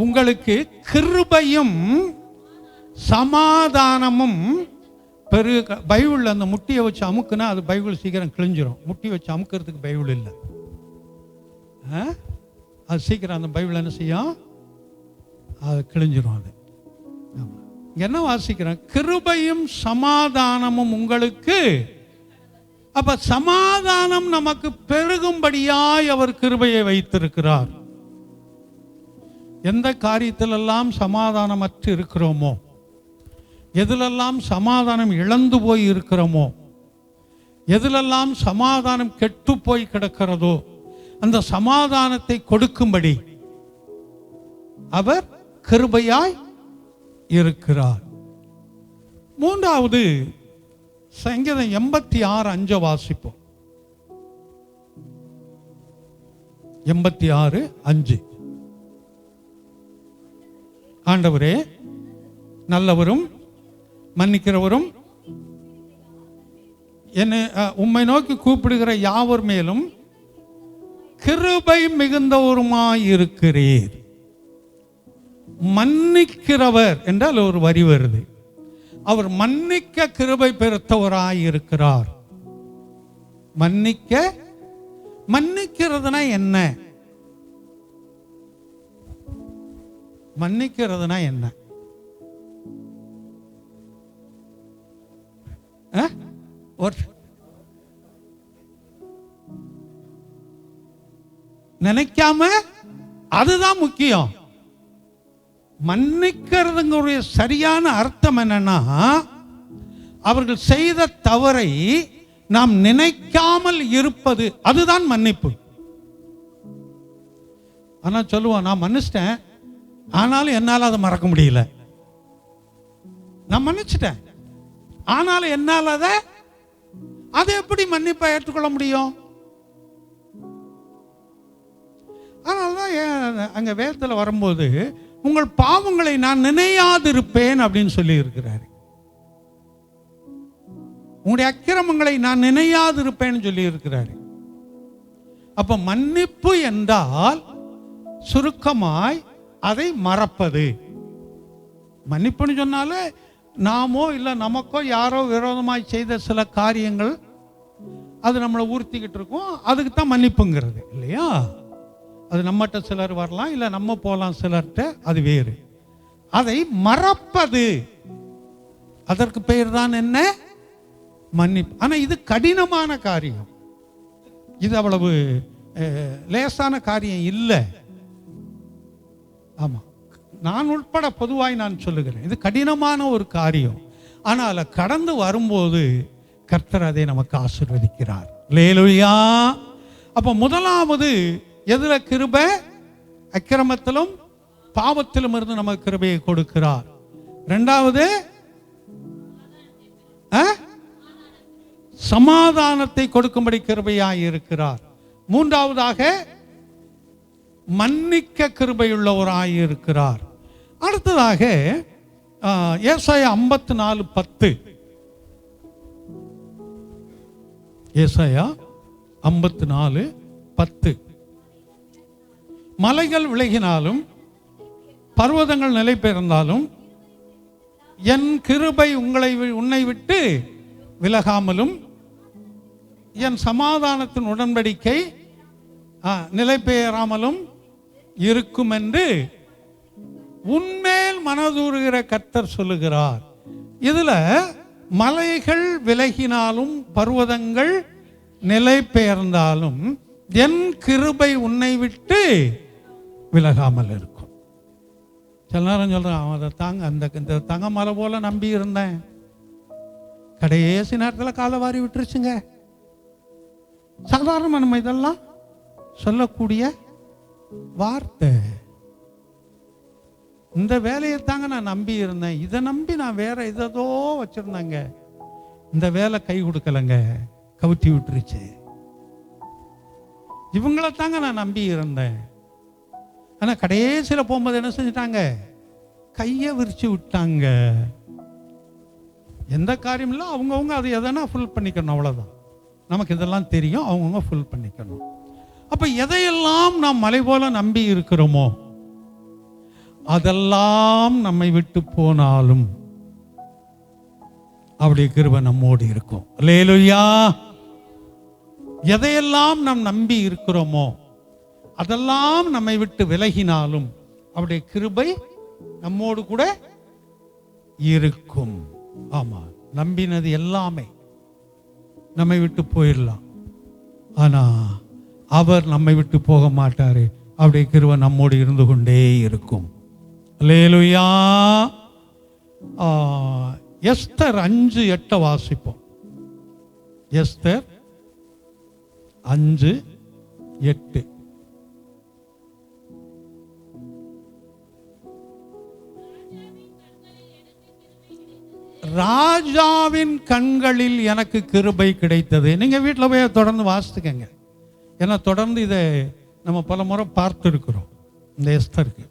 உங்களுக்கு கிருபையும் சமாதானமும் பெருக. பைபிள் அந்த முட்டியை வச்சு அமுக்குனா அது பைபிள் சீக்கிரம் கிழிஞ்சிரும். முட்டி வச்சு அமுக்கிறதுக்கு பைபிள் இல்லை. அது சீக்கிரம் அந்த பைபிள் என்ன செய்யும்? அது கிழிஞ்சிரும். அது என்ன வாசிக்கிறேன்? கிருபையும் சமாதானமும் உங்களுக்கு. அப்ப சமாதானம் நமக்கு பெருகும்படியாய் அவர் கிருபையை வைத்திருக்கிறார். எந்த காரியத்திலெல்லாம் சமாதானமற்று இருக்கிறோமோ, எதிலெல்லாம் சமாதானம் இழந்து போய் இருக்கிறோமோ, எதிலெல்லாம் சமாதானம் கெட்டு போய் கிடக்கிறதோ, அந்த சமாதானத்தை கொடுக்கும்படி அவர் கிருபையாய் இருக்கிறார். மூன்றாவது சங்கீதம் 86:5 வாசிப்போம். 86:5. ஆண்டவரே நல்லவரும் மன்னிக்கிறவரும் என்னை உம்மை நோக்கி கூப்பிடுகிற யாவர் மேலும் கிருபை மிகுந்தவருமாயிருக்கிறீர். மன்னிக்கிறவர் என்றால் ஒரு வரி வருது. அவர் மன்னிக்க கிருபை பெருத்தவராயிருக்கிறார். மன்னிக்கிறதுனா என்ன? மன்னிக்கிறதுனா என்ன? நினைக்காம, அதுதான் முக்கியம். மன்னிக்கிறதுங்களுடைய சரியான அர்த்தம் என்னன்னா, அவர்கள் செய்த தவறை நாம் நினைக்காமல் இருப்பது, அதுதான் மன்னிப்பு. ஆனா சொல்லுவோம், நான் மன்னிச்சிட்டேன், ஆனாலும் என்னால் அதை மறக்க முடியல. நான் மன்னிச்சிட்டேன், ஆனாலும் என்னால் அதை எப்படி மன்னிப்பை ஏற்றுக்கொள்ள முடியும்? அதனால்தான் அங்க வேதத்தில் வரும்போது உங்கள் பாவங்களை நான் நினையாதிருப்பேன் அப்படின்னு சொல்லி இருக்கிறார். உங்களுடைய அக்கிரமங்களை நான் நினையாதிருப்பேன்னு சொல்லி இருக்கிறார். அப்ப மன்னிப்பு என்றால் சுருக்கமாய் அதை மறப்பது. மன்னிப்புன்னு சொன்னாலே நாமோ இல்லை நமக்கோ யாரோ விரோதமாய் செய்த சில காரியங்கள் அது நம்மளை ஊர்த்திக்கிட்டு இருக்கோம், அதுக்கு தான் மன்னிப்புங்கிறது இல்லையா? அது நம்மகிட்ட சிலர் வரலாம், இல்லை நம்ம போகலாம் சிலர்கிட்ட, அது வேறு. அதை மறப்பது, அதற்கு பெயர் தான் என்ன? மன்னிப்பு. ஆனால் இது கடினமான காரியம், இது அவ்வளவு லேசான காரியம் இல்லை. ஆமாம், நான் உட்பட பொதுவாய் நான் சொல்லுகிறேன், இது கடினமான ஒரு காரியம். ஆனால் கடந்து வரும்போது கர்த்தர் அதை நமக்கு ஆசீர்வதிக்கிறார். அல்லேலூயா. அப்போ முதலாவது எதுல கிருபை? அக்கிரமத்திலும் பாவத்திலும் இருந்து நமக்கு கிருபையை கொடுக்கிறார். இரண்டாவது சமாதானத்தை கொடுக்கும்படி கிருபையாய் இருக்கிறார். மூன்றாவதாக மன்னிக்க கிருபையுள்ளவராய் இருக்கிறார். அடுத்ததாக ஏசாயா 54:10. ஏசாயா 54:10. மலைகள் விலகினாலும் பர்வதங்கள் நிலை பெயர்ந்தாலும் என் கிருபை உன்னை விட்டு விலகாமலும் என் சமாதானத்தின் உடன்படிக்கை நிலை பெயராமலும் இருக்கும் என்று உன்மேல் மனதூறுகிற கர்த்தர் சொல்லுகிறார். இதுல மலைகள் விலகினாலும் பர்வதங்கள் நிலை பெயர்ந்தாலும் என் கிருபை உன்னை விட்டு விலகாமல் இருக்கும். சில நேரம் சொல்றேன், அதை தாங்க இந்த தங்க மலை போல நம்பி இருந்தேன், கடைசி நேரத்தில் காலை வாரி விட்டுருச்சுங்க. சாதாரண நம்ம இதெல்லாம் சொல்லக்கூடிய வார்த்தை. இந்த வேலையை தாங்க நான் நம்பி இருந்தேன், இதை நம்பி நான் வேற இதோ வச்சிருந்தேங்க, இந்த வேலை கை கொடுக்கலங்க, கவுத்தி விட்டுருச்சு. இவங்களை தாங்க நான் நம்பி இருந்தேன். ஆனா கடைசியில் போகும்போது என்ன செஞ்சிட்டாங்க? கையை விரிச்சு விட்டாங்க. எந்த காரியம் இல்லை, அவங்கவுங்க அதை எதனா ஃபுல் பண்ணிக்கணும், அவ்வளோதான். நமக்கு இதெல்லாம் தெரியும், அவங்கவுங்க ஃபுல் பண்ணிக்கணும். அப்போ எதையெல்லாம் நாம் மலை போல நம்பி இருக்கிறோமோ அதெல்லாம் நம்மை விட்டு போனாலும் அவருடைய கிருபை நம்மோடு இருக்கும். அல்லேலூயா. எதையெல்லாம் நாம் நம்பி இருக்கிறோமோ அதெல்லாம் நம்மை விட்டு விலகினாலும் அவருடைய கிருபை நம்மோடு கூட இருக்கும். ஆமா, நம்பினது எல்லாமே நம்மை விட்டு போயிடலாம், ஆனா அவர் நம்மை விட்டு போக மாட்டாரு. அவருடைய கிருபை நம்மோடு இருந்து கொண்டே இருக்கும். அல்லேலூயா. எஸ்தர் 5:8 வாசிப்போம். எஸ்தர் 5:8. ராஜாவின் கண்களில் எனக்கு கிருபை கிடைத்தது. நீங்க வீட்டில் போய் தொடர்ந்து வாசித்துக்கங்க. ஏன்னா தொடர்ந்து இதை நம்ம பல முறை பார்த்துருக்கிறோம் இந்த எஸ்தருக்கு.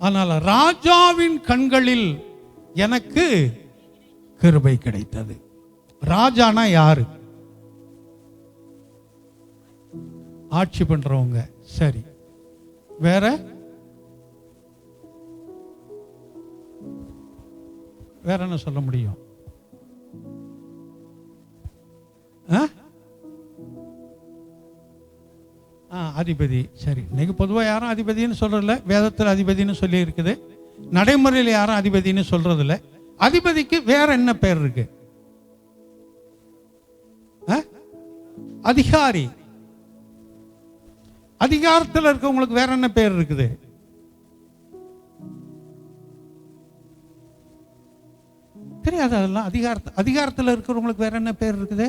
ஆனால் ராஜாவின் கண்களில் எனக்கு கிருபை கிடைத்தது. ராஜானா யாரு? ஆட்சி பண்றவங்க. சரி, வேற வேற என்ன சொல்ல முடியும்? அதிபதி. சரி, இன்னைக்கு பொதுவாக யாரும் அதிபதினு சொல்றதில்ல. வேதத்தில் அதிபதினு சொல்லி இருக்குது. நடைமுறையில் யாரும் அதிபதினு சொல்றதில்ல. அதிபதிக்கு வேற என்ன பேர் இருக்கு? அதிகாரி. அதிகாரத்தில் இருக்கவங்களுக்கு வேற என்ன பேர் இருக்குது? தெரியாது. அதெல்லாம் அதிகாரத்தில் இருக்கிறவங்களுக்கு வேற என்ன பேர் இருக்குது?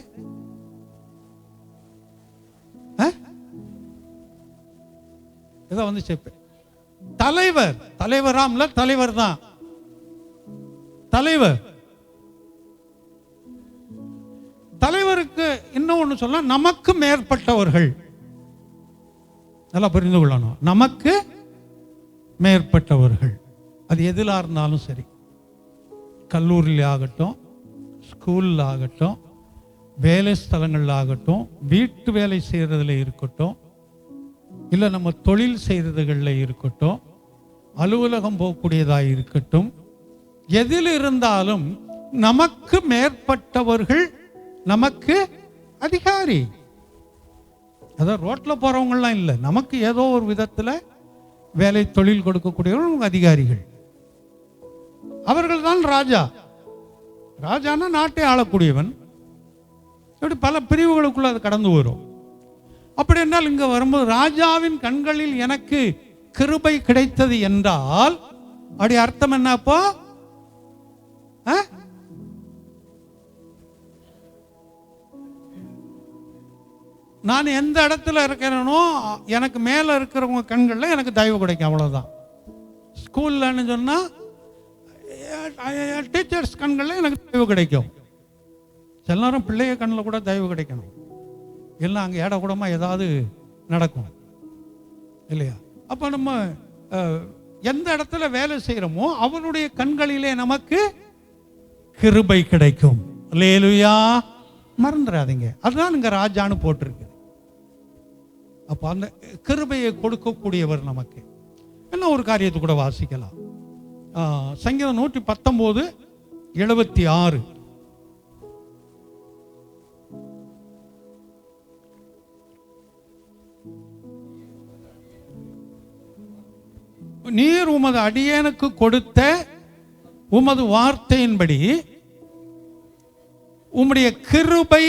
ஏதோ வந்து சேப்பேன். தலைவர். தலைவராம்ல, தலைவர் தான் தலைவர். தலைவருக்கு இன்னும் ஒன்று சொல்ல, நமக்கு மேற்பட்டவர்கள். நல்லா புரிந்து கொள்ளணும். நமக்கு மேற்பட்டவர்கள். அது எதில் இருந்தாலும் சரி, கல்லூரியில் ஆகட்டும், ஸ்கூலில் ஆகட்டும், வேலை ஸ்தலங்களில் ஆகட்டும், வீட்டு வேலை செய்கிறதுல இருக்கட்டும், இல்லை நம்ம தொழில் செய்கிறதுகளில் இருக்கட்டும், அலுவலகம் போகக்கூடியதாக இருக்கட்டும், எதில் இருந்தாலும் நமக்கு மேற்பட்டவர்கள் நமக்கு அதிகாரி. அதான் ரோட்டில் போகிறவங்கலாம் இல்லை, நமக்கு ஏதோ ஒரு விதத்தில் வேலை தொழில் கொடுக்கக்கூடியவர்கள் அதிகாரிகள். அவர்கள் தான் ராஜா. ராஜானா நாட்டை ஆளக்கூடியவன். இப்படி பல பிரிவுகளுக்குள்ள அது கடந்து வரும். அப்படி என்றால் இங்க வரும்போது ராஜாவின் கண்களில் எனக்கு கிருபை கிடைத்தது என்றால் அப்படி அர்த்தம் என்னப்போ? நான் எந்த இடத்துல இருக்கிறேனோ எனக்கு மேல இருக்கிறவங்க கண்களில் எனக்கு தயவு கிடைக்கும், அவ்வளவுதான். ஸ்கூல்லன்னு சொன்னா டீச்சர்ஸ் கண்களில் எனக்கு தயவு கிடைக்கும். சில நேரம் பிள்ளைய கண்ணில் கூட தயவு கிடைக்கணும். எல்லாம் அங்கே ஏட கூடமா ஏதாவது நடக்கும் இல்லையா? அப்போ நம்ம எந்த இடத்துல வேலை செய்கிறோமோ அவனுடைய கண்களிலே நமக்கு கிருபை கிடைக்கும். அல்லேலூயா. மறந்துடாதீங்க, அதுதான் இங்கே ராஜான்னு போட்டிருக்கு. அப்போ அந்த கிருபையை கொடுக்கக்கூடியவர் நமக்கு. என்ன ஒரு காரியத்தை கூட வாசிக்கலாம். சங்கீதம் 119:76. நீர் உமது அடியேனுக்கு கொடுத்த உமது வார்த்தையின்படி உம்முடைய கிருபை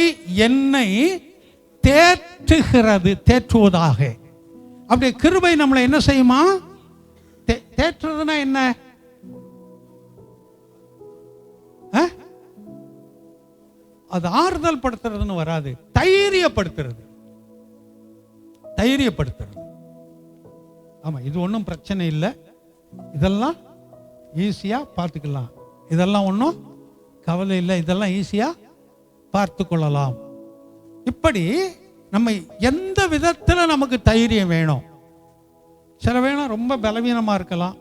என்னை தேற்றுகிறது. தேற்றுவதாக. அப்படியே கிருபை நம்மளை என்ன செய்யுமா? தேற்றுறதுனா என்ன? அது ஆறுதல் படுத்துறதுன்னு வராது, தைரியப்படுத்துறது. தைரியப்படுத்துறது. ஆமா, இது ஒன்றும் பிரச்சனை இல்லை, இதெல்லாம் ஈஸியா பார்த்துக்கலாம், இதெல்லாம் ஒன்றும் கவலை இல்லை, இதெல்லாம் ஈஸியா பார்த்து கொள்ளலாம். இப்படி நம்ம எந்த விதத்துல நமக்கு தைரியம் வேணும். சில வேணும் ரொம்ப பலவீனமா இருக்கலாம்,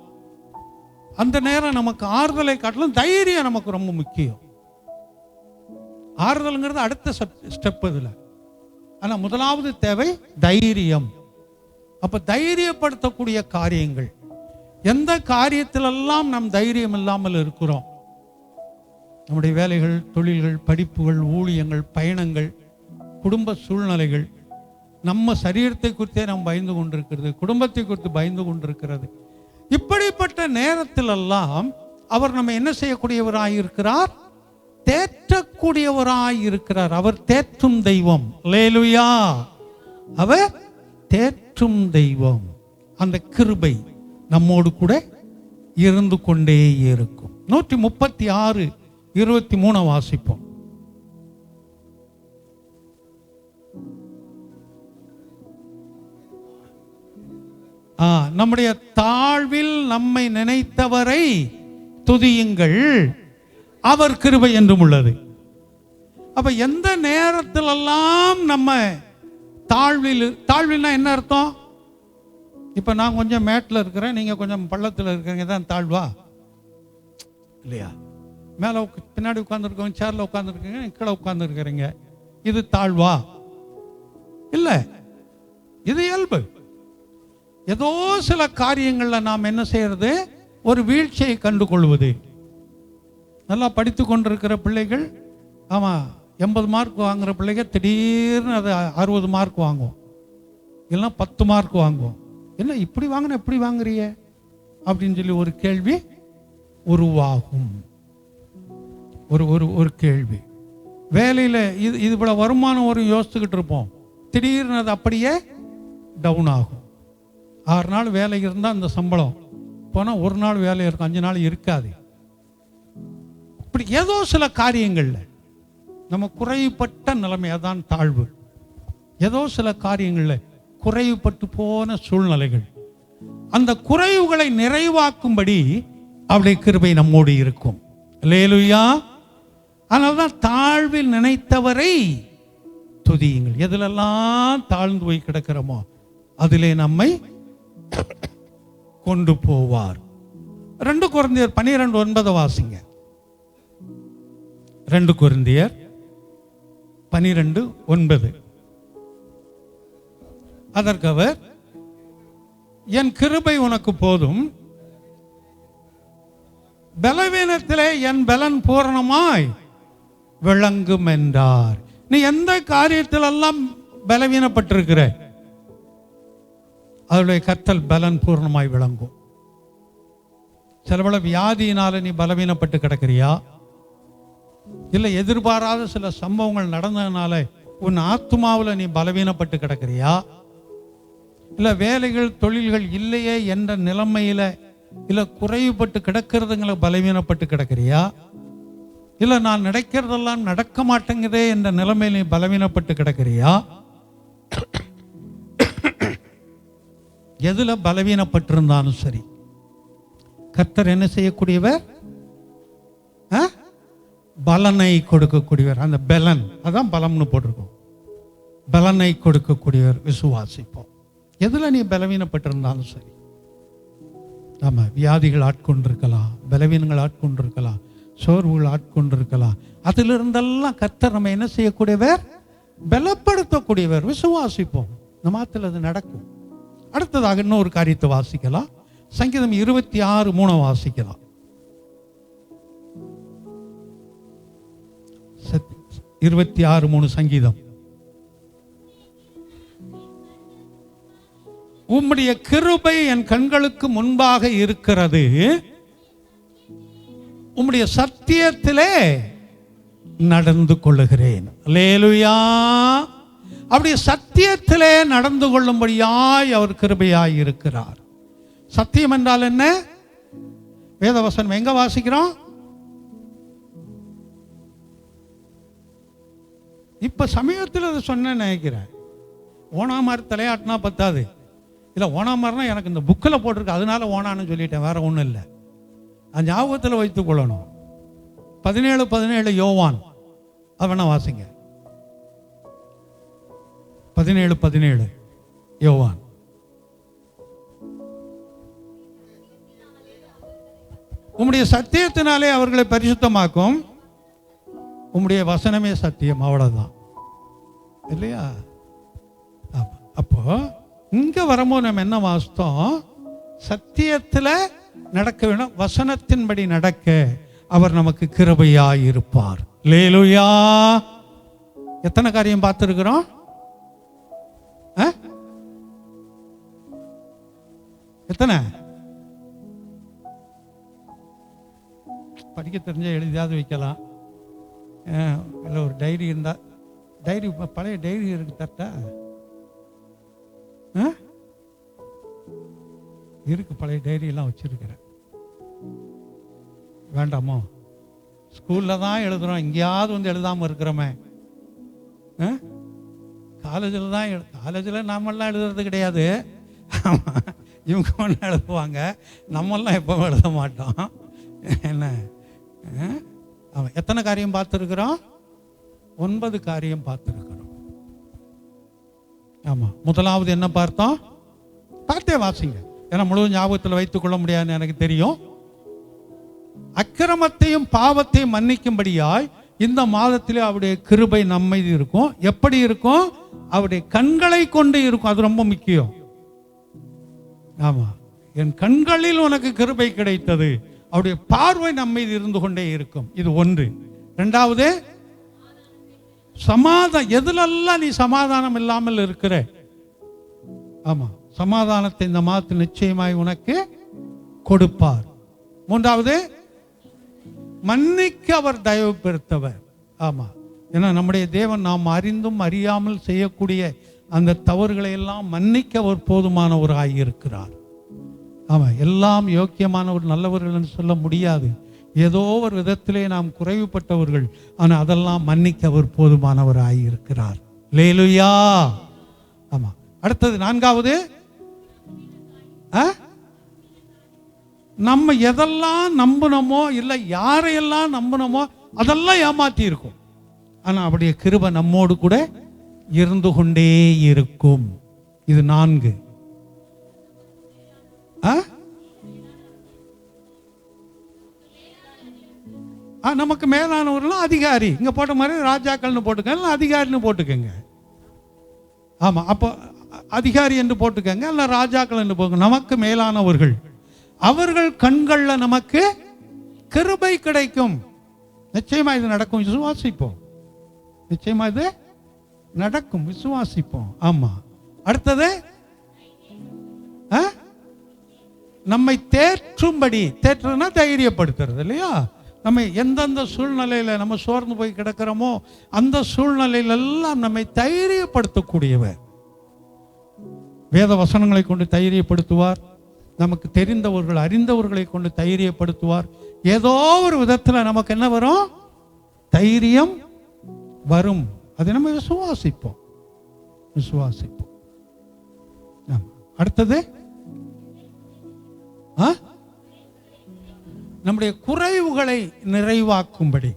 அந்த நேரம் நமக்கு ஆறுதலை காட்டிலும் தைரியம் நமக்கு ரொம்ப முக்கியம். ஆறுதல்ங்கிறது அடுத்த ஸ்டெப் இதுல. ஆனா முதலாவது தேவை தைரியம். அப்ப தைரியப்படுத்தக்கூடிய காரியங்கள், எந்த காரியத்திலெல்லாம் நம் தைரியம் இல்லாமல் இருக்கிறோம், நம்முடைய வேலைகள், தொழில்கள், படிப்புகள், ஊழியங்கள், பயணங்கள், குடும்ப சூழ்நிலைகள், நம்ம சரீரத்தை குறித்தே நாம் பயந்து கொண்டிருக்கிறது, குடும்பத்தை குறித்து பயந்து கொண்டிருக்கிறது. இப்படிப்பட்ட நேரத்திலெல்லாம் அவர் நம்ம என்ன செய்யக்கூடியவராயிருக்கிறார்? தேற்றக்கூடியவராயிருக்கிறார். அவர் தேற்றும் தெய்வம். அல்லேலூயா. அவர் தேற்றும் தெய்வம். அந்த கிருபை நம்மோடு கூட இருந்து கொண்டே இருக்கும். 136:23 வாசிப்போம். நம்முடைய தாழ்வில் நம்மை நினைத்தவரை துதியுங்கள், அவர் கிருபை என்றும் உள்ளது. அப்ப எந்த நேரத்திலெல்லாம் நம்ம தாழ்வில்னா என்ன அர்த்தம்? இப்போ நான் கொஞ்சம் மேட்டில் இருக்கிறேன், நீங்கள் கொஞ்சம் பள்ளத்தில் இருக்கிறீங்க, தான் தாழ்வா இல்லையா? மேலே பின்னாடி உட்காந்துருக்கோங்க, சேரில் உட்காந்துருக்கீங்க, கீழே உட்காந்துருக்கிறீங்க, இது தாழ்வா? இல்லை, இது இயல்பு. ஏதோ சில காரியங்களில் நாம் என்ன செய்யறது, ஒரு வீழ்ச்சியை கண்டு கொள்வது. நல்லா படித்து கொண்டிருக்கிற பிள்ளைகள், ஆமாம் 80 மார்க் வாங்குகிற பிள்ளைகள் திடீர்னு அது 60 மார்க் வாங்கும், இல்லைன்னா 10 மார்க் வாங்கும். என்ன இப்படி வாங்கின, எப்படி வாங்குறிய அப்படின்னு சொல்லி ஒரு கேள்வி உருவாகும். ஒரு கேள்வி. வேலையில் இது இவ்வளோ வருமானம் ஒரு யோசிச்சுக்கிட்டு இருப்போம், திடீர்னு அது அப்படியே டவுன் ஆகும். 6 நாள் வேலை இருந்தால் அந்த சம்பளம் போனால் 1 நாள் வேலை இருக்கும், 5 நாள் இருக்காது. இப்படி ஏதோ சில காரியங்கள்ல நம்ம குறைவுபட்ட நிலைமை, அதான் தாழ்வு. ஏதோ சில காரியங்கள்ல குறைவுபட்டு போன சூழ்நிலைகள், அந்த குறைவுகளை நிறைவாக்கும்படி அவருடைய கிருபை நம்மோடு இருக்கும். அல்லேலூயா. அதனால்தான் தாழ்வில் நினைத்தவரை துதியுங்கள். எதிலெல்லாம் தாழ்ந்து போய் கிடக்கிறோமோ அதிலே நம்மை கொண்டு போவார். 2 கொரிந்தியர் 12:9 வாசிங்க. 2 கொரிந்தியர் 12:9. அதற்கு அவர், என் கிருபை உனக்கு போதும், பலவீனத்திலே என் பலன் பூரணமாய் விளங்கும் என்றார். நீ எந்த காரியத்திலெல்லாம் பலவீனப்பட்டிருக்கிற, அவருடைய கர்த்தர் பலன் பூர்ணமாய் விளங்கும். சில வியாதியினால நீ பலவீனப்பட்டு கிடக்கிறியா, இல்லை எதிர்பாராத சில சம்பவங்கள் நடந்ததுனால உன் ஆத்மாவில் நீ பலவீனப்பட்டு கிடக்கிறியா, இல்லை வேலைகள் தொழில்கள் இல்லையே என்ற நிலைமையில இல்லை குறைவுபட்டு கிடக்கிறதுங்களை பலவீனப்பட்டு கிடக்கிறியா, இல்லை நான் நினைக்கிறதெல்லாம் நடக்க மாட்டேங்குதே என்ற நிலைமையில் நீ பலவீனப்பட்டு கிடக்கிறியா, எதுல பலவீனப்பட்டிருந்தாலும் சரி, கர்த்தர் என்ன செய்யக்கூடியவர், பலனை கொடுக்கக்கூடியவர். அந்த பலன், அதான் பலம்னு போட்டிருக்கோம், பலனை கொடுக்கக்கூடியவர். விசுவாசிப்போம். எதுல நீ பலவீனப்பட்டிருந்தாலும் சரி, ஆமா, வியாதிகள் ஆட்கொண்டிருக்கலாம், பலவீனங்கள் ஆட்கொண்டிருக்கலாம், சோர்வுகள் ஆட்கொண்டிருக்கலாம், அதிலிருந்தெல்லாம் கர்த்தர் நம்ம என்ன செய்யக்கூடியவர், பலப்படுத்தக்கூடியவர். விசுவாசிப்போம், நம்ம ஆத்துல அது நடக்கும். அடுத்ததாக இன்னொரு காரியத்தை வாசிக்கலாம். சங்கீதம் 26:3 வாசிக்கலாம். 26:3 சங்கீதம். உம்முடைய கிருபை என் கண்களுக்கு முன்பாக இருக்கிறது, உம்முடைய சத்தியத்திலே நடந்து கொள்ளுகிறேன். அல்லேலூயா. அப்படி சத்தியத்திலே நடந்து கொள்ளும்படியாய் அவர் கிருபையாய் இருக்கிறார். சத்தியம் என்றால் என்ன? வேதவசனம் எங்க வாசிக்கிறோம்? இப்ப சமீபத்தில் அதை சொன்ன நினைக்கிறேன். ஓணாமார் தலையாட்டினா பத்தாது, இல்லை ஓணாமார்னா எனக்கு இந்த புக்கில் போட்டிருக்கு அதனால ஓணான்னு சொல்லிட்டேன், வேற ஒன்றும் இல்லை. அது ஞாபகத்தில் வைத்துக் கொள்ளணும். 17:17 யோவான், அது வேணா வாசிங்க. 17:17 யோவான். உம்முடைய சத்தியத்தினாலே அவர்களை பரிசுத்தமாக்கும், உம்முடைய வசனமே சத்தியம். அவ்வளவுதான் இல்லையா? அப்போ இங்க வரும்போது நம்ம என்ன வாசித்தோம்? சத்தியத்தில் நடக்க வேணும், வசனத்தின்படி நடக்க அவர் நமக்கு கிருபையாய் இருப்பார். அல்லேலூயா. எத்தனை காரியம் பார்த்திருக்கிறோம்? எத்தனை? படிக்க தெரிஞ்ச எழுதியாவது வைக்கலாம். இல்லை ஒரு டைரி இருந்தா, டைரி பழைய டைரி இருக்கு தட்டா இருக்கு, பழைய டைரி எல்லாம் வச்சிருக்கிறேன். வேண்டாமோ? ஸ்கூல்ல தான் எழுதுறோம், எங்கேயாவது வந்து எழுதாம இருக்கிறோமே. காலேஜில் தான் காலேஜில் நாமெல்லாம் எழுதுறது கிடையாது, இவங்க ஒன்று எழுதுவாங்க, நம்மெல்லாம் எப்பவும் எழுத மாட்டோம். என்ன எத்தனை காரியம் பார்த்துருக்கிறோம்? 9 காரியம் பார்த்துருக்கிறோம். ஆமாம், முதலாவது என்ன பார்த்தோம்? பார்த்தே வாசிங்க, ஏன்னா முழு ஞாபகத்தில் வைத்துக் கொள்ள முடியாதுன்னு எனக்கு தெரியும். அக்கிரமத்தையும் பாவத்தையும் மன்னிக்கும்படியாய் இந்த மாதத்திலே அவருடைய கிருபை நம்மை இருக்கும். எப்படி இருக்கும்? அவருடைய கண்களை கொண்டு இருக்கும். அது ரொம்ப முக்கியம். ஆமா, என் கண்களில் உனக்கு கிருபை கிடைத்தது. அவருடைய பார்வை நம்மை இருந்து கொண்டே இருக்கும். இது ஒன்று. இரண்டாவது, சமாதானம். எதுலெல்லாம் நீ சமாதானம் இல்லாமல் இருக்கிற, ஆமா, சமாதானத்தை இந்த மாதத்தில் நிச்சயமாய் உனக்கு கொடுப்பார். மூன்றாவது, மன்னிக்க அவர் தயவு பெருத்தவர். ஆமா, ஏன்னா நம்முடைய தேவன் நாம் அறிந்தும் அறியாமல் செய்யக்கூடிய அந்த தவறுகளை எல்லாம் மன்னிக்க அவர் போதுமானவராய் இருக்கிறார். ஆமா, எல்லாம் யோக்கியமானவர் நல்லவர்கள் சொல்ல முடியாது. ஏதோ ஒரு விதத்திலே நாம் குறைவுபட்டவர்கள். ஆனால் அதெல்லாம் மன்னிக்க அவர் போதுமானவராய் இருக்கிறார். அல்லேலூயா. ஆமா, அடுத்தது நான்காவது, நம்ம எதெல்லாம் நம்பினோமோ இல்லை யாரையெல்லாம் நம்பினோமோ அதெல்லாம் ஏமாற்றி இருக்கும். ஆனால் அவருடைய கிருபை நம்மோடு கூட இருந்து கொண்டே இருக்கும். இது 4. நமக்கு மேலானவர்கள் அதிகாரி, இங்க போட்ட மாதிரி ராஜாக்கள்னு போட்டுக்கங்க, அதிகாரின்னு போட்டுக்கங்க. ஆமா, அப்போ அதிகாரி என்று போட்டுக்கங்க, இல்ல ராஜாக்கள் என்று போங்க. நமக்கு மேலானவர்கள், அவர்கள் கண்கள்ல நமக்கு கிருபை கிடைக்கும். நிச்சயமா இது நடக்கும், விசுவாசிப்போம். நிச்சயமா இது நடக்கும், விசுவாசிப்போம். ஆமா, அடுத்தது நம்மை தேற்றும்படி, தேற்றுனா தைரியப்படுத்துறது இல்லையா? நம்ம எந்தெந்த சூழ்நிலையில நம்ம சோர்ந்து போய் கிடக்கிறோமோ அந்த சூழ்நிலையில எல்லாம் நம்மை தைரியப்படுத்தக்கூடியவர். வேத வசனங்களை கொண்டு தைரியப்படுத்துவார். நமக்கு தெரிந்தவர்கள் அறிந்தவர்களை கொண்டு தைரியப்படுத்துவார். ஏதோ ஒரு விதத்துல நமக்கு என்ன வரும்? தைரியம் வரும். அதை நம்ம விசுவாசிப்போம். அடுத்தது, நம்முடைய குறைவுகளை நிறைவாக்கும்படி,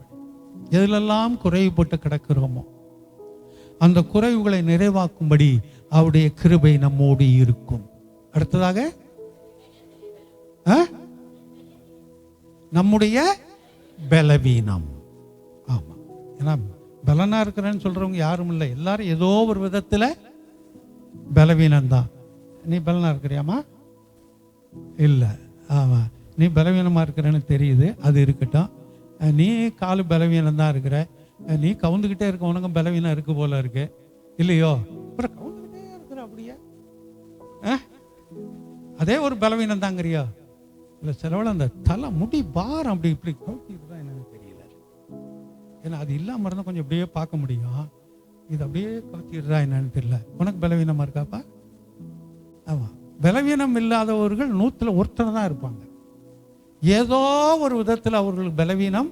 எதிலெல்லாம் குறைவுபட்டு கிடக்கிறோமோ அந்த குறைவுகளை நிறைவாக்கும்படி அவருடைய கிருபை நம்மோடு இருக்கும். அடுத்ததாக, நம்முடைய பலவீனம். ஆமா, ஏன்னா பலனா இருக்கிறேன்னு சொல்றவங்க யாரும் இல்லை. எல்லாரும் ஏதோ ஒரு விதத்துல பலவீனம் தான். நீ பலனா இருக்கிறியாமா? இல்ல. ஆமா, நீ பலவீனமா இருக்கிறேன்னு தெரியுது, அது இருக்கட்டும். நீ காலு பலவீனம் தான் இருக்கிற, நீ கவுந்துக்கிட்டே இருக்க, உனக்கும் பலவீனம் இருக்கு போல இருக்கு இல்லையோ? அப்புறம் கவுந்துக்கிட்டே இருக்கிற அப்படியே அதே ஒரு பலவீனம் தாங்கிறியா? இல்லை, சிலவள அந்த தலை முடி பாரம் அப்படி இப்படி கவுத்திட்டு தான் என்னன்னு தெரியல. ஏன்னா அது இல்லாமல் இருந்தால் கொஞ்சம் அப்படியே பார்க்க முடியும். இது அப்படியே கவுத்திடுறா என்னன்னு தெரியல. உனக்கு பலவீனமா இருக்காப்பா? ஆமாம், பலவீனம் இல்லாதவர்கள் 100ல் ஒருத்தர் தான் இருப்பாங்க. ஏதோ ஒரு விதத்தில் அவர்களுக்கு பலவீனம்.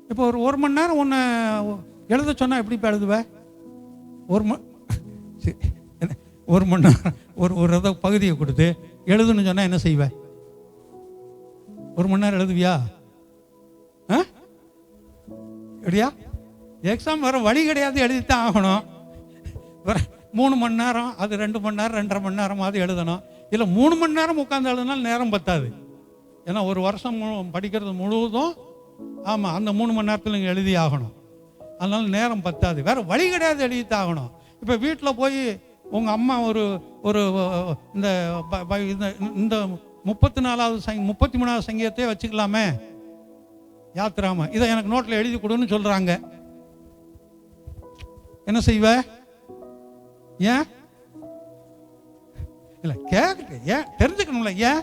இப்போ ஒரு மணி நேரம் ஒன்று எழுத சொன்னால் எப்படி இப்போ எழுதுவ? ஒரு மணி நேரம் ஒரு பகுதியை கொடுத்து எழுதுன்னு சொன்னால் என்ன செய்வ? 1 மணி நேரம் எழுதுவியா? எப்படியா? எக்ஸாம் வர வழி கிடையாது, எழுதித்தான் ஆகணும். 3 மணி நேரம், அது 2 மணி நேரம் 2.5 மணி நேரமாவது எழுதணும். இல்லை 3 மணி நேரம் உட்காந்து எழுதினாலும் நேரம் பத்தாது. ஏன்னா ஒரு வருஷம் படிக்கிறது முழுவதும், ஆமாம், அந்த 3 மணி நேரத்தில் நீங்கள் எழுதி ஆகணும். அதனால நேரம் பத்தாது, வேற வழி கிடையாது, எழுதித்தான் ஆகணும். இப்போ வீட்டில் போய் உங்கள் அம்மா ஒரு இந்த 34வது 33வது சங்கீதத்தையே வச்சுக்கலாமே, யாத்திராம இதை எனக்கு நோட்டில் எழுதி கொடுன்னு சொல்கிறாங்க. என்ன செய்வ? ஏன் இல்லை கேட்க, ஏன் தெரிஞ்சுக்கணும்ல, ஏன்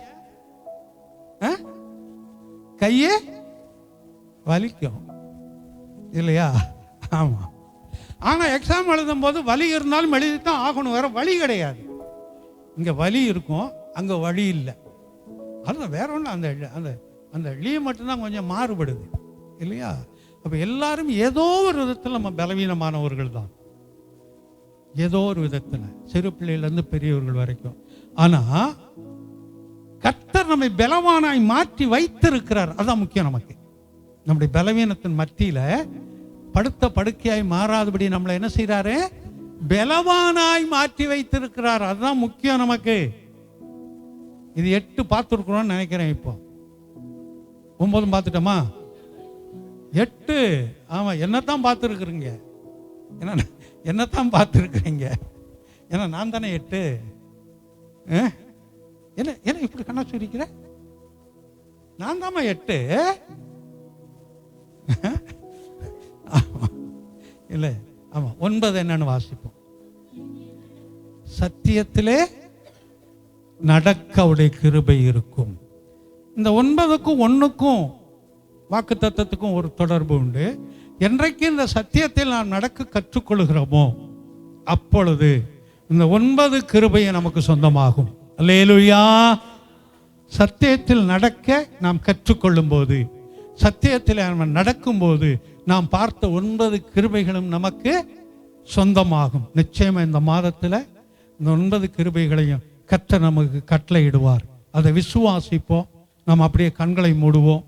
கையே வலிக்கும் இல்லையா? ஆமா, ஆனா எக்ஸாம் எழுதும் போது வலி இருந்தாலும் எழுதித்தான் ஆகணும், வேற வழி கிடையாது. இங்க வலி இருக்கும், அங்க வழி இல்லை. அதுதான், வேற ஒன்று. அந்த அந்த அந்த லீ மட்டும்தான் கொஞ்சம் மாறுபடுது இல்லையா? அப்ப எல்லாரும் ஏதோ ஒரு விதத்தில் நம்ம பலவீனமானவர்கள் தான், ஏதோ ஒரு விதத்தில், சிறு பிள்ளையிலேருந்து பெரியவர்கள் வரைக்கும். ஆனா கர்த்தர் நம்மை பலவானாய் மாற்றி வைத்திருக்கிறார். அதான் முக்கியம். நமக்கு நம்முடைய பலவீனத்தின் மத்தியில படுத்த படுக்கையாய் மாறாதபடி நம்மளை என்ன செய்யறாரு? பலவானாய் மாற்றி வைத்திருக்கிறார். அதுதான் முக்கியம் நமக்கு. இது 8 பார்த்துருக்குறோம்னு நினைக்கிறேன். இப்போ 9 பார்த்துட்டோமா? 8. ஆமா, என்னத்தான் பார்த்துருக்குறீங்க? என்னத்தான் பார்த்துருக்குறீங்க? ஏன்னா நான் தானே 8. என்ன என்ன இப்படி கண்ணா சொல்லிக்கிற? நான் தாமா 8. இல்லை, ஆமா 9 என்னன்னு வாசிப்போம். சத்தியத்திலே நடக்க அவருடைய கிருபை இருக்கும். இந்த 9க்கும் 1க்கும் வாக்கு தத்தத்துக்கும் ஒரு தொடர்பு உண்டு. என்றைக்கு இந்த சத்தியத்தில் நாம் நடக்க கற்றுக்கொள்கிறோமோ அப்பொழுது இந்த 9 கிருபையை நமக்கு சொந்தமாகும். அல்லேலூயா. சத்தியத்தில் நடக்க நாம் கற்றுக்கொள்ளும் போது, சத்தியத்தில் நாம் நடக்கும்போது நாம் பார்த்த 9 கிருபைகளும் நமக்கு சொந்தமாகும். நிச்சயமா இந்த மாதத்தில் இந்த 9 கிருபைகளையும் கர்த்தர் நமக்கு கட்டளையிடுவார். அதை விசுவாசிப்போம். நாம் அப்படியே கண்களை மூடுவோம்.